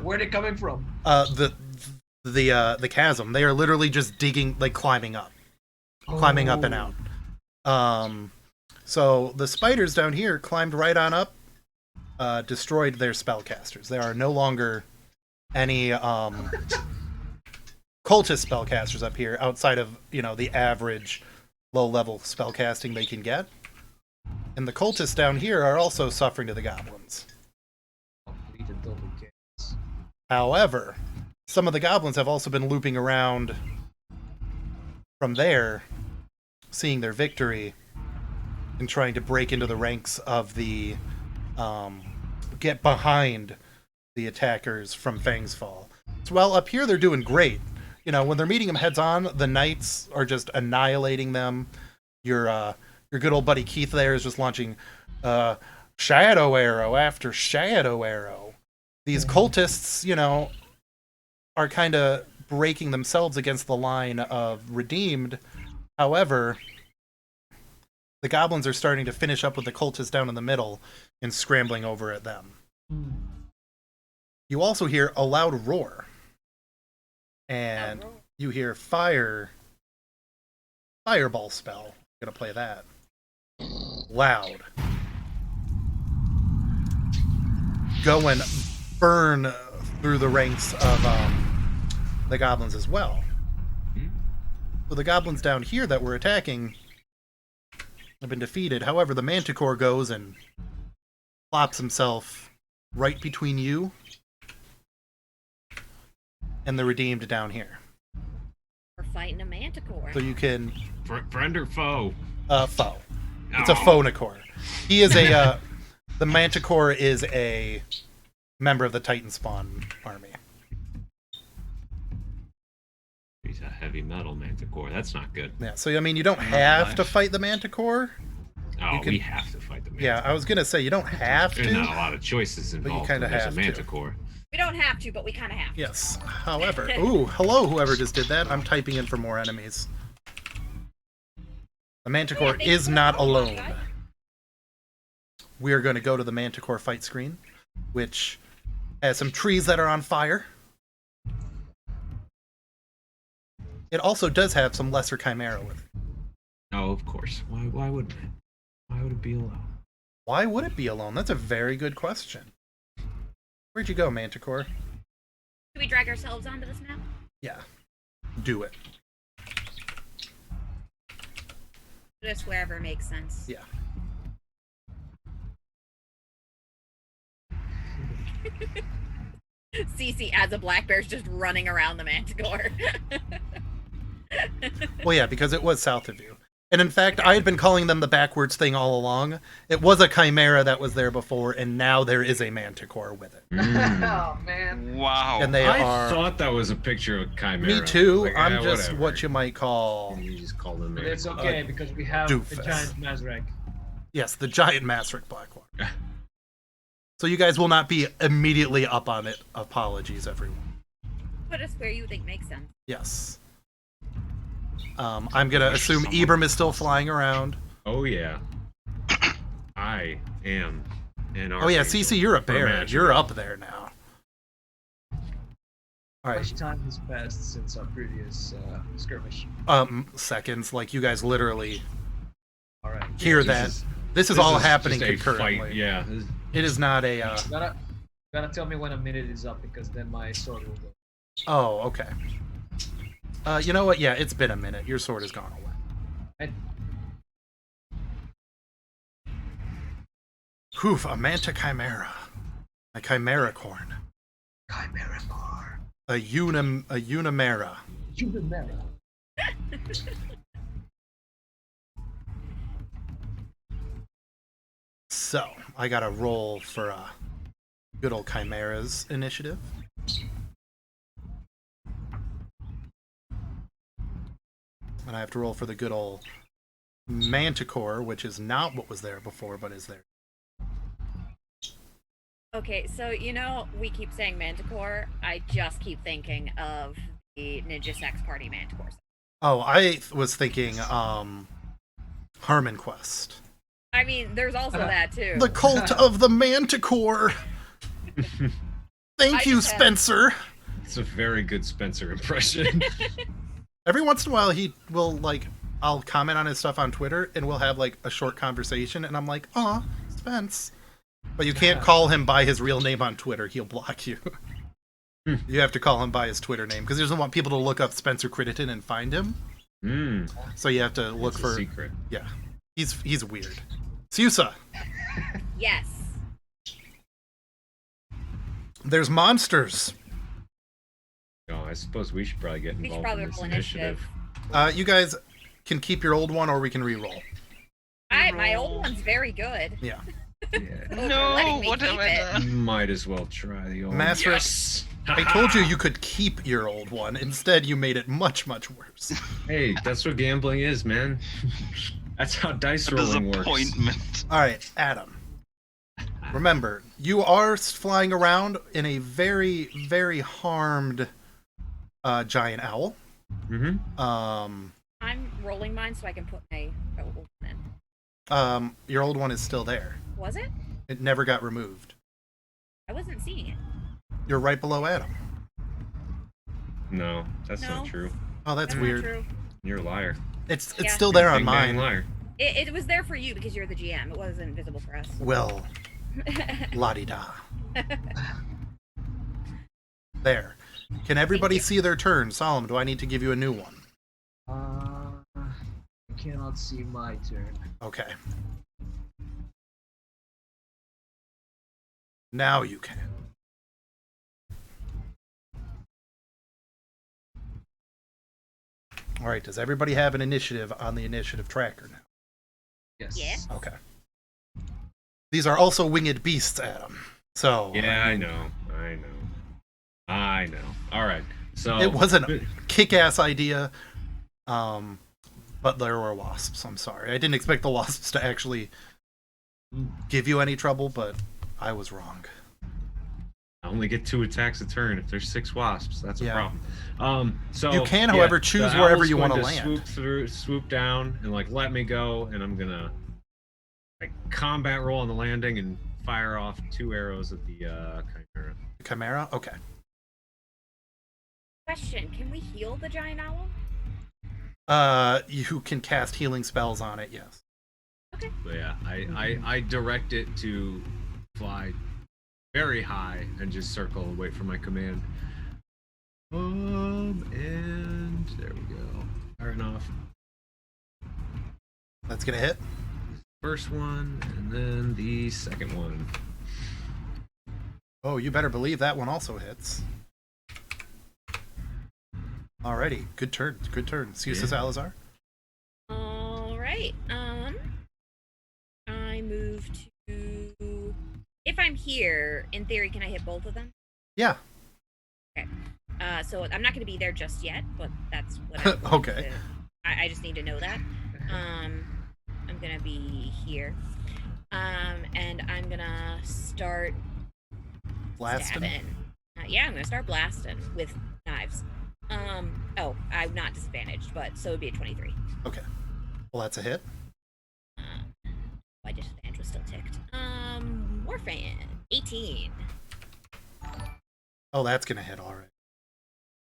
Where are they coming from? The chasm. They are literally just digging, like climbing up and out. So the spiders down here climbed right on up, destroyed their spellcasters. There are no longer any cultist spellcasters up here outside of, the average low-level spellcasting they can get. And the cultists down here are also suffering to the goblins. Complete and total chaos. However, some of the goblins have also been looping around from there, seeing their victory and trying to break into the ranks of the get behind the attackers from Fang's Fall. So while up here they're doing great. You know, when they're meeting them heads on, the knights are just annihilating them. Your good old buddy Keith there is just launching shadow arrow after shadow arrow. These cultists, you know, are kind of breaking themselves against the line of redeemed. However, the goblins are starting to finish up with the cultists down in the middle and scrambling over at them. You also hear a loud roar. And you hear fireball spell. I'm gonna play that. Loud. Go and burn through the ranks of the goblins as well. So the goblins down here that were attacking have been defeated. However, the Manticore goes and plops himself right between you and the redeemed down here. We're fighting a Manticore. So you can... Friend or foe? Foe. It's a Phonicore. He is a... the Manticore is a member of the Titan Spawn army. He's a heavy metal Manticore. That's not good. Yeah, so I mean, you don't have to fight the Manticore. Oh, we have to fight the Manticore. Yeah, I was gonna say you don't have to. There's not a lot of choices involved. But you kind of have a Manticore. We don't have to, but we kind of have to. Yes. However, ooh, hello, whoever just did that. I'm typing in for more enemies. The Manticore is not alone. We are going to go to the Manticore fight screen, which has some trees that are on fire. It also does have some lesser chimera with it. Oh, of course. Why wouldn't it? Why would it be alone? Why would it be alone? That's a very good question. Where'd you go, Manticore? Should we drag ourselves onto this map? Yeah. Do it. Just wherever makes sense. Yeah. Cece as a black bear's just running around the Manticore. Well, yeah, because it was south of you. And in fact, I had been calling them the backwards thing all along. It was a chimera that was there before, and now there is a Manticore with it. Oh, man. Wow. And they I are... thought that was a picture of chimera. Me too. Like, I'm just whatever. what you might call... You just call them But it's okay because we have doofus. the giant Mazrek. Yes, the giant Masric Blackwater. So you guys will not be immediately up on it. Apologies, everyone. Put us where you think makes sense. Yes. I'm gonna assume Ibram is still flying around. Oh yeah. I am an Oh yeah, archangel Cece, you're a for bear. magic. You're up there now. All Much right. time has passed since our previous skirmish. Seconds. Like you guys literally All right. hear This that. This is all just happening a concurrently. Fight. Yeah. It is not a. Gotta tell me when a minute is up because then my sword will go. Oh, okay. You know what? Yeah, it's been a minute. Your sword has gone away. Oof, a manta chimera. A chimeracorn. Chimera bar. A unimera. Chimera. So, I got a roll for good old Chimera's initiative. And I have to roll for the good old Manticore, which is not what was there before, but is there. Okay, so you know we keep saying Manticore. I just keep thinking of the Ninja Sex Party Manticores. Oh, I was thinking Harmon Quest. I mean, there's also that too. The cult of the Manticore. Thank I you, just had- Spencer. It's a very good Spencer impression. Every once in a while, he will, like, I'll comment on his stuff on Twitter, and we'll have, like, a short conversation, and I'm like, aw, Spence. But you can't call him by his real name on Twitter. He'll block you. You have to call him by his Twitter name, because he doesn't want people to look up Spencer Crittenden and find him. So you have to look It's for... a secret. Yeah. He's weird. Susa, Yes. there's monsters. Oh, I suppose we should probably get We should involved probably in this roll initiative. You guys can keep your old one, or we can re-roll. My old one's very good. Yeah. Yeah. No, letting me what have keep I it. done? Might as well try the old. Master, Yes! I told you could keep your old one. Instead, you made it much, much worse. Hey, that's what gambling is, man. That's how dice A rolling works. disappointment. All right, Adam. Remember, you are flying around in a very, very harmed giant owl. Mm-hmm. I'm rolling mine so I can put my old one in. Your old one is still there. Was it? It never got removed. I wasn't seeing it. You're right below Adam. No, that's No. not true. Oh, that's Not weird. true. You're a liar. It's Yeah. still there on Big bang mine. liar. It was there for you because you're the GM. It wasn't visible for us. Well, la-di-da. There. Can everybody you. see their turn? Solemn, do I need to give you a new one? I cannot see my turn. Okay. Now you can. All right, does everybody have an initiative on the initiative tracker now? Yes. Yeah. Okay. These are also winged beasts, Adam. So Yeah, I know. All right. So it was a kick-ass idea, but there were wasps. I'm sorry. I didn't expect the wasps to actually give you any trouble, but I was wrong. I only get 2 attacks a turn. If there's 6 wasps, that's a Yeah. problem. So You can, however, choose the wherever owl's you going wanna to swoop down, and like let me go, and I'm gonna like combat roll on the landing and fire off 2 arrows at the chimera. Chimera? Okay. Question: can we heal the giant owl? You can cast healing spells on it, yes. Okay. So yeah, I direct it to fly very high and just circle and wait for my command. And there we go. Firing off That's gonna hit. first one and then the second one. Oh, you better believe that one also hits. Alrighty, good turn. Good turn. See you, Yeah. Salazar. All right. I move to. If I'm here, in theory, can I hit both of them? Yeah. So I'm not going to be there just yet, but that's what. I'm going Okay. I just need to know that. I'm going to be here, and I'm going to start Blasting. stabbing. Yeah, I'm going to start blasting with knives. Oh, I'm not disadvantaged, but so it'd be a 23. Okay. Well, that's a hit. My disadvantage was still ticked. Warfan, 18. Oh, that's gonna hit alright.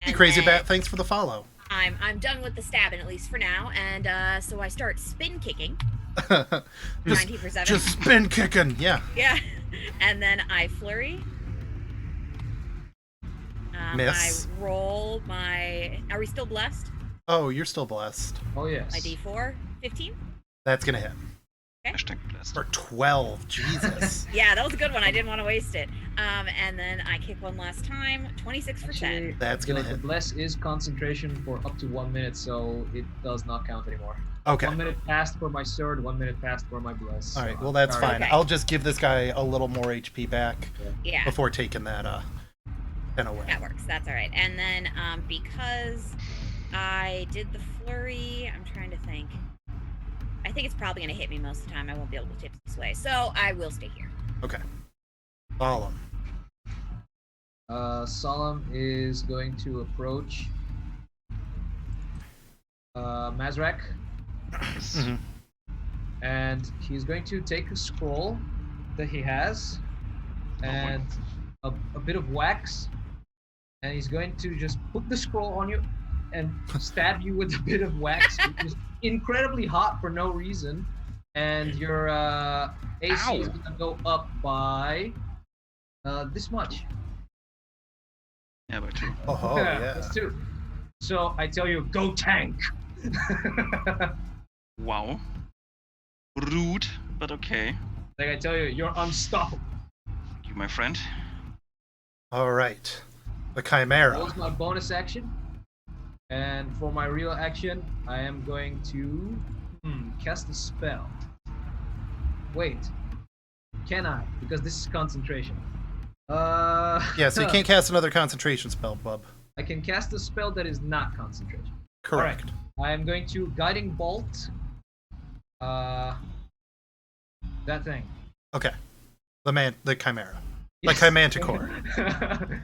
Hey, And Crazy then Bat, thanks for the follow. I'm done with the stabbing, at least for now, and so I start spin kicking. 19 for 7. Just spin kicking, yeah. Yeah. And then I flurry. Miss. I roll my. Are we still blessed? Oh, you're still blessed. Oh yes. My D4, 15. That's gonna hit. Hashtag blessed. For 12, Jesus. Yeah, that was a good one. I didn't want to waste it. And then I kick one last time, 26 for 10. Actually, That's gonna the hit. bless is concentration for up to 1 minute, so it does not count anymore. Okay. 1 minute passed for my sword, 1 minute passed for my bless. Alright, so well that's sorry. fine. Okay. I'll just give this guy a little more HP back Yeah. before taking that 10 away. That works. That's all right. And then because I did the flurry, I'm trying to think. I think it's probably going to hit me most of the time. I won't be able to tip this way. So I will stay here. Okay. Solemn. Solemn is going to approach Mazrak, Mhm. and he's going to take a scroll that he has and a bit of wax, and he's going to just put the scroll on you and stab you with a bit of wax, which is incredibly hot for no reason, and your AC is going to go up by this much. Yeah, by 2. Oh, yeah. That's 2. So I tell you, go tank. Wow. Rude, but okay. Like I tell you, you're unstoppable. Thank you, my friend. Alright. The Chimera. That was my bonus action. And for my real action, I am going to cast a spell. Wait, can I? Because this is concentration. Yeah, so you can't cast another concentration spell, bub. I can cast a spell that is not concentration. Correct. Alright, I am going to Guiding Bolt. That thing. Okay. The Chimera. Yes. The Chimanticore.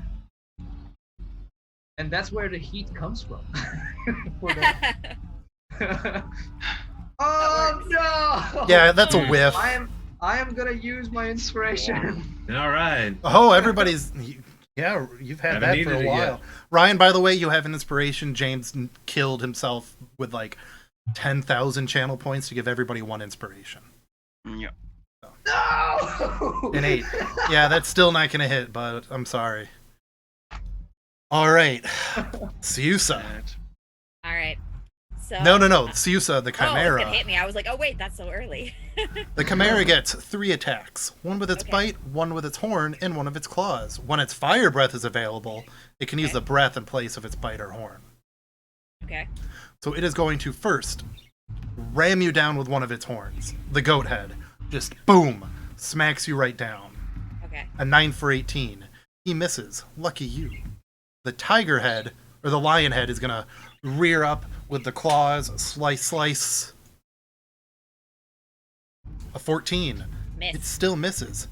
And that's where the heat comes from. For that. Oh no! Yeah, that's a whiff. I am gonna use my inspiration. All right. Oh, everybody's. Yeah, you've had Haven't that for needed a it while. yet. Ryan, by the way, you have an inspiration. James killed himself with like 10,000 channel points to give everybody one inspiration. Yeah. No! An 8. Yeah, that's still not going to hit, but I'm sorry. All right. Siusa. All right. So. No. Siusa, the Oh, it's Chimera. gonna hit me. I was like, oh wait, that's so early. The Chimera gets 3 attacks. One with its Okay. bite, one with its horn, and one of its claws. When its fire breath is available, it can use Okay. the breath in place of its bite or horn. Okay. So it is going to first ram you down with one of its horns. The goat head. Just boom. Smacks you right down. Okay. A 9 for 18. He misses. Lucky you. The tiger head, or the lion head, is going to rear up with the claws. Slice. A 14. Miss. It still misses.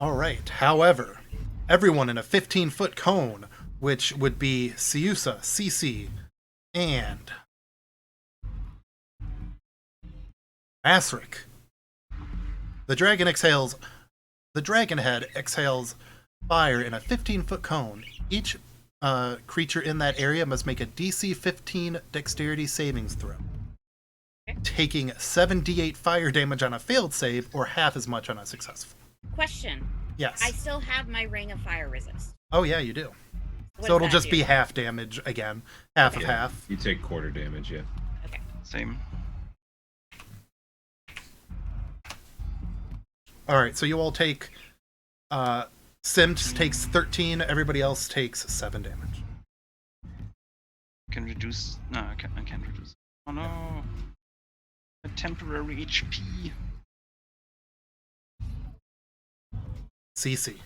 All right. However, everyone in a 15-foot cone, which would be Siusa, Cece, and Masric. The dragon head exhales fire in a 15-foot cone. Each creature in that area must make a DC 15 dexterity savings throw, taking 7d8 fire damage on a failed save or half as much on a successful. Question. Yes. I still have my ring of fire resist. Oh yeah, you do. What So does it'll that just do? be half damage again. Half of Yeah. half. You take quarter damage, yeah. Okay. Same. Alright, so you all take Sims takes 13, everybody else takes 7 damage. Can reduce. No, I can't reduce. Oh no. A temporary HP. Cece.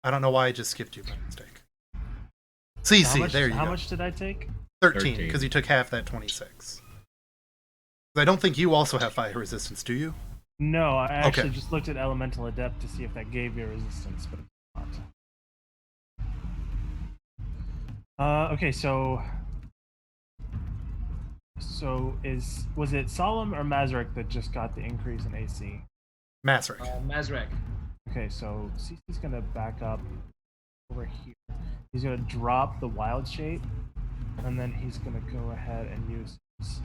I don't know why I just skipped you by mistake. How Cece, much, there you how go. much did I take? 13, because you took half that 26. I don't think you also have fire resistance, do you? No, I actually Okay. just looked at Elemental Adept to see if that gave me a resistance, but it's not. Okay, so was it Solemn or Mazarek that just got the increase in AC? Masric. Mazrek. Okay, so Cece's gonna back up over here. He's gonna drop the wild shape, and then he's gonna go ahead and use his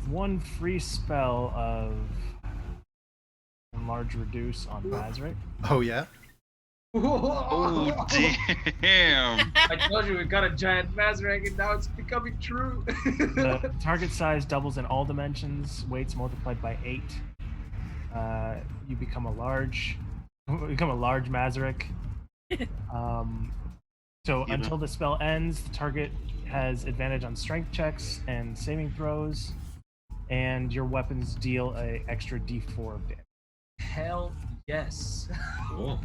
one free spell of Enlarge Reduce on Mazarek. Oh yeah? Oh damn! I told you we got a giant Mazrek and now it's becoming true. The target size doubles in all dimensions. Weights multiplied by 8. You become a large Mazarek. So Yeah. until the spell ends, the target has advantage on strength checks and saving throws, and your weapons deal a extra D4 of damage. Hell yes. Cool.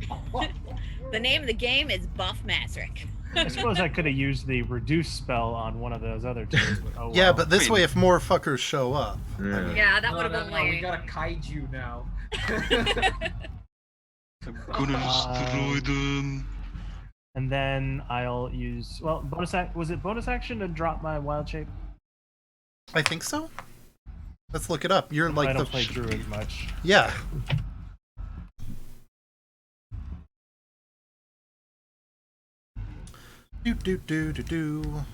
The name of the game is Buff Masric. I suppose I could have used the reduce spell on one of those other two. But oh Yeah, well. but this Wait. way, if more fuckers show up. Yeah. Yeah, that No, would have no, been no, we lame. got a kaiju now. I'm gonna destroy them. And then I'll use was it bonus action to drop my wild shape? I think so. Let's look it up. You're I like don't the play druid much. Yeah. Do.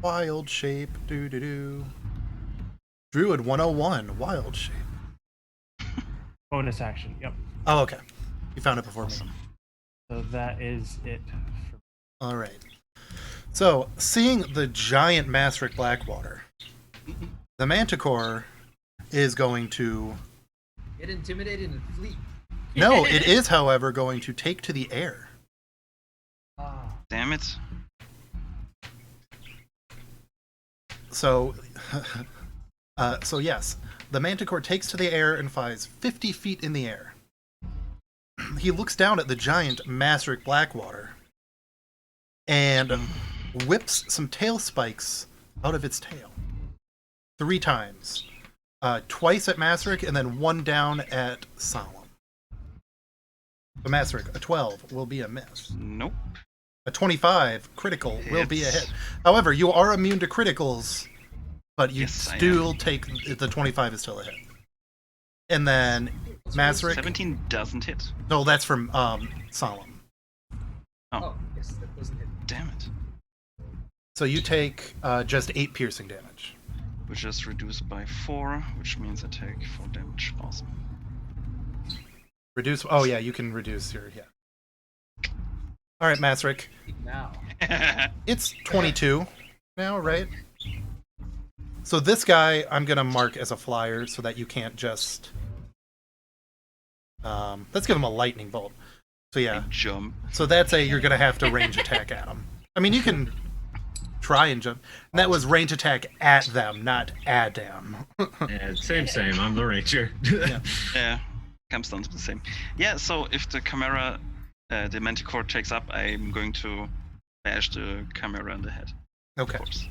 Wild shape. Do. Druid 101. Wild shape. Bonus action. Yep. Oh, okay. You found it before me. So that is it. All right. So, seeing the giant Masric Blackwater, the Manticore is going to Get intimidated and flee. No, it is, however, going to take to the air. Damn it. So, so yes, the Manticore takes to the air and flies 50 feet in the air. He looks down at the giant Masric Blackwater and whips some tail spikes out of its tail 3 times. Twice at Masric and then 1 down at Solemn. So Masric, a 12 will be a miss. Nope. A 25 critical will be a Hits. hit. However, you are immune to criticals, but you Yes, I still take the 25 is still a hit. And then Masric. 17 doesn't hit. No, that's from Solemn. Oh, yes, that doesn't hit. Damn it. So you take just 8 piercing damage. Which is reduced by 4, which means I take 4 damage. Awesome. Reduce. Oh yeah, you can reduce your All right, Masric. Now. It's 22 now, right? So this guy I'm gonna mark as a flyer so that you can't just. Let's give him a lightning bolt. So yeah. Jump. So that's you're gonna have to range attack at him. I mean, you can try and jump. And that was range attack at them, not at them. Yeah, same. I'm the ranger. Yeah. Comes down to the same. Yeah, so if the Chimera, the Manticore takes up, I'm going to bash the Chimera in the head. Okay. Of course.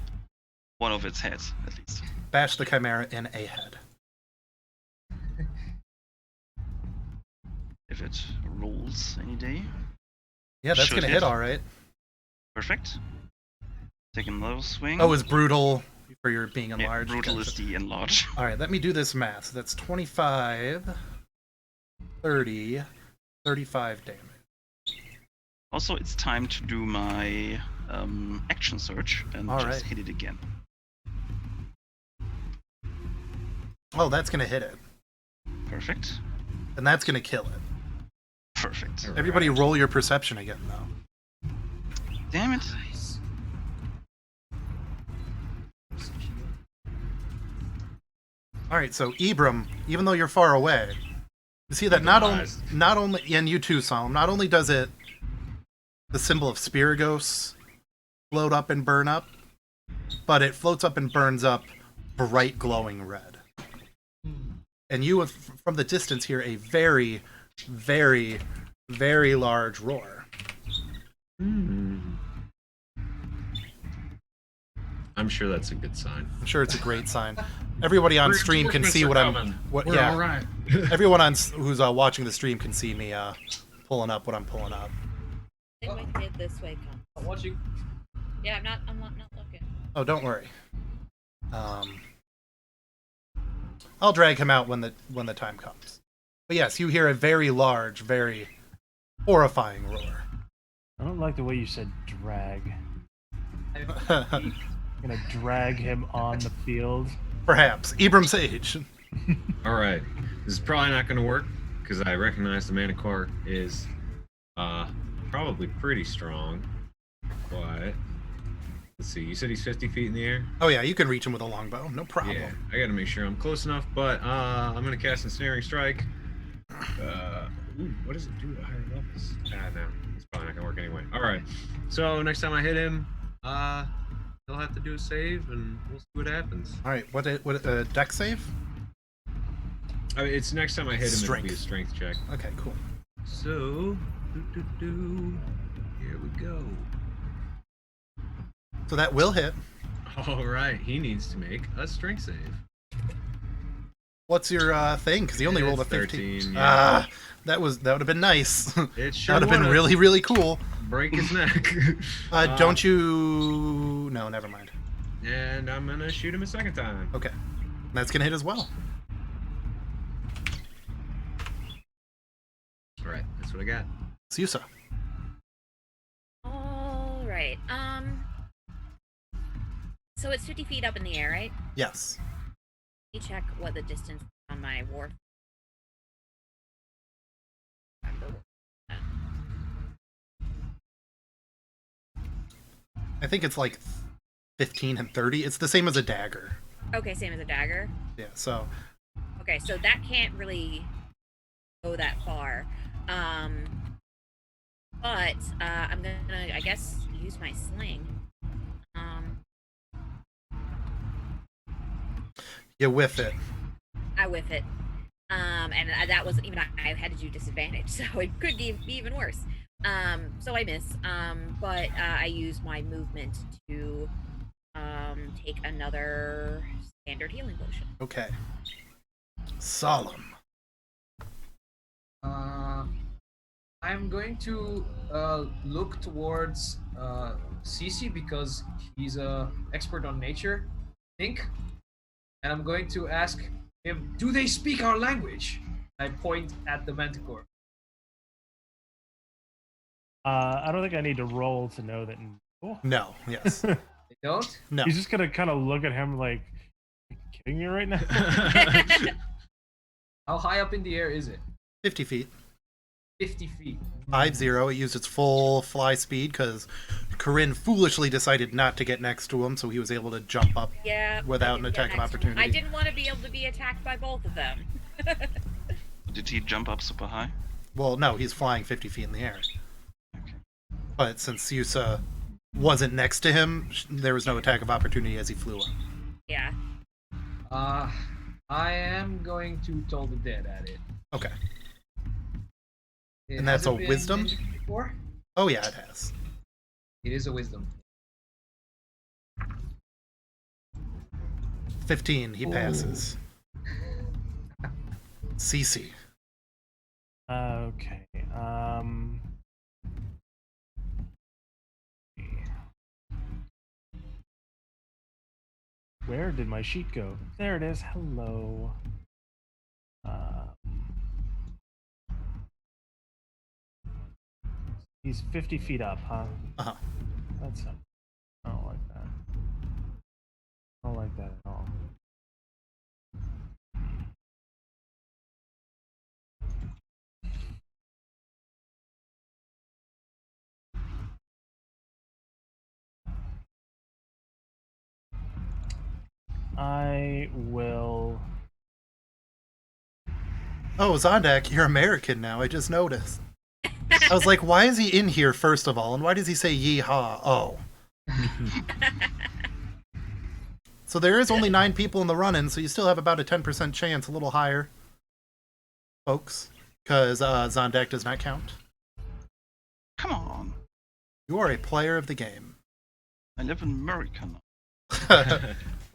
One of its heads, at least. Bash the Chimera in a head. If it rolls any day. Yeah, that's Should gonna hit. hit all right. Perfect. Take another swing. Oh, is brutal for your being yeah, enlarged? brutal Gotcha. is the enlarge. All right, let me do this math. So that's 25, 30, 35 damage. Also, it's time to do my action search and All just right. hit it again. Oh, that's gonna hit it, Perfect. and that's gonna kill it. Perfect. All Everybody, right. roll your perception again, though. Damn it. Nice. All right, so Ibram, even though you're far away, you see that not only, and you too, Solemn. Not only does it the symbol of Spiragos float up and burn up, but it floats up and burns up bright glowing red. And you, from the distance, hear a very, very, very large roar. I'm sure that's a good sign. I'm sure it's a great sign. Everybody on stream can see what I'm. What? We're Yeah. all right. Everyone who's watching the stream can see me pulling up what I'm pulling up. Same way I did this way, come. I'm watching. Yeah, I'm not looking. Oh, don't worry. I'll drag him out when the time comes. But yes, you hear a very large, very horrifying roar. I don't like the way you said drag. I- Gonna drag him on the field. Perhaps Ibram Sage. All right. This is probably not going to work because I recognize the Manticore is probably pretty strong. But let's see. You said he's 50 feet in the air? Oh yeah, you can reach him with a longbow, no problem. Yeah. I got to make sure I'm close enough. But I'm going to cast Ensnaring Strike. What does it do at higher levels? No. It's probably not going to work anyway. All right. So next time I hit him, he'll have to do a save, and we'll see what happens. All right, what deck save? I mean, it's next time I hit him, it'll be a Strength. strength check. Okay, cool. So, here we go. So that will hit. All right, he needs to make a strength save. What's your thing? Because he only rolled a It's 15. 13, yeah. That would have been nice. It sure That would have been would really, really cool. break his neck. Don't you? No, never mind. And I'm gonna shoot him a second time. Okay, that's gonna hit as well. All right, that's what I got. Susa. All right. So it's 50 feet up in the air, right? Yes. Let me check what the distance on my war. I think it's like 15 and 30. It's the same as a dagger. Okay, same as a dagger. Yeah. So Okay, so that can't really go that far. But I'm gonna, I guess, use my sling. You whiff it. I whiff it. And that was even I had to do disadvantage, so it could be even worse. So I miss. But I use my movement to take another standard healing potion. Okay. Solemn. I'm going to look towards Cece because he's a expert on nature, think, and I'm going to ask him, do they speak our language? I point at the Manticore. I don't think I need to roll to know that. Oh. No. Yes. They don't? No. He's just gonna kind of look at him like, "You kidding me right now?" How high up in the air is it? 50 feet. 50 feet. 5-0. It used its full fly speed because Corinne foolishly decided not to get next to him, so he was able to jump up. Yeah. Without I an didn't get attack of next to him. opportunity. I didn't want to be able to be attacked by both of them. Did he jump up super high? Well, no, he's flying 50 feet in the air. Okay. But since Yusa wasn't next to him, there was no attack of opportunity as he flew up. Yeah. I am going to Toll the Dead at it. Okay. It And that's hasn't a been wisdom? mentioned before? Oh, yeah, it has. It is a wisdom. 15. He passes. Cece. Okay. Where did my sheet go? There it is. Hello. He's 50 feet up, huh? Uh-huh. That's not. I don't like that. I don't like that at all. I will. Oh, Zondak, you're American now. I just noticed. I was like, why is he in here, first of all? And why does he say yeehaw? Oh. So there is only 9 people in the run-in, so you still have about a 10% chance, a little higher, folks, because Zondak does not count. Come on. You are a player of the game. I live in America now.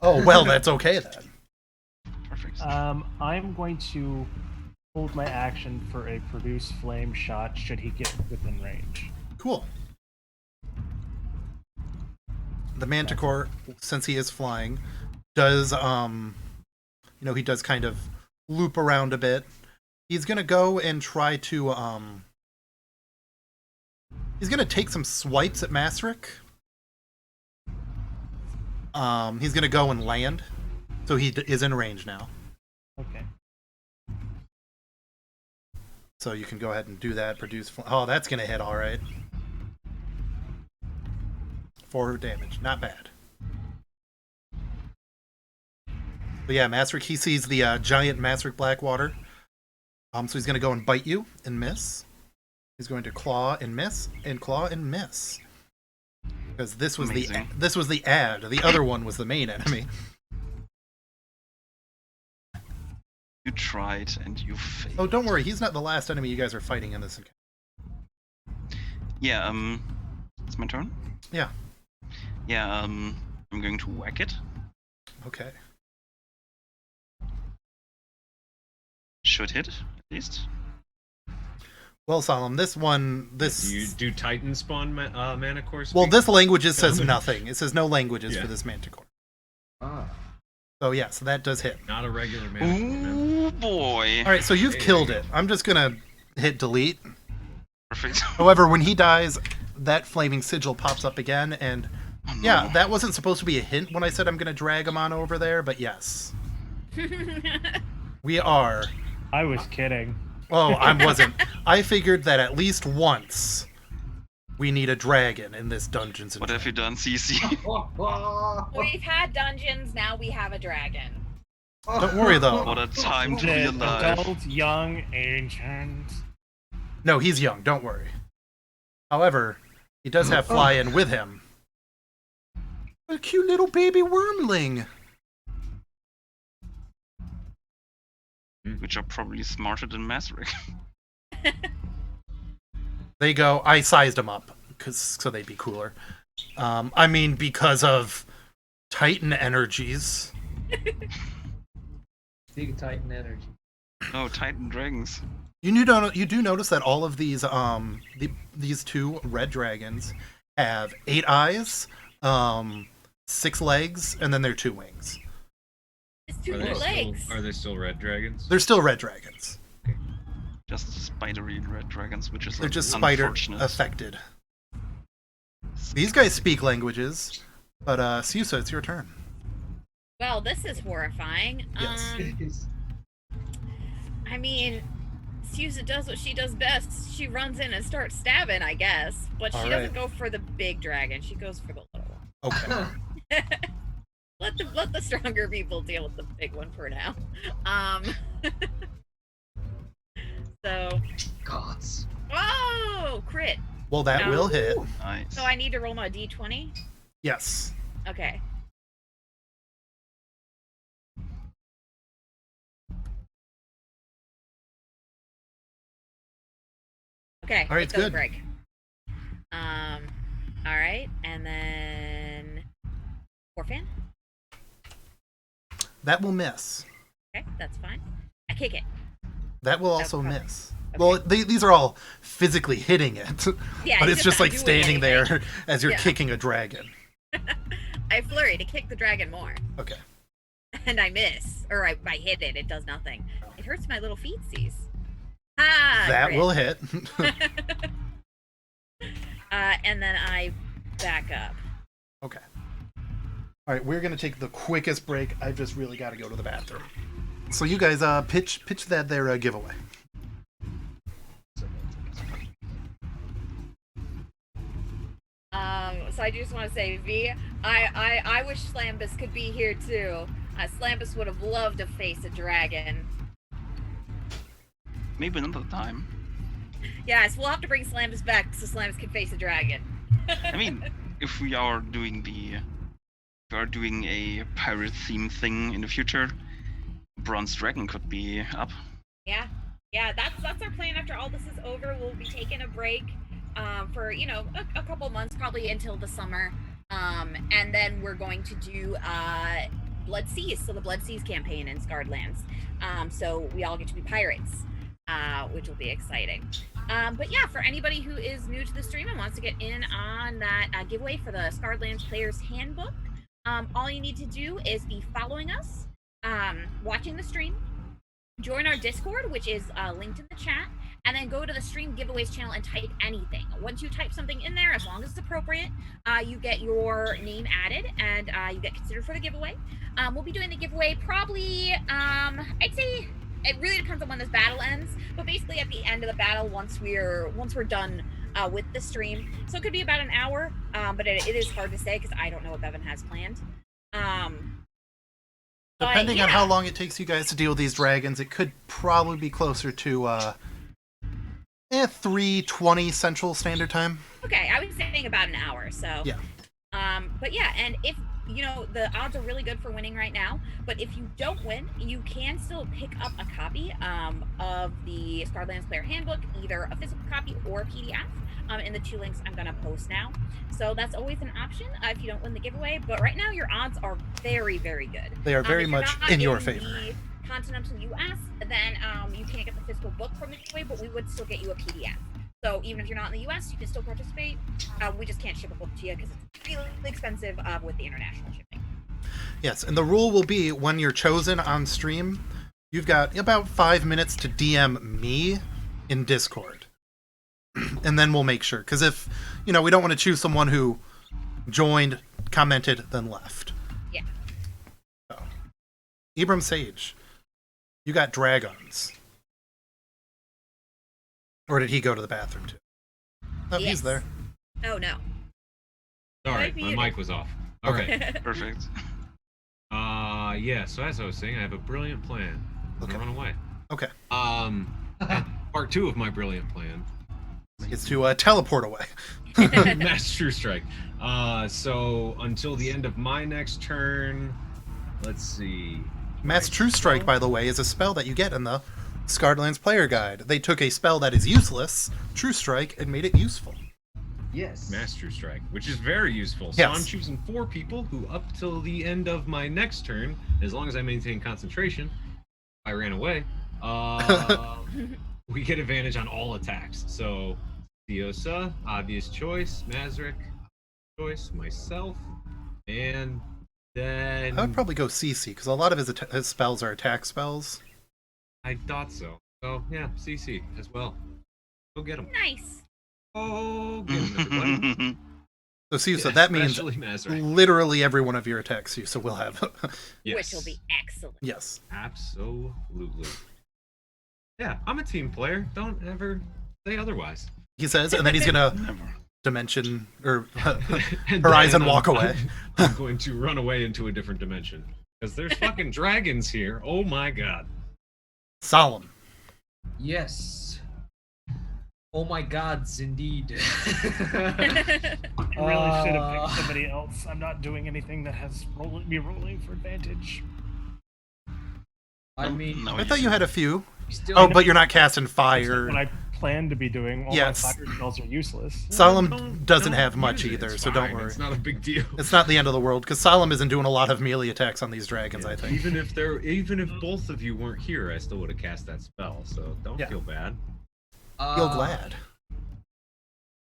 Oh, well, that's okay then. Perfect. I'm going to hold my action for a produce flame shot should he get within range. Cool. The Manticore, since he is flying, does, he does kind of loop around a bit. He's gonna go and try to, he's gonna take some swipes at Masric. He's gonna go and land, so he is in range now. Okay. So you can go ahead and do that. Oh, that's gonna hit all right. 4 damage, not bad. But yeah, Masric, he sees the giant Masric Blackwater. So he's gonna go and bite you and miss. He's going to claw and miss, and claw and miss. Because this was Amazing. this was the ad. The other one was the main enemy. You tried and you failed. Oh, don't worry. He's not the last enemy you guys are fighting in this encounter. Yeah, it's my turn. Yeah. Yeah, I'm going to whack it. Okay. Should hit, at least. Well, Solemn, this Do you do Titan spawn Manticore speak? Well, this language says nothing. It says no languages Yeah. for this Manticore. Ah. So yeah, so that does hit. Not a regular Manticore. man. Ooh, boy. All right, so you've killed it. I'm just gonna hit delete. Perfect. However, when he dies, that flaming sigil pops up again, and Oh, no. yeah, that wasn't supposed to be a hint when I said I'm gonna drag him on over there, but yes, we are. I was kidding. Oh, I wasn't. I figured that at least once we need a dragon in this Dungeons and What have you Dragons. done, CC? We've had dungeons, now we have a dragon. Don't worry, though. What a time to be The alive. adult, young, ancient. No, he's young. Don't worry. However, he does have Fly-In with him. A cute little baby wormling. Which are probably smarter than Masric. They go, I sized them up so they'd be cooler. I mean, because of Titan energies. Big Titan energy. Oh, Titan dragons. You do notice that all of these these 2 red dragons have 8 eyes, 6 legs, and then their 2 wings. It's 2 Are they legs. Are they still red dragons? They're still red dragons. Just spidery red dragons, which is They're just spider unfortunate. affected. These guys speak languages, but Siusa, it's your turn. Well, this is horrifying. Yes. I mean, Susa does what she does best. She runs in and starts stabbing, I guess. But she All doesn't right. go for the big dragon. She goes for the little one. Okay. Let the stronger people deal with the big one for now. So, Gods. oh, crit. Well, that No. will hit. Nice. So I need to roll my d20. Yes. Okay. Okay. All right, it doesn't good. break. All right, and then Orphan. That will miss. Okay, that's fine. I kick it. That will That's also probably- miss. Well, these are all physically hitting it, Yeah, but he's it's just not like doing standing anything. there as you're Yeah. kicking a dragon. I flurry to kick the dragon more, Okay. and I miss, or I hit it. It does nothing. It hurts my little feetsies. Ah, That crit. will hit. And then I back up. Okay. All right, we're gonna take the quickest break. I've just really got to go to the bathroom. So you guys, pitch that their giveaway. So I just want to say, V, I wish Slambus could be here too. Slambus would have loved to face a dragon. Maybe another time. Yes, we'll have to bring Slambus back so Slambus can face a dragon. I mean, if we are doing a pirate theme thing in the future, Bronze Dragon could be up. Yeah, that's our plan. After all this is over, we'll be taking a break for a couple months, probably until the summer, and then we're going to do Blood Seas, so the Blood Seas campaign in Scarred Lands. So we all get to be pirates, which will be exciting. But yeah, for anybody who is new to the stream and wants to get in on that giveaway for the Scarred Lands Player's Handbook, all you need to do is be following us, watching the stream, join our Discord, which is linked in the chat, and then go to the stream giveaways channel and type anything. Once you type something in there, as long as it's appropriate, you get your name added and you get considered for the giveaway. We'll be doing the giveaway probably, I'd say it really depends on when this battle ends, but basically at the end of the battle, once we're done with the stream. So it could be about an hour, but it is hard to say because I don't know what Bevan has planned. Depending on yeah. how long it takes you guys to deal with these dragons, it could probably be closer to 3:20 Central Standard Time. Okay, I was saying about an hour, so. Yeah. But yeah, and if, the odds are really good for winning right now, but if you don't win, you can still pick up a copy of the Scarred Lands Player Handbook, either a physical copy or a PDF, in the 2 links I'm going to post now. So that's always an option if you don't win the giveaway, but right now your odds are very, very good. They are very If you're much not in your favor. the continental US, then you can't get the physical book from the giveaway, but we would still get you a PDF. So even if you're not in the US, you can still participate. We just can't ship a book to you because it's really expensive with the international shipping. Yes, and the rule will be when you're chosen on stream, you've got about 5 minutes to DM me in Discord. And then we'll make sure. Because if, we don't want to choose someone who joined, commented, then left. Yeah. So, Ibram Sage, you got dragons. Or did he go to the bathroom too? Oh, Yes. he's there. Oh no. Sorry, Might be my it. mic was off. Okay. Okay. Perfect. Yeah, so as I was saying, I have a brilliant plan. I'm Okay. gonna run away. Okay. And part 2 of my brilliant plan. It's to teleport away. Mass True Strike. So until the end of my next turn, let's see. Mass True Strike, by the way, is a spell that you get in the Scarredlands Player Guide. They took a spell that is useless, True Strike, and made it useful. Yes. Mass True Strike, which is very useful. So Yes. I'm choosing 4 people who, up till the end of my next turn, as long as I maintain concentration, I ran away. We get advantage on all attacks. So Theosa, obvious choice. Mazric, choice. Myself, and then I would probably go CC, because a lot of his spells are attack spells. I thought so. So yeah, CC as well. Go get him. Nice. Oh, get him, everybody. So Siusa, Yeah, that means especially Mazric. literally every one of your attacks Siusa will have. Yes. Which will be excellent. Yes. Absolutely. Yeah, I'm a team player. Don't ever say otherwise. He says, and then he's gonna Never. dimension or And Horizon then walk away. I'm going to run away into a different dimension. Because there's fucking dragons here. Oh my god. Solemn. Yes. Oh my gods, indeed. I really should have Uh, picked somebody else. I'm not doing anything that has me rolling for advantage. I mean, No, I thought you had a few. still. Oh, but you're not casting fire. What I plan to be doing. All Yes. my fire spells are useless. Solemn doesn't Don't have much use it. either, It's so don't fine. worry. It's not a big deal. It's not the end of the world, because Solemn isn't doing a lot of melee attacks on these dragons, I think. Even if both of you weren't here, I still would have cast that spell. So don't Yeah. feel bad. Feel glad.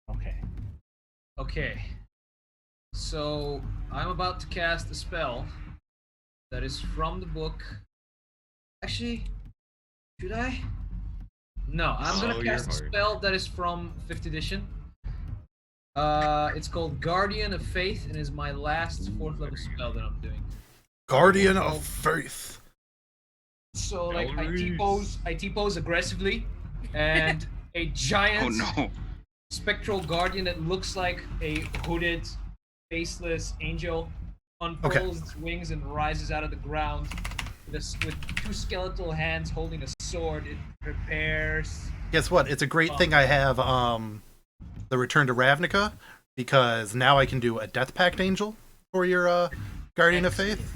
Okay. Okay. So I'm about to cast a spell that is from the book. Actually, should I? No, I'm Oh, gonna you're cast a hard. spell that is from 5th edition. It's called Guardian of Faith and is my last 4th level spell that I'm doing. Guardian of Faith. So like Galleries. I T-pose aggressively, and a Oh giant no. spectral guardian that looks like a hooded, faceless angel unfurls its wings and rises out of the ground with 2 skeletal hands holding a sword. It prepares. Guess what? It's a great thing I have the Return to Ravnica, because now I can do a Death Pact Angel for your Guardian of Faith.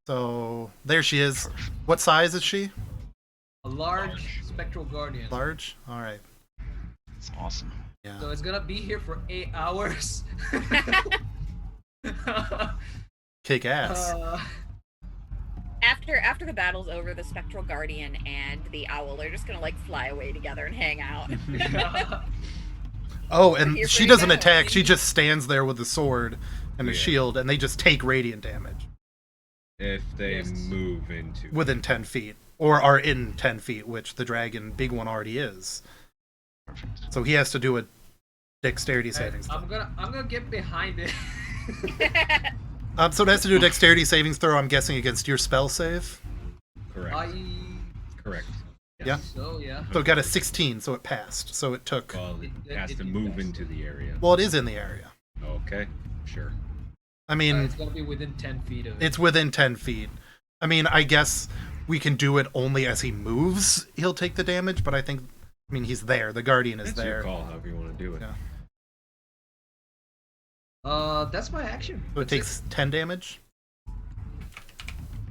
So there she is. What size is she? A large spectral guardian. Large? Alright. It's awesome. Yeah. So it's gonna be here for 8 hours. Kick ass. After the battle's over, the Spectral Guardian and the Owl are just gonna like fly away together and hang out. Oh, and Here she we doesn't go. attack. She just stands there with a sword and a Yeah. shield, and they just take radiant damage If they Yes. move into within 10 feet. Or are in 10 feet, which the dragon, big one, already is. Perfect. So he has to do a dexterity saving throw. I'm gonna get behind it. So it has to do a dexterity savings throw, I'm guessing, against your spell save. correct. Correct. Yeah. So yeah. So it got a 16, so it passed. So it took... Well, it It- has it to did move pass. into the area. Well, it is in the area. Okay, sure. I mean, It's gonna be within 10 feet of it. it's within 10 feet. I mean, I guess we can do it only as he moves. He'll take the damage, but I think... I mean, he's there. The Guardian is It's there. your call, however you want to do it. Yeah. That's my action. So it That's takes 10 damage.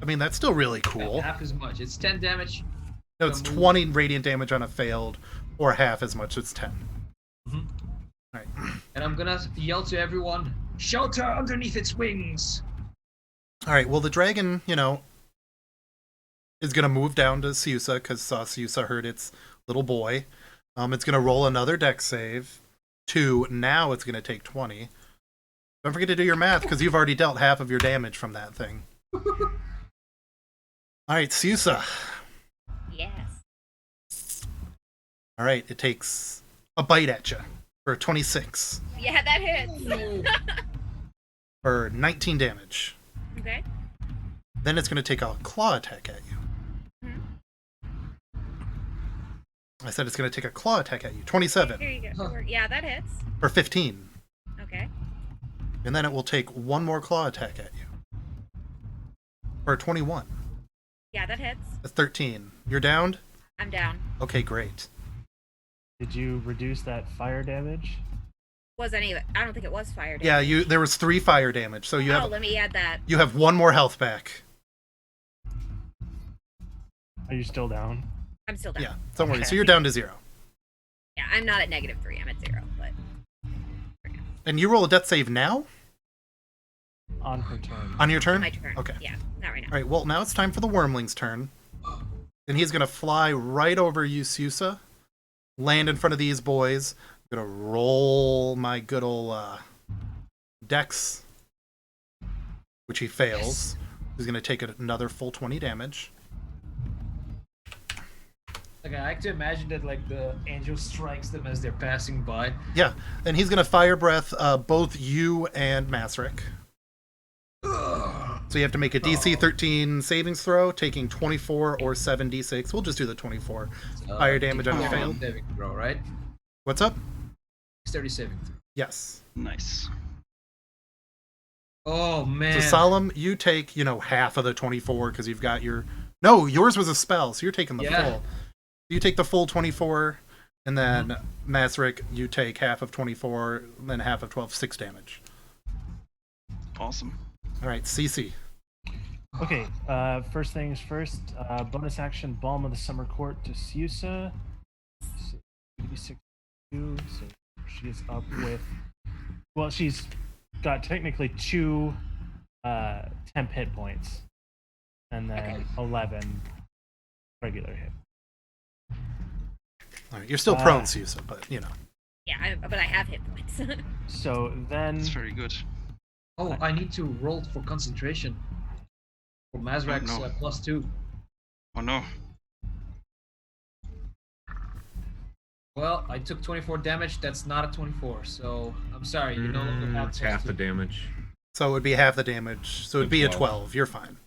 I mean, that's still really Yeah, cool. half as much. It's 10 damage. No, it's 20 radiant damage on a failed, or half as much, so it's 10. Mhm. Alright. And I'm gonna yell to everyone, shelter underneath its wings. Alright, well, the dragon, is going to move down to Siusa, because Siusa heard its little boy. It's going to roll another dex save. 2. Now it's going to take 20. Don't forget to do your math, because you've already dealt half of your damage from that thing. Alright, Siusa. Yes. Alright, it takes a bite at you for a 26. Yeah, that hits. For 19 damage. Okay. Then it's going to take a claw attack at you. I said it's going to take a claw attack at you. 27 Here you go. Yeah, that hits. for 15. Okay. And then it will take one more claw attack at you. Or 21. Yeah, that hits. That's 13. You're downed? I'm down. Okay, great. Did you reduce that fire damage? Was any of it? I don't think it was fire damage. Yeah, there was 3 fire damage, so let me add that. you have 1 more health back. Are you still down? I'm still down. Yeah, don't worry. Okay. So you're down to 0. Yeah, I'm not at -3. I'm at 0. But And you roll a death save now? On her turn. On your turn? my turn. Okay. Yeah, not right now. All right, well, now it's time for the Wormling's turn. And he's going to fly right over you, Susa. Land in front of these boys. I'm going to roll my good old dex, which he fails. He's going to take another full 20 damage. Okay, I like to imagine that like the angel strikes them as they're passing by. Yeah, and he's going to fire breath both you and Masric. So you have to make a DC 13 savings throw, taking 24 or 7d6. We'll just do the 24. Fire damage on a failed. Saving throw, right? What's up? 30 saving throw. Yes. Nice. Oh man. So Solemn, you take, half of the 24 because you've got your... No, yours was a spell, so you're taking the full. You take the full 24, and then Masric, you take half of 24, then half of 12, 6 damage. Awesome. All right, CC. Okay, first things first. Bonus action, Balm of the Summer Court to Susa. 62, so she is up with... Well, she's got technically 2 temp hit points. And then 11 regular hit. All right, you're still prone, Susa, but, Yeah, but I have hit points. So then... That's very good. Oh, I need to roll for concentration. For Mazrak's Oh, no. +2. Oh no. Well, I took 24 damage. That's not a 24, so I'm sorry. You no longer have It's half +2. the damage. So it would be half the damage. So it would be a 12. You're fine.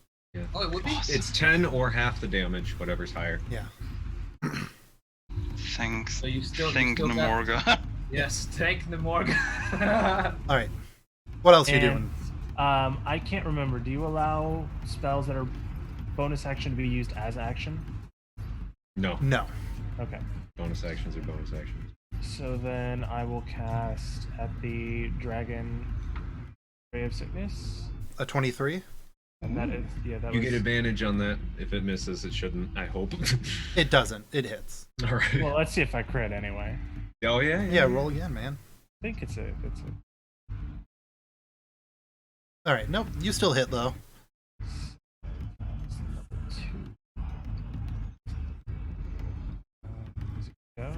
Oh, it would be. It's 10 or half the damage, whatever's higher. Yeah. Thanks. So you still. Thank you still got- Namorga. Yes, thank the Morgan. All right. What else are you And, doing? I can't remember. Do you allow spells that are bonus action to be used as action? No. No. Okay. Bonus actions are bonus actions. So then I will cast at the dragon Ray of Sickness. A 23? And that is, that You was... get advantage on that. If it misses, it shouldn't, I hope. It doesn't. It hits. All right. Well, let's see if I crit anyway. Oh, yeah? Yeah, roll again, man. I think it's a... All right. Nope. You still hit, though. Go.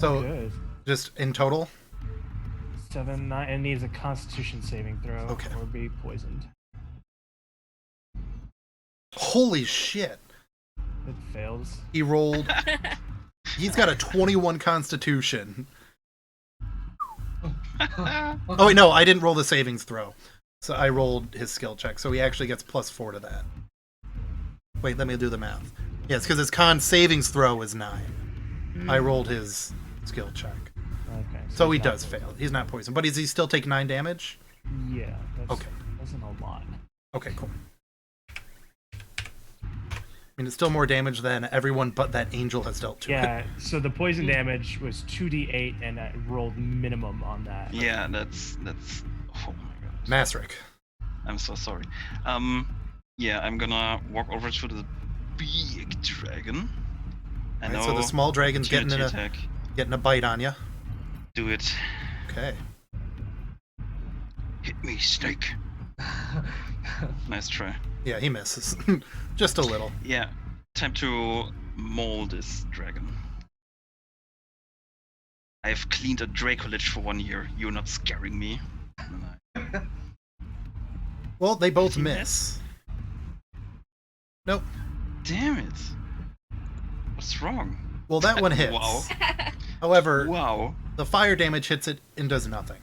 So Good. just in total? 7, 9, and needs a Constitution saving throw Okay. or be poisoned. Holy shit. It fails. He rolled... He's got a 21 Constitution. Oh, wait, no. I didn't roll the savings throw. So I rolled his skill check. So he actually gets +4 to that. Wait, let me do the math. Yes, because his con savings throw is 9. I rolled his skill check. Okay. So he he's not does poisoned. fail. He's not poisoned. But does he still take 9 damage? Yeah. That's, Okay. Wasn't a lot. Okay, cool. I mean, it's still more damage than everyone but that angel has dealt to it. Yeah, so the poison damage was 2d8, and I rolled minimum on that. Yeah, that's. Oh my god. Masric. I'm so sorry. Yeah, I'm gonna walk over to the big dragon. I know. Right, so the small dragon's getting opportunity in a attack. getting a bite on you. Do it. Okay. Hit me, snake. Nice try. Yeah, he misses. Just a little. Yeah, time to maul this dragon. I've cleaned a Dracolich for 1 year. You're not scaring me. Well, they both Did you miss. Nope. Damn it. What's wrong? Well, that one hits. Wow. However, Wow. the fire damage hits it and does nothing.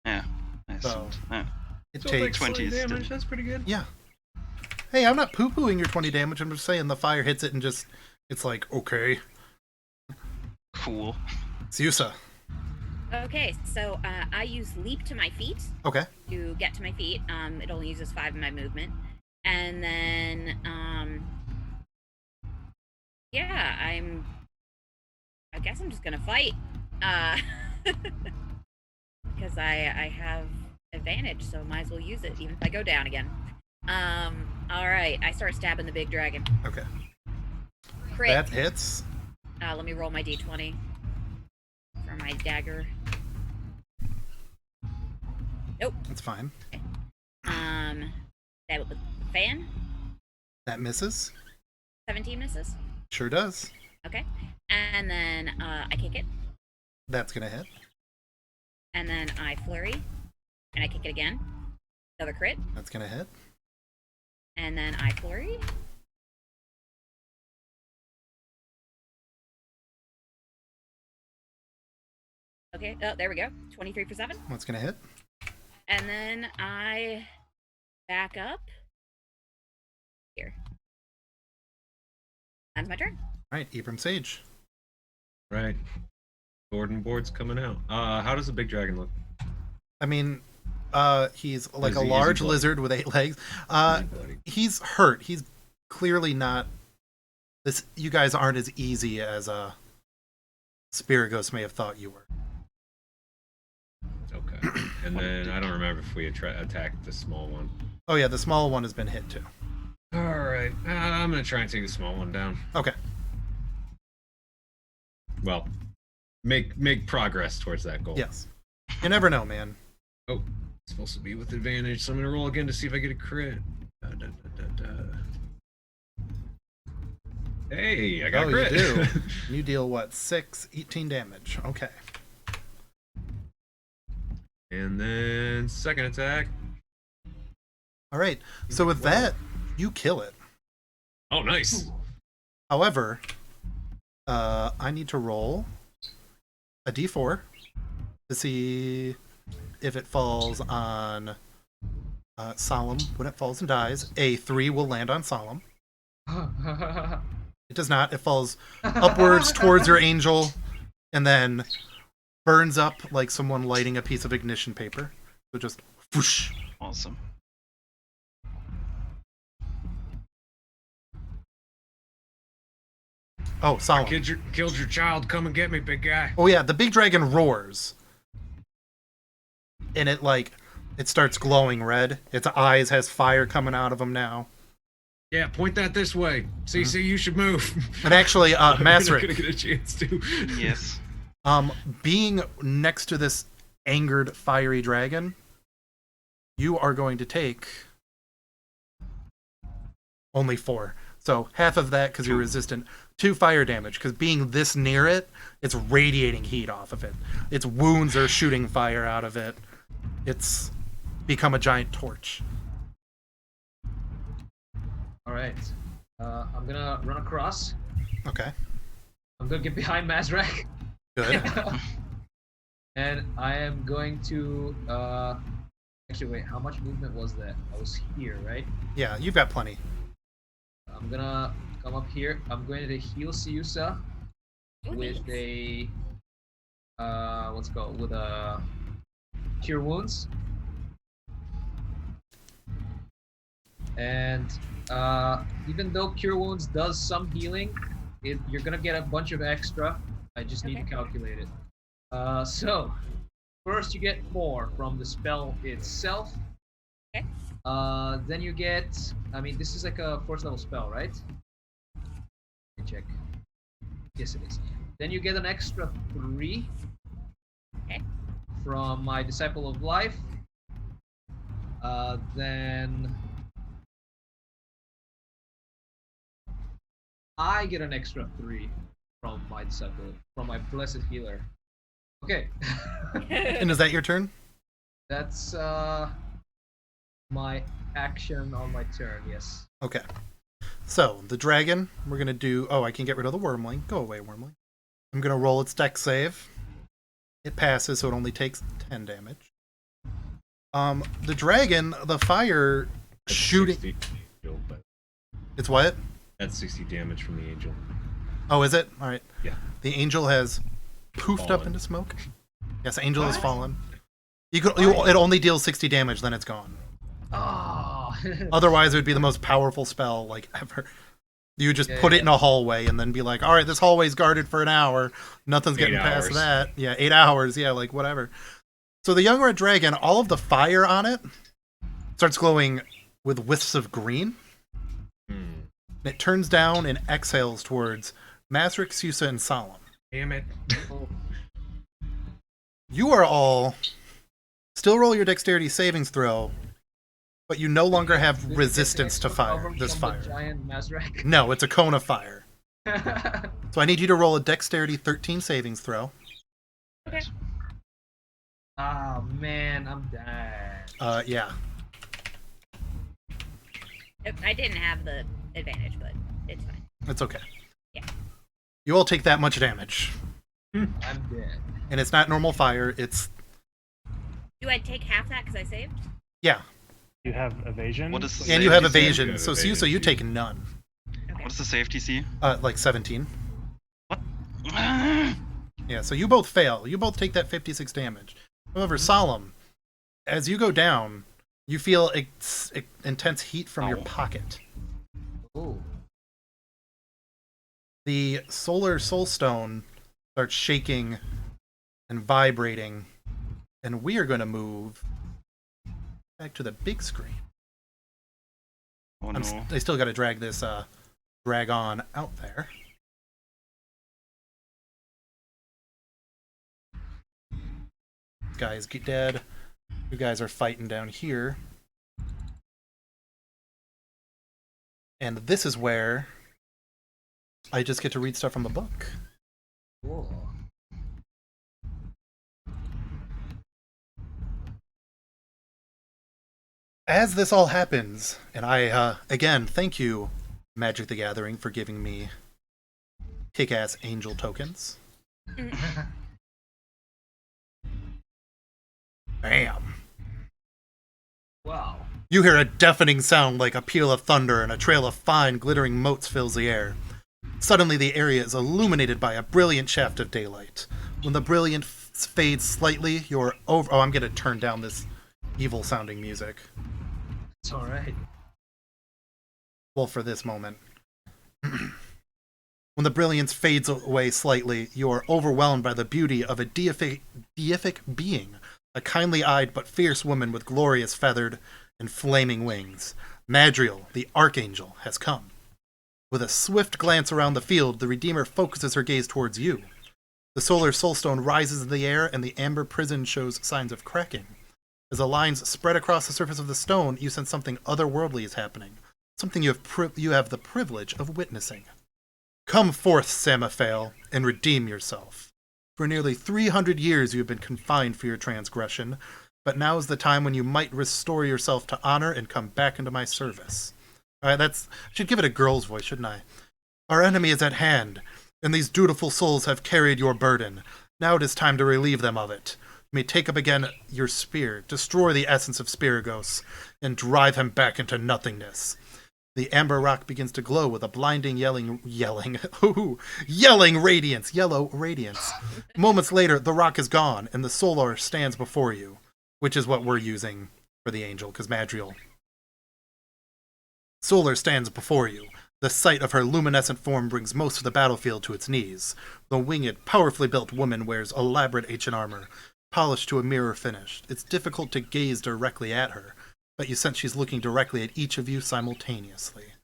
Yeah. Nice. So- Yeah. It So takes... 20 is still- damage. That's pretty good. Yeah. Hey, I'm not poo-pooing your 20 damage. I'm just saying the fire hits it and just... It's like, okay. Cool. Zusa. Okay, so I use leap to my feet Okay. to get to my feet. It only uses 5 of my movement. And then, yeah, I guess I'm just gonna fight. Because I have advantage, so might as well use it, even if I go down again. Alright, I start stabbing the big dragon. Okay. Crit. That hits. Let me roll my d20 for my dagger. Nope. That's fine. Stab it with the fan. That misses. 17 misses. Sure does. Okay. And then I kick it. That's gonna hit. And then I flurry. And I kick it again. Another crit. That's gonna hit. And then I flurry. Okay. Oh, there we go. 23 for 7. What's gonna hit? And then I back up. Here. That's my turn. All right, Ibram Sage. Right. Gordon board's coming out. How does the big dragon look? I mean, he's like Is a he large bloody? lizard with 8 legs. Bloody. He's hurt. He's clearly not. This. You guys aren't as easy as Spiragos may have thought you were. Okay. And then I don't remember if we attacked the small one. Oh yeah, the small one has been hit too. All right. I'm gonna try and take the small one down. Okay. Well, make progress towards that goal. Yes. You never know, man. Oh, it's supposed to be with advantage, so I'm gonna roll again to see if I get a crit. Hey, I got a Oh, crit. you do. You deal what? 18 damage. Okay. And then second attack. All right. So with that, you kill it. Oh, nice. However, I need to roll a d4 to see if it falls on Solemn. When it falls and dies, a 3 will land on Solemn. It does not. It falls upwards towards your angel and then burns up like someone lighting a piece of ignition paper. So just whoosh. Awesome. Oh, Solemn. Killed your child. Come and get me, big guy. Oh yeah, the big dragon roars. And it starts glowing red. Its eyes has fire coming out of them now. Yeah, point that this way. CC, you should move. And actually, I'm not Masric, gonna get a chance to. Yes. being next to this angered fiery dragon, you are going to take only 4. So half of that because you're resistant. 2 fire damage because being this near it, it's radiating heat off of it. Its wounds are shooting fire out of it. It's become a giant torch. All right. I'm gonna run across. Okay, I'm gonna get behind Mazrak. good. And I am going to actually wait, how much movement was that? I was here, right? Yeah, you've got plenty. I'm gonna come up here. I'm going to heal Siusa with a what's it called? With a cure wounds. And even though cure wounds does some healing, you're gonna get a bunch of extra. I just need to calculate it. So first you get 4 from the spell itself. Okay. Then you get, I mean, this is like a 4th level spell, right? Let me check. Yes, it is. Then you get an extra 3 from my Disciple of Life. Then I get an extra 3 from my Disciple, from my Blessed Healer. Okay. And is that your turn? That's my action on my turn, yes. Okay. So, the dragon, we're going to do... Oh, I can get rid of the wormling. Go away, wormling. I'm going to roll its dex save. It passes, so it only takes 10 damage. The dragon, the fire That's shooting... 60 angel, but It's what? that's 60 damage from the angel. Oh, is it? All right. Yeah. The angel has poofed up Fallen. into smoke. Yes, Angel has fallen. It only deals 60 damage, then it's gone. Oh. Otherwise, it would be the most powerful spell like ever. You would just Yeah, put yeah, it in a hallway and then be like, all right, this hallway's guarded for an hour. Nothing's 8 getting past hours. that. Yeah, 8 hours. Yeah, like whatever. So the young red dragon, all of the fire on it starts glowing with wisps of green. Hmm. It turns down and exhales towards Masric, Susa, and Solemn. Damn it. You are all still roll your dexterity savings throw, but you no longer have Did you get resistance to extra fire. cover This from the fire. Giant Mazrak? No, it's a cone of fire. So I need you to roll a dexterity 13 savings throw. Okay. Oh man, I'm dead. Yeah. I didn't have the advantage, but it's fine. It's okay. Yeah. You all take that much damage. I'm dead. And it's not normal fire, it's... Do I take half that because I saved? Yeah. You have evasion. What is the And you have safety evasion, Yeah, so evasion so you too. take none. Okay. What is the safety C? Like 17. What? Yeah, so you both fail. You both take that 56 damage. However, Solemn, as you go down, you feel intense heat from your Ow. pocket. Oh. The solar soul stone starts shaking and vibrating, and we are going to move back to the big screen. Oh no. I still got to drag this dragon out there. Guys get dead. You guys are fighting down here. And this is where I just get to read stuff from the book. Cool. As this all happens, and I, again, thank you, Magic the Gathering, for giving me kick-ass angel tokens. Bam. Wow. You hear a deafening sound like a peal of thunder, and a trail of fine, glittering motes fills the air. Suddenly, the area is illuminated by a brilliant shaft of daylight. When the brilliance fades slightly, you're over... Oh, I'm going to turn down this evil-sounding music. It's alright. Well, for this moment. When the brilliance fades away slightly, you are overwhelmed by the beauty of a deific being, a kindly-eyed but fierce woman with glorious feathered and flaming wings. Madriel, the Archangel, has come. With a swift glance around the field, the Redeemer focuses her gaze towards you. The solar soulstone rises in the air, and the amber prison shows signs of cracking. As the lines spread across the surface of the stone, you sense something otherworldly is happening. Something you have the privilege of witnessing. Come forth, Samaphale, and redeem yourself. For nearly 300 years you have been confined for your transgression, but now is the time when you might restore yourself to honor and come back into my service. I should give it a girl's voice, shouldn't I? Our enemy is at hand, and these dutiful souls have carried your burden. Now it is time to relieve them of it. You may take up again your spear, destroy the essence of Spiragos, and drive him back into nothingness. The amber rock begins to glow with a blinding yelling radiance, yellow radiance. Moments later, the rock is gone, and the solar stands before you, which is what we're using for the angel, because Madriel. Solar stands before you. The sight of her luminescent form brings most of the battlefield to its knees. The winged, powerfully built woman wears elaborate ancient armor, polished to a mirror finish. It's difficult to gaze directly at her, but you sense she's looking directly at each of you simultaneously.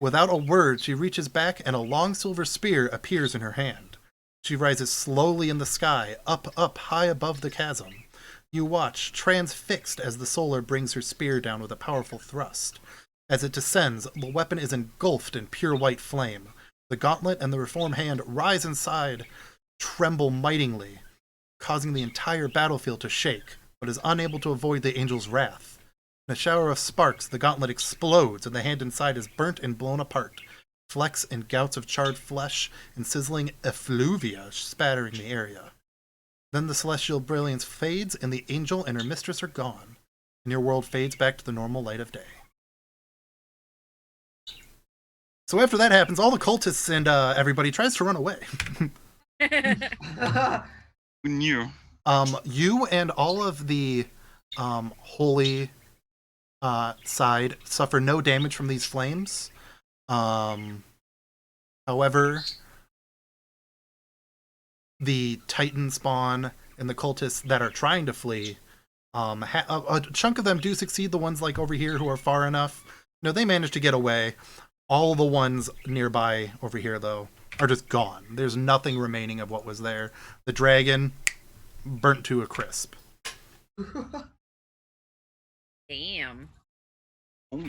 Without a word, she reaches back and a long silver spear appears in her hand. She rises slowly in the sky, up, high above the chasm. You watch, transfixed, as the solar brings her spear down with a powerful thrust. As it descends, the weapon is engulfed in pure white flame. The gauntlet and the reform hand rise inside, tremble mightingly, causing the entire battlefield to shake, but is unable to avoid the angel's wrath. In a shower of sparks, the gauntlet explodes, and the hand inside is burnt and blown apart. Flecks and gouts of charred flesh and sizzling effluvia spattering the area. Then the celestial brilliance fades, and the angel and her mistress are gone, and your world fades back to the normal light of day. So after that happens, all the cultists and everybody tries to run away. Who knew? You and all of the holy side suffer no damage from these flames. However, the Titan spawn and the cultists that are trying to flee, a chunk of them do succeed. The ones like over here who are far enough, they manage to get away. All the ones nearby over here, though, are just gone. There's nothing remaining of what was there. The dragon burnt to a crisp. Damn. Ooh.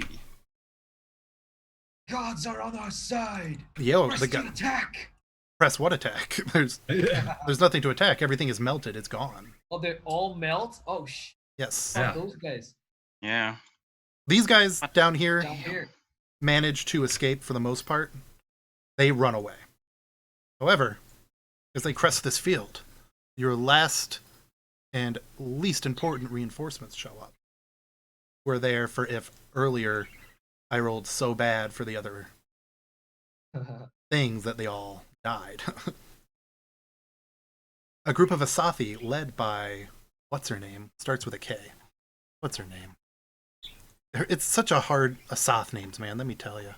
Gods are on our side. Yo, Press the to attack. press what attack? There's nothing to attack. Everything is melted. It's gone. Oh, they all melt. Oh Yes. Yeah. those guys Yeah. These guys down here down here. manage to escape for the most part. They run away. However, as they crest this field, your last and least important reinforcements show up. We're there for if earlier I rolled so bad for the other things that they all died. A group of Asathi led by, what's her name? Starts with a K. What's her name? It's such a hard Asath names, man, let me tell you.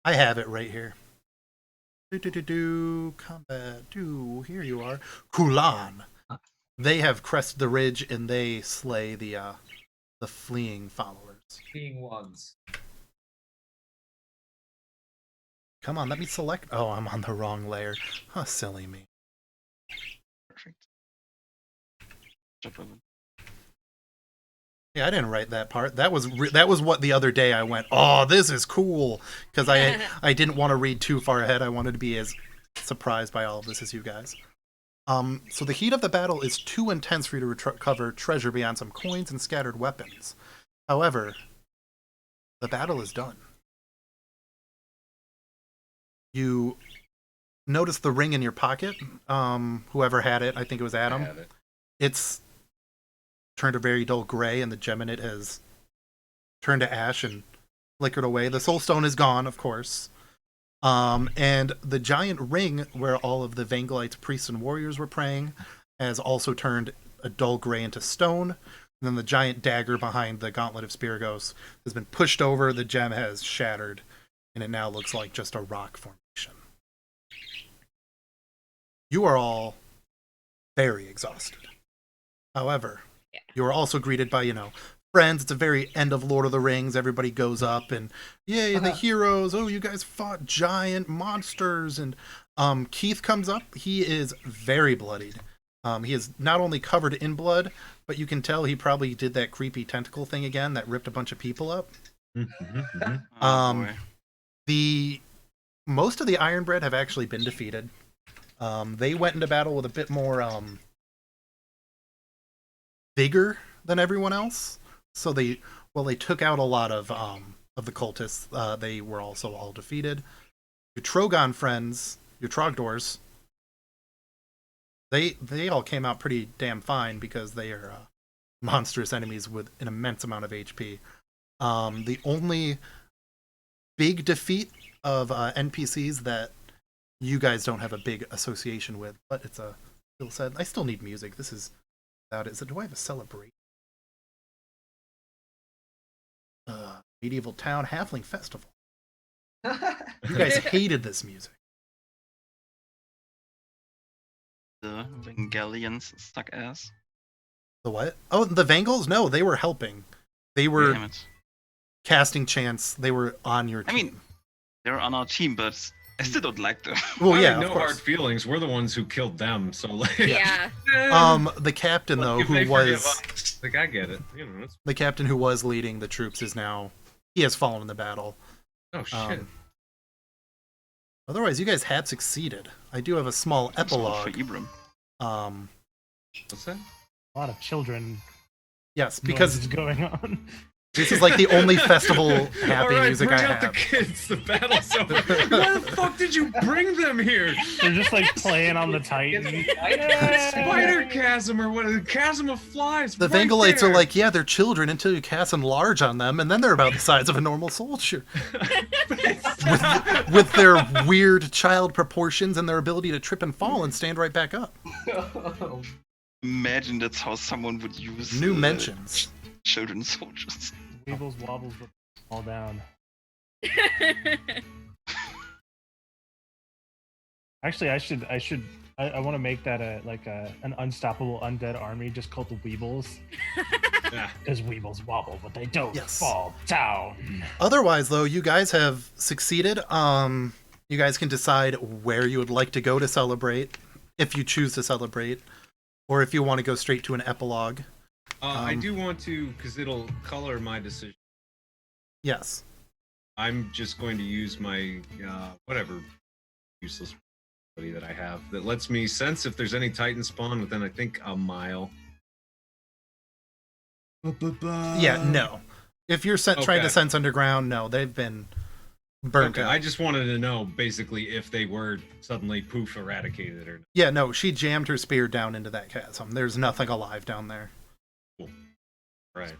I have it right here. Combat, here you are. Kulan. They have crested the ridge and they slay the fleeing followers. Being ones. Come on, let me select. Oh, I'm on the wrong layer. Huh, silly me. Perfect. Job, Bevan. Yeah, I didn't write that part. That was what the other day I went, oh, this is cool, because I didn't want to read too far ahead. I wanted to be as surprised by all of this as you guys. So the heat of the battle is too intense for you to recover treasure beyond some coins and scattered weapons. However, the battle is done. You notice the ring in your pocket. Whoever had it, I think it was Adam. I have it. It's turned a very dull gray, and the gem in it has turned to ash and flickered away. The soul stone is gone, of course. And the giant ring where all of the Vangelites, priests, and warriors were praying has also turned a dull gray into stone. And then the giant dagger behind the gauntlet of Spiragos has been pushed over, the gem has shattered, and it now looks like just a rock formation. You are all very exhausted. However, you are also greeted by, friends. It's a very end of Lord of the Rings. Everybody goes up and, yay, the heroes. Oh, you guys fought giant monsters. And Keith comes up. He is very bloodied. He is not only covered in blood, but you can tell he probably did that creepy tentacle thing again that ripped a bunch of people up. Oh, boy. Most of the Ironbred have actually been defeated. They went into battle with a bit more vigor than everyone else. So they took out a lot of the cultists. They were also all defeated. Your Trogon friends, your Trogdors, they all came out pretty damn fine because they are monstrous enemies with an immense amount of HP. The only big defeat of NPCs that you guys don't have a big association with, but it's a still said. I still need music. This is about it. Do I have a celebration? Medieval Town Halfling Festival. You guys hated this music. The Vangelians suck ass. The what? Oh, the Vangels? No, they were helping. They were Damn it. casting chants. They were on your team. I mean, they're on our team, but I still don't like them. well, I yeah, mean, of no course. hard feelings. We're the ones who killed them, so like. Yeah. The captain though, if they who forgive was us, like I get it. It's, the captain who was leading the troops is now he has fallen in the battle. oh shit. Otherwise, you guys had succeeded. I do have a small For epilogue. Ibram. What's that? A lot of children Yes, noises because going on. This is like the only festival happy All right, music bring I out the have. kids. The battle's over. Why the fuck did you bring them here? They're just like playing on the Titan. Spider chasm or what? The chasm of flies. The right Vangelites there. are like, yeah, they're children until you cast them large on them, and then they're about the size of a normal soldier. with their weird child proportions and their ability to trip and fall and stand right back up. Imagine that's how someone would use New mentions. children soldiers. Weebles wobbles but fall down. Actually, I want to make that an unstoppable undead army just called the Weebles. Yeah. Because Weebles wobble, but they don't Yes. fall down. Otherwise, though, you guys have succeeded. You guys can decide where you would like to go to celebrate, if you choose to celebrate, or if you want to go straight to an epilogue. I do want to, because it'll color my decision. Yes. I'm just going to use my whatever useless ability that I have that lets me sense if there's any Titan spawn within, I think, a mile. Yeah, no. If you're trying to Okay. sense underground, no, they've been burnt Okay, out. I just wanted to know basically if they were suddenly poof eradicated or not. Yeah, no, she jammed her spear down into that chasm. There's nothing alive down there. Right.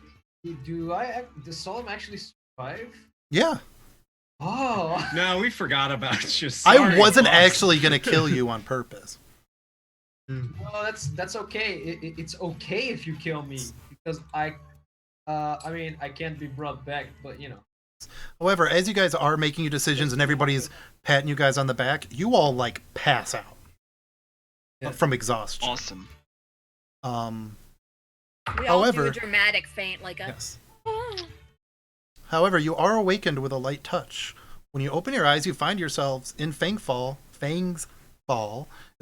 Does Solemn actually survive? Yeah. Oh. No, we forgot about just. I wasn't boss. actually going to kill you on purpose. Well, that's okay. It's okay if you kill me because I mean, I can't be brought back, but you know. However, as you guys are making your decisions and everybody's patting you guys on the back, you all, like, pass out from exhaustion. Awesome. We all do However- a dramatic faint, like a. Yes. "Oh." However, you are awakened with a light touch. When you open your eyes, you find yourselves in Fang's Fall, in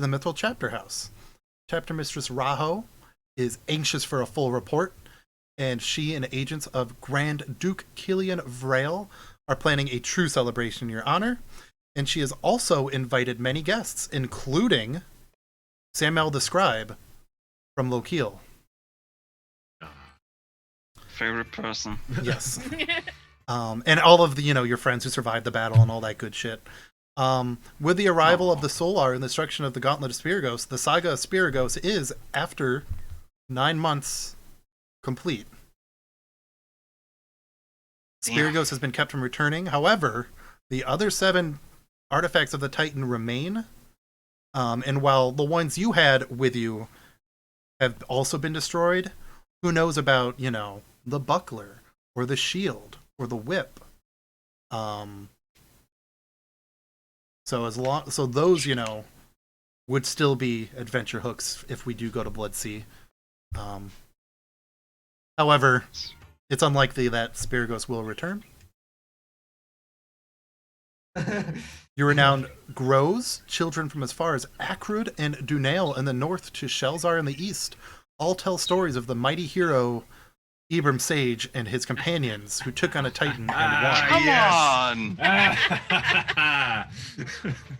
the Mythical Chapter House. Chapter Mistress Raho is anxious for a full report, and she and agents of Grand Duke Killian Vrail are planning a true celebration in your honor. And she has also invited many guests, including Samuel the Scribe from Lokiel. Favorite person. Yes. And all of the, your friends who survived the battle and all that good shit. With the arrival of the Solar and the destruction of the Gauntlet of Spiragos, the saga of Spiragos is, after 9 months, complete. Spiragos has been kept from returning. However, the other 7 artifacts of the Titan remain. And while the ones you had with you have also been destroyed, who knows about, the buckler or the shield or the whip. So those, would still be adventure hooks if we do go to Bloodsea. However, it's unlikely that Spiragos will return. Your renowned Grows, children from as far as Akrud and Dunail in the north to Shelzar in the east, all tell stories of the mighty hero Ibram Sage and his companions who took on a Titan and won. Come on!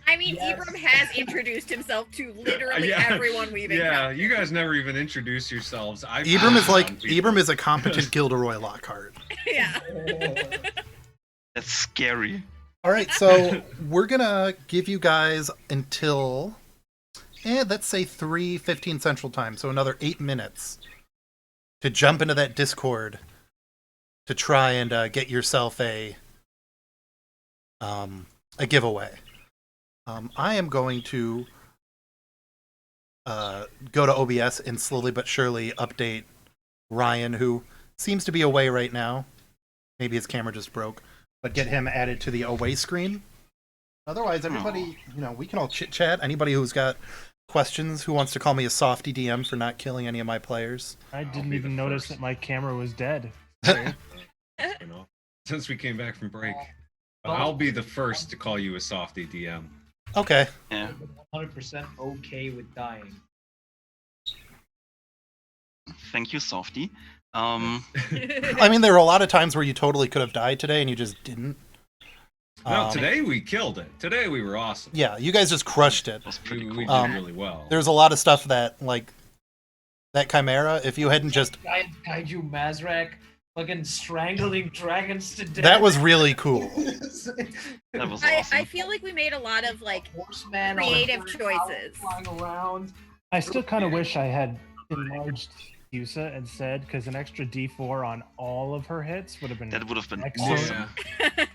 I mean, Ibram has introduced himself to literally Yeah. everyone we've Yeah, encountered. you guys never even introduced yourselves. Ibram is a competent Gilderoy Lockhart. Yeah. That's scary. All right, so we're gonna give you guys until, let's say 3:15 Central Time, so another 8 minutes to jump into that Discord to try and get yourself a giveaway. I am going to go to OBS and slowly but surely update Ryan, who seems to be away right now. Maybe his camera just broke, but get him added to the away screen. Otherwise, everybody, we can all chit chat. Anybody who's got questions, who wants to call me a softy DM for not killing any of my players? I didn't even notice that my camera was dead. Since we came back from break. But I'll be the first to call you a softy DM. Okay. Yeah. 100% okay with dying. Thank you, Softy. I mean, there were a lot of times where you totally could have died today and you just didn't. No, today we killed it. Today we were awesome. Yeah, you guys just crushed it. was We, pretty we cool. did really well. There's a lot of stuff that, like, that Chimera, if you hadn't just... Giant Kaiju Mazrak fucking strangling dragons to death. That was really cool. That was I awesome. feel like we made a lot of like Horseman creative on a choices. flying around. I still kind of wish I had enlarged Yusa instead, because an extra D4 on all of her hits would have been That would have been excellent. awesome. Yeah.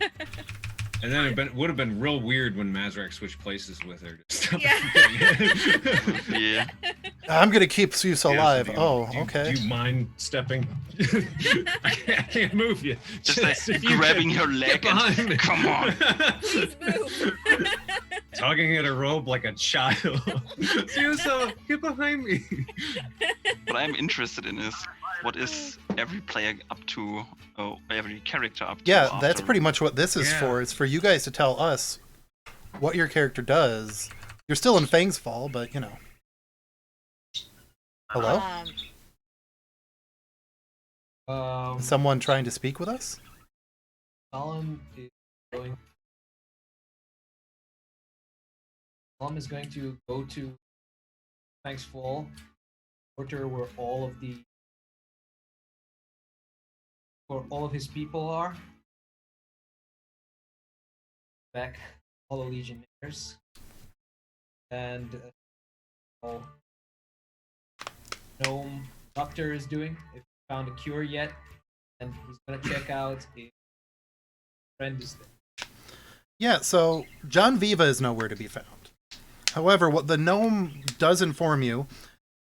And then it would have been real weird when Mazrak switched places with her. Yeah. I'm gonna keep Zeus alive. Do Okay. you mind stepping? I can't move you. Just like if you grabbing could her get leg behind and me. come on. Please move. Tugging at a robe like a child. Yusa, get behind me. What I'm interested in is what is every player up to, every character up to. Yeah, that's after- pretty much what this is Yeah. for. It's for you guys to tell us what your character does. You're still in Fang's Fall, but you know. Hello? Is someone trying to speak with us? Solemn is going. Solemn is going to go to Thanks Fall, quarter where all of his people are. Back all the Legionnaires. And Gnome Doctor is doing, if he found a cure yet. And he's gonna check out if friend is there. Yeah, so John Viva is nowhere to be found. However, what the gnome does inform you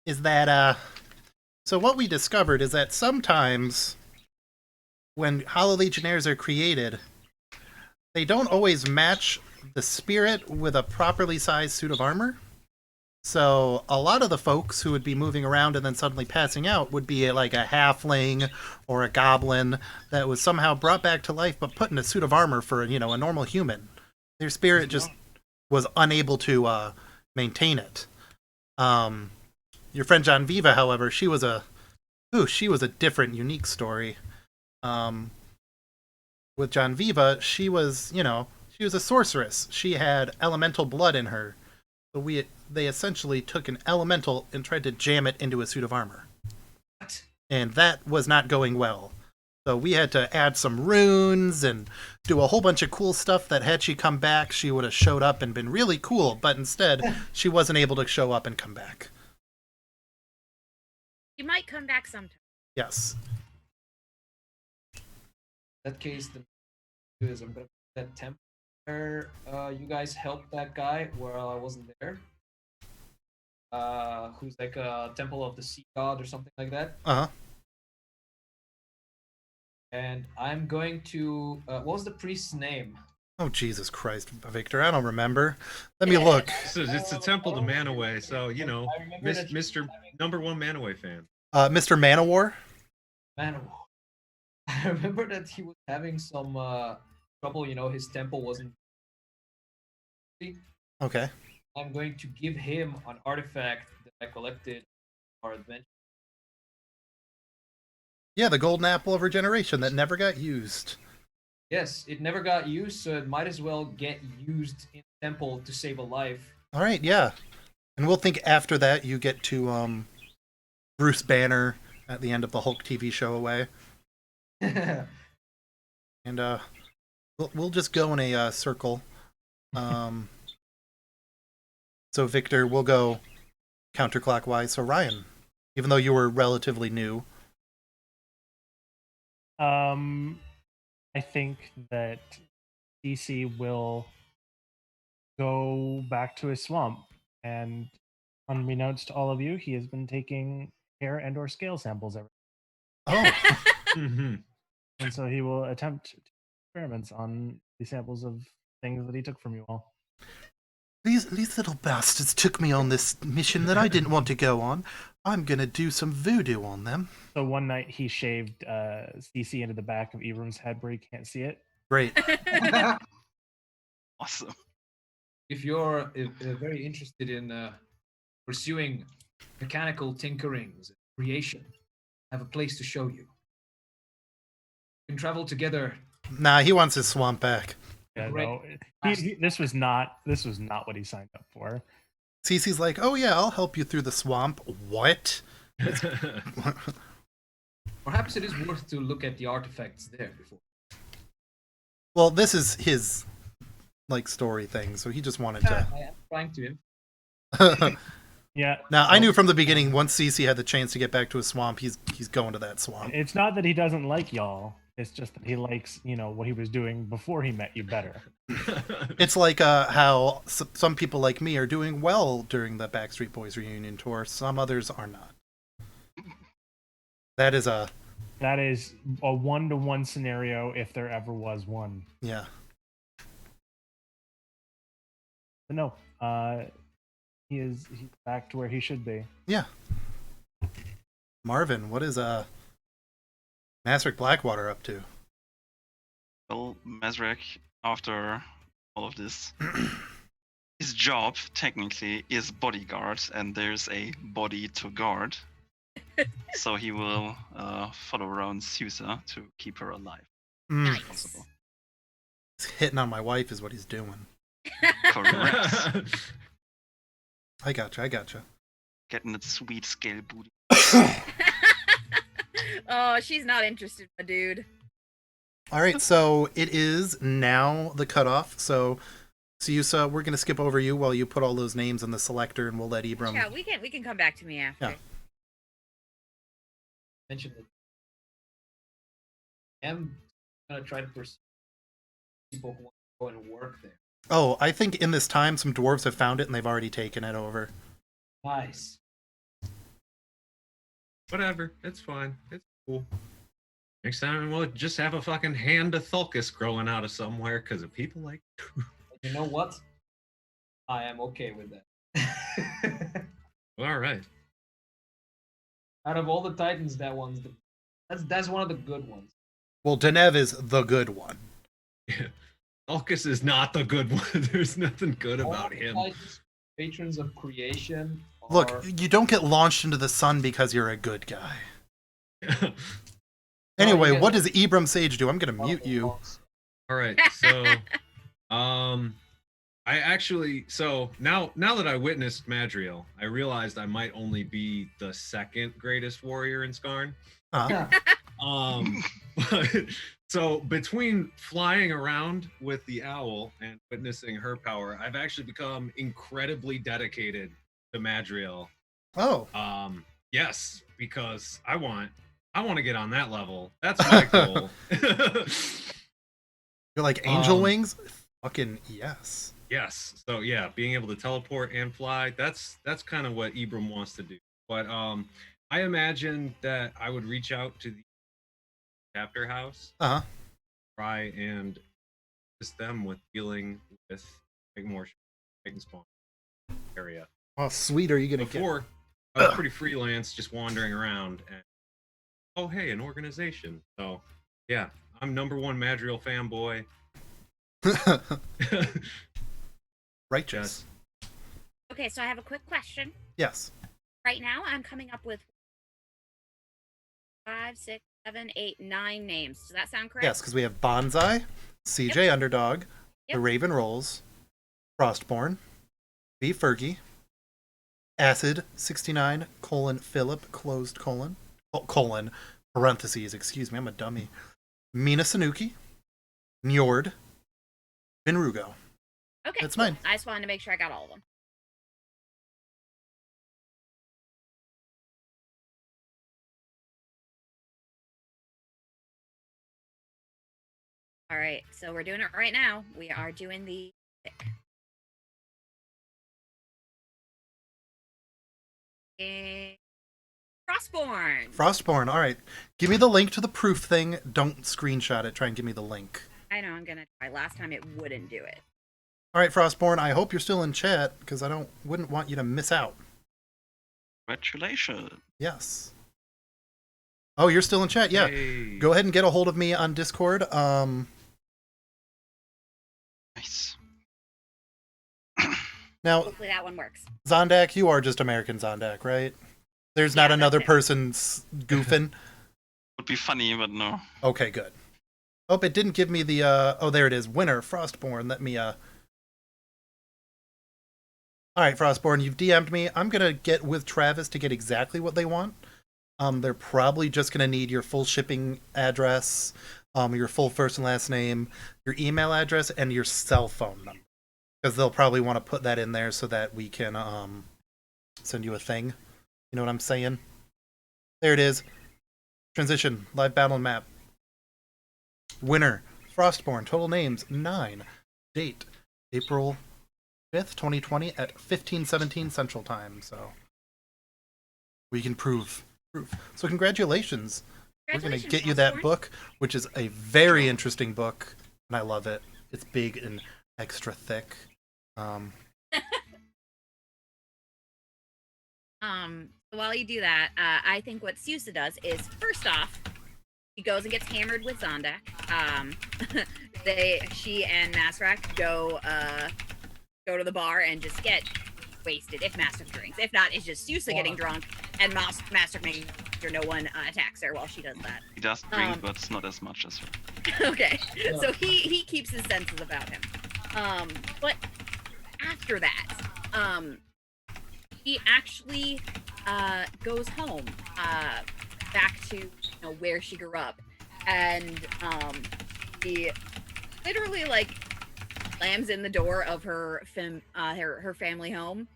is that, so what we discovered is that sometimes when Hollow Legionnaires are created, they don't always match the spirit with a properly sized suit of armor. So a lot of the folks who would be moving around and then suddenly passing out would be like a halfling or a goblin that was somehow brought back to life but put in a suit of armor for, you know, a normal human. Their spirit just was unable to maintain it. Your friend John Viva, however, she was a different, unique story. With John Viva, she was a sorceress. She had elemental blood in her. So they essentially took an elemental and tried to jam it into a suit of armor. What? And that was not going well. So we had to add some runes and do a whole bunch of cool stuff that had she come back, she would have showed up and been really cool. But instead, she wasn't able to show up and come back. You might come back sometime. Yes. In that case, the is I'm gonna put that temple where you guys helped that guy while I wasn't there. Who's like a temple of the sea god or something like that. Uh-huh. And I'm going to what was the priest's name? Oh, Jesus Christ, Victor, I don't remember. Let me look. It's a temple to Manaway, so you know, I remember that Mr. Number 1 Manaway fan. Mr. Manowar? Manowar. I remember that he was having some trouble, you know, his temple wasn't. Okay. I'm going to give him an artifact that I collected for our adventure. Yeah, the golden apple of regeneration that never got used. Yes, it never got used, so it might as well get used in the temple to save a life. All right, yeah. And we'll think after that you get to Bruce Banner at the end of the Hulk TV show away. And we'll just go in a circle. So Victor, we'll go counterclockwise. So Ryan, even though you were relatively new. I think that DC will go back to his swamp, and unbeknownst to all of you, he has been taking hair and/or scale samples every. Oh, Mm-hmm. And so he will attempt experiments on the samples of things that he took from you all. these little bastards took me on this mission that I didn't want to go on. I'm gonna do some voodoo on them. So one night he shaved CC into the back of Ibram's head where he can't see it. Great. Awesome. If you're very interested in pursuing mechanical tinkerings and creation, I have a place to show you. We can travel together. Nah, he wants his swamp back. Yeah, Great. no, this was not what he signed up for. Cece's like, oh yeah, I'll help you through the swamp. What? Or Perhaps it is worth to look at the artifacts there before. Well, this is his like story thing, so he just wanted I am trying to. to. Yeah. Now, I knew from the beginning, once Cece had the chance to get back to a swamp, he's going to that swamp. It's not that he doesn't like y'all. It's just that he likes, what he was doing before he met you better. It's like how some people like me are doing well during the Backstreet Boys reunion tour. Some others are not. That is a 1-to-1 scenario if there ever was one. yeah. But no, he's back to where he should be. Yeah. Marvin, what is Masric Blackwater up to? Well, Mazrek, after all of this, his job technically is bodyguard, and there's a body to guard. So he will follow around Susa to keep her alive. Mm. If possible. He's hitting on my wife is what he's doing. Correct. I gotcha. Getting that sweet scale booty. Oh, she's not interested, my dude. All right, so it is now the cutoff. So, Siusa, we're going to skip over you while you put all those names in the selector, and we'll let Ibram. Yeah, we can come back to me after. Yeah. Mention that I am gonna try to pursue people who want to go and work there. Oh, I think in this time, some dwarves have found it, and they've already taken it over. Nice. Whatever, it's fine. It's cool. Next time we'll just have a fucking hand of Thulkus growing out of somewhere because of people like. You know what? I am okay with that. All right. Out of all the Titans, that's one of the good ones. Well, Denev is the good one. Yeah. Thulkus is not the good one. There's nothing good All about the him. Titans, patrons of creation. Look, are- you don't get launched into the sun because you're a good guy. Anyway, what does Ibram Sage do? I'm going to mute you. All right, so I actually now that I witnessed Madriel, I realized I might only be the second greatest warrior in Skarn. But, so between flying around with the owl and witnessing her power, I've actually become incredibly dedicated to Madriel. Oh. Yes, because I want to get on that level. That's my goal. You're like angel wings? Fucking yes. Yes. So yeah, being able to teleport and fly, that's kind of what Ibram wants to do. But I imagine that I would reach out to the chapter house. Uh-huh. Try and assist them with dealing with more Titan spawn area. How sweet are you going to get? Before, I was pretty freelance, just wandering around and oh hey, an organization. So yeah, I'm #1 Madriel fanboy. Righteous. Okay, so I have a quick question. Yes. Right now, I'm coming up with 5, 6, 7, 8, 9 names. Does that sound correct? Yes, because we have Bonsai, CJ Underdog, Yep. The Raven Rolls, Frostborn, B Fergie, Acid 69 : Philip colon parentheses, excuse me, I'm a dummy. Mina Sanuki, Njord, Vinrugo. Okay, That's cool. 9. I just wanted to make sure I got all of them. All right, so we're doing it right now. We are doing the pick. And Frostborn, all right. Give me the link to the proof thing. Don't screenshot it. Try and give me the link. I know I'm gonna try. Last time it wouldn't do it. All right, Frostborn, I hope you're still in chat because I wouldn't want you to miss out. Congratulations. Yes. Oh, you're still in chat. Yeah. Hey. Go ahead and get a hold of me on Discord. Nice. Now, Hopefully that one works. Zondak, you are just American Zondak, right? There's not Yeah, another that's it. person goofing. Would be funny, but no. Okay, good. Oh, it didn't give me the oh, there it is. Winner, Frostborn. Let me All right, Frostborn, you've DM'd me. I'm going to get with Travis to get exactly what they want. They're probably just going to need your full shipping address, your full first and last name, your email address, and your cell phone number. Because they'll probably want to put that in there so that we can send you a thing. You know what I'm saying? There it is. Transition, live battle map. Winner, Frostborn, total names, 9. Date, April 5th, 2020 at 15:17 Central Time. So we can prove. So congratulations. We're going to get you that Frostborn. book, which is a very interesting book, and I love it. It's big and extra thick. While you do that, I think what Sousa does is, first off, he goes and gets hammered with Zondak. She and Masrak go to the bar and just get wasted, if Master drinks. If not, it's just Sousa getting drunk, and Master making sure no one attacks her while she does that. He does drink, but not as much as her. Okay, so he keeps his senses about him. But after that, he actually goes home, back to where she grew up, and he literally slams in the door of her family home,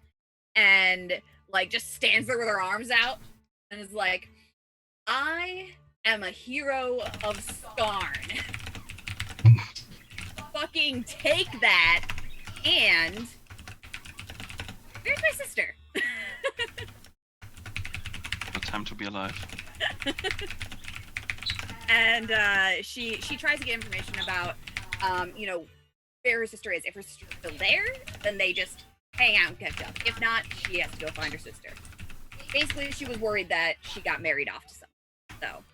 and just stands there with her arms out, and is like, "I am a hero of Skarn. Fucking take that, and where's my sister?" What time to be alive. And she tries to get information about where her sister is. If her sister's still there, then they just hang out and catch up. If not, she has to go find her sister. Basically, she was worried that she got married off to someone. So,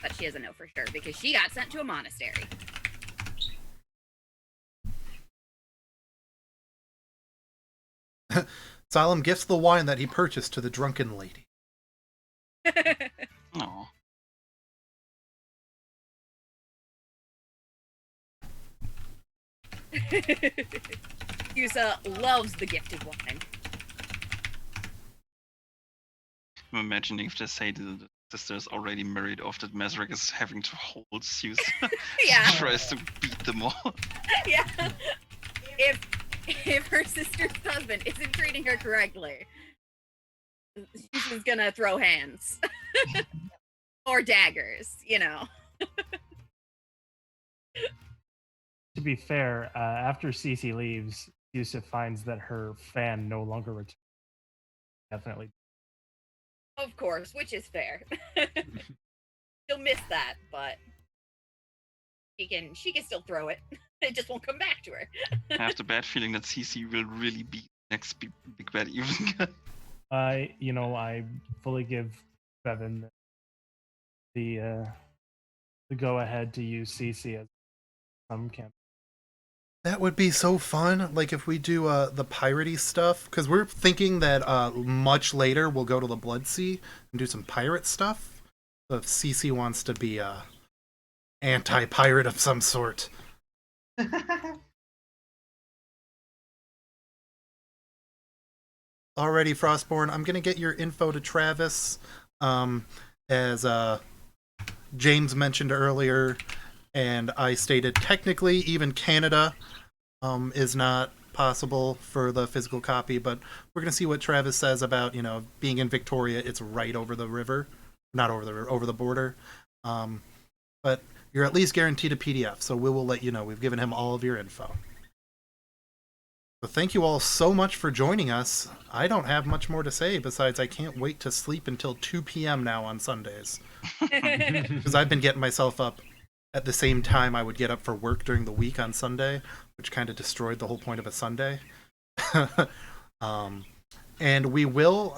but she doesn't know for sure because she got sent to a monastery. Solemn gifts the wine that he purchased to the drunken lady. Oh. Yusa loves the gifted wine. I'm imagining if they say the sister is already married off, that Mazrak is having to hold Zeus. Yeah. He tries to beat them all. Yeah. If her sister's husband isn't treating her correctly, she's gonna throw hands. Or daggers, To be fair, after Cece leaves, Yusuf finds that her fan no longer returns. Definitely. Of course, which is fair. She'll miss that, but she can still throw it. It just won't come back to her. I have the bad feeling that CC will really be next big bad even. I fully give Bevan the go ahead to use CC as some camp. That would be so fun. Like if we do the piratey stuff, because we're thinking that much later we'll go to the Blood Sea and do some pirate stuff. So if CC wants to be a anti-pirate of some sort. Alrighty, Frostborn, I'm gonna get your info to Travis. As James mentioned earlier, and I stated, technically even Canada is not possible for the physical copy, but we're going to see what Travis says about, being in Victoria. It's right over the river. Not over the river, over the border. But you're at least guaranteed a PDF, so we will let you know. We've given him all of your info. So thank you all so much for joining us. I don't have much more to say besides I can't wait to sleep until 2 p.m. now on Sundays. Because I've been getting myself up at the same time I would get up for work during the week on Sunday, which kind of destroyed the whole point of a Sunday. And we will,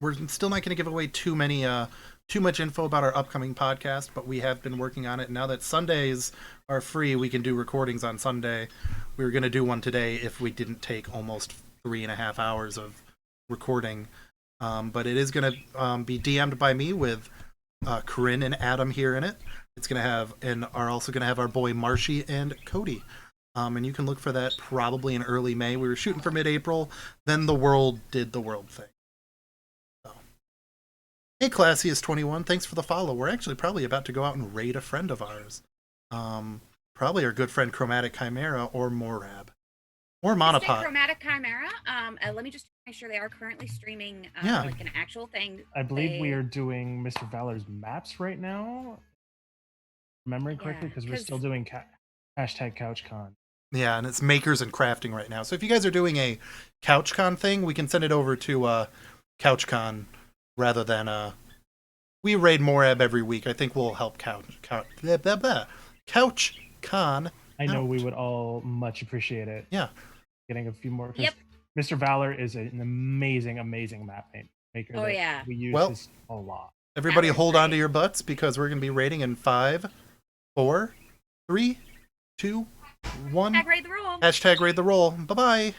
we're still not going to give away too much info about our upcoming podcast, but we have been working on it. Now that Sundays are free, we can do recordings on Sunday. We were going to do one today if we didn't take almost 3.5 hours of recording. But it is going to be DM'd by me with Corinne and Adam here in it. It's going to have, and are also going to have our boy Marshy and Cody. And you can look for that probably in early May. We were shooting for mid-April. Then the world did the world thing. So Hey, Classiest21, thanks for the follow. We're actually probably about to go out and raid a friend of ours. Probably our good friend Chromatic Chimera or Morab. Or Monopod. Chromatic Chimera. Let me just make sure they are currently streaming Yeah. like an actual thing. I believe we are doing Mr. Valor's maps right now. Remembering correctly, because we're still doing hashtag CouchCon. Yeah, and it's makers and crafting right now. So if you guys are doing a CouchCon thing, we can send it over to CouchCon rather than we raid Morab every week. I think we'll help CouchCon. I know we would all much appreciate it. Yeah. Getting a few more. Yep. Mr. Valor is an amazing, amazing map maker. Oh, yeah. We use this a lot. Everybody hold on to your butts because we're going to be raiding in 5, 4, 3, 2, 1. Hashtag raid the roll. Hashtag raid the roll. Bye-bye.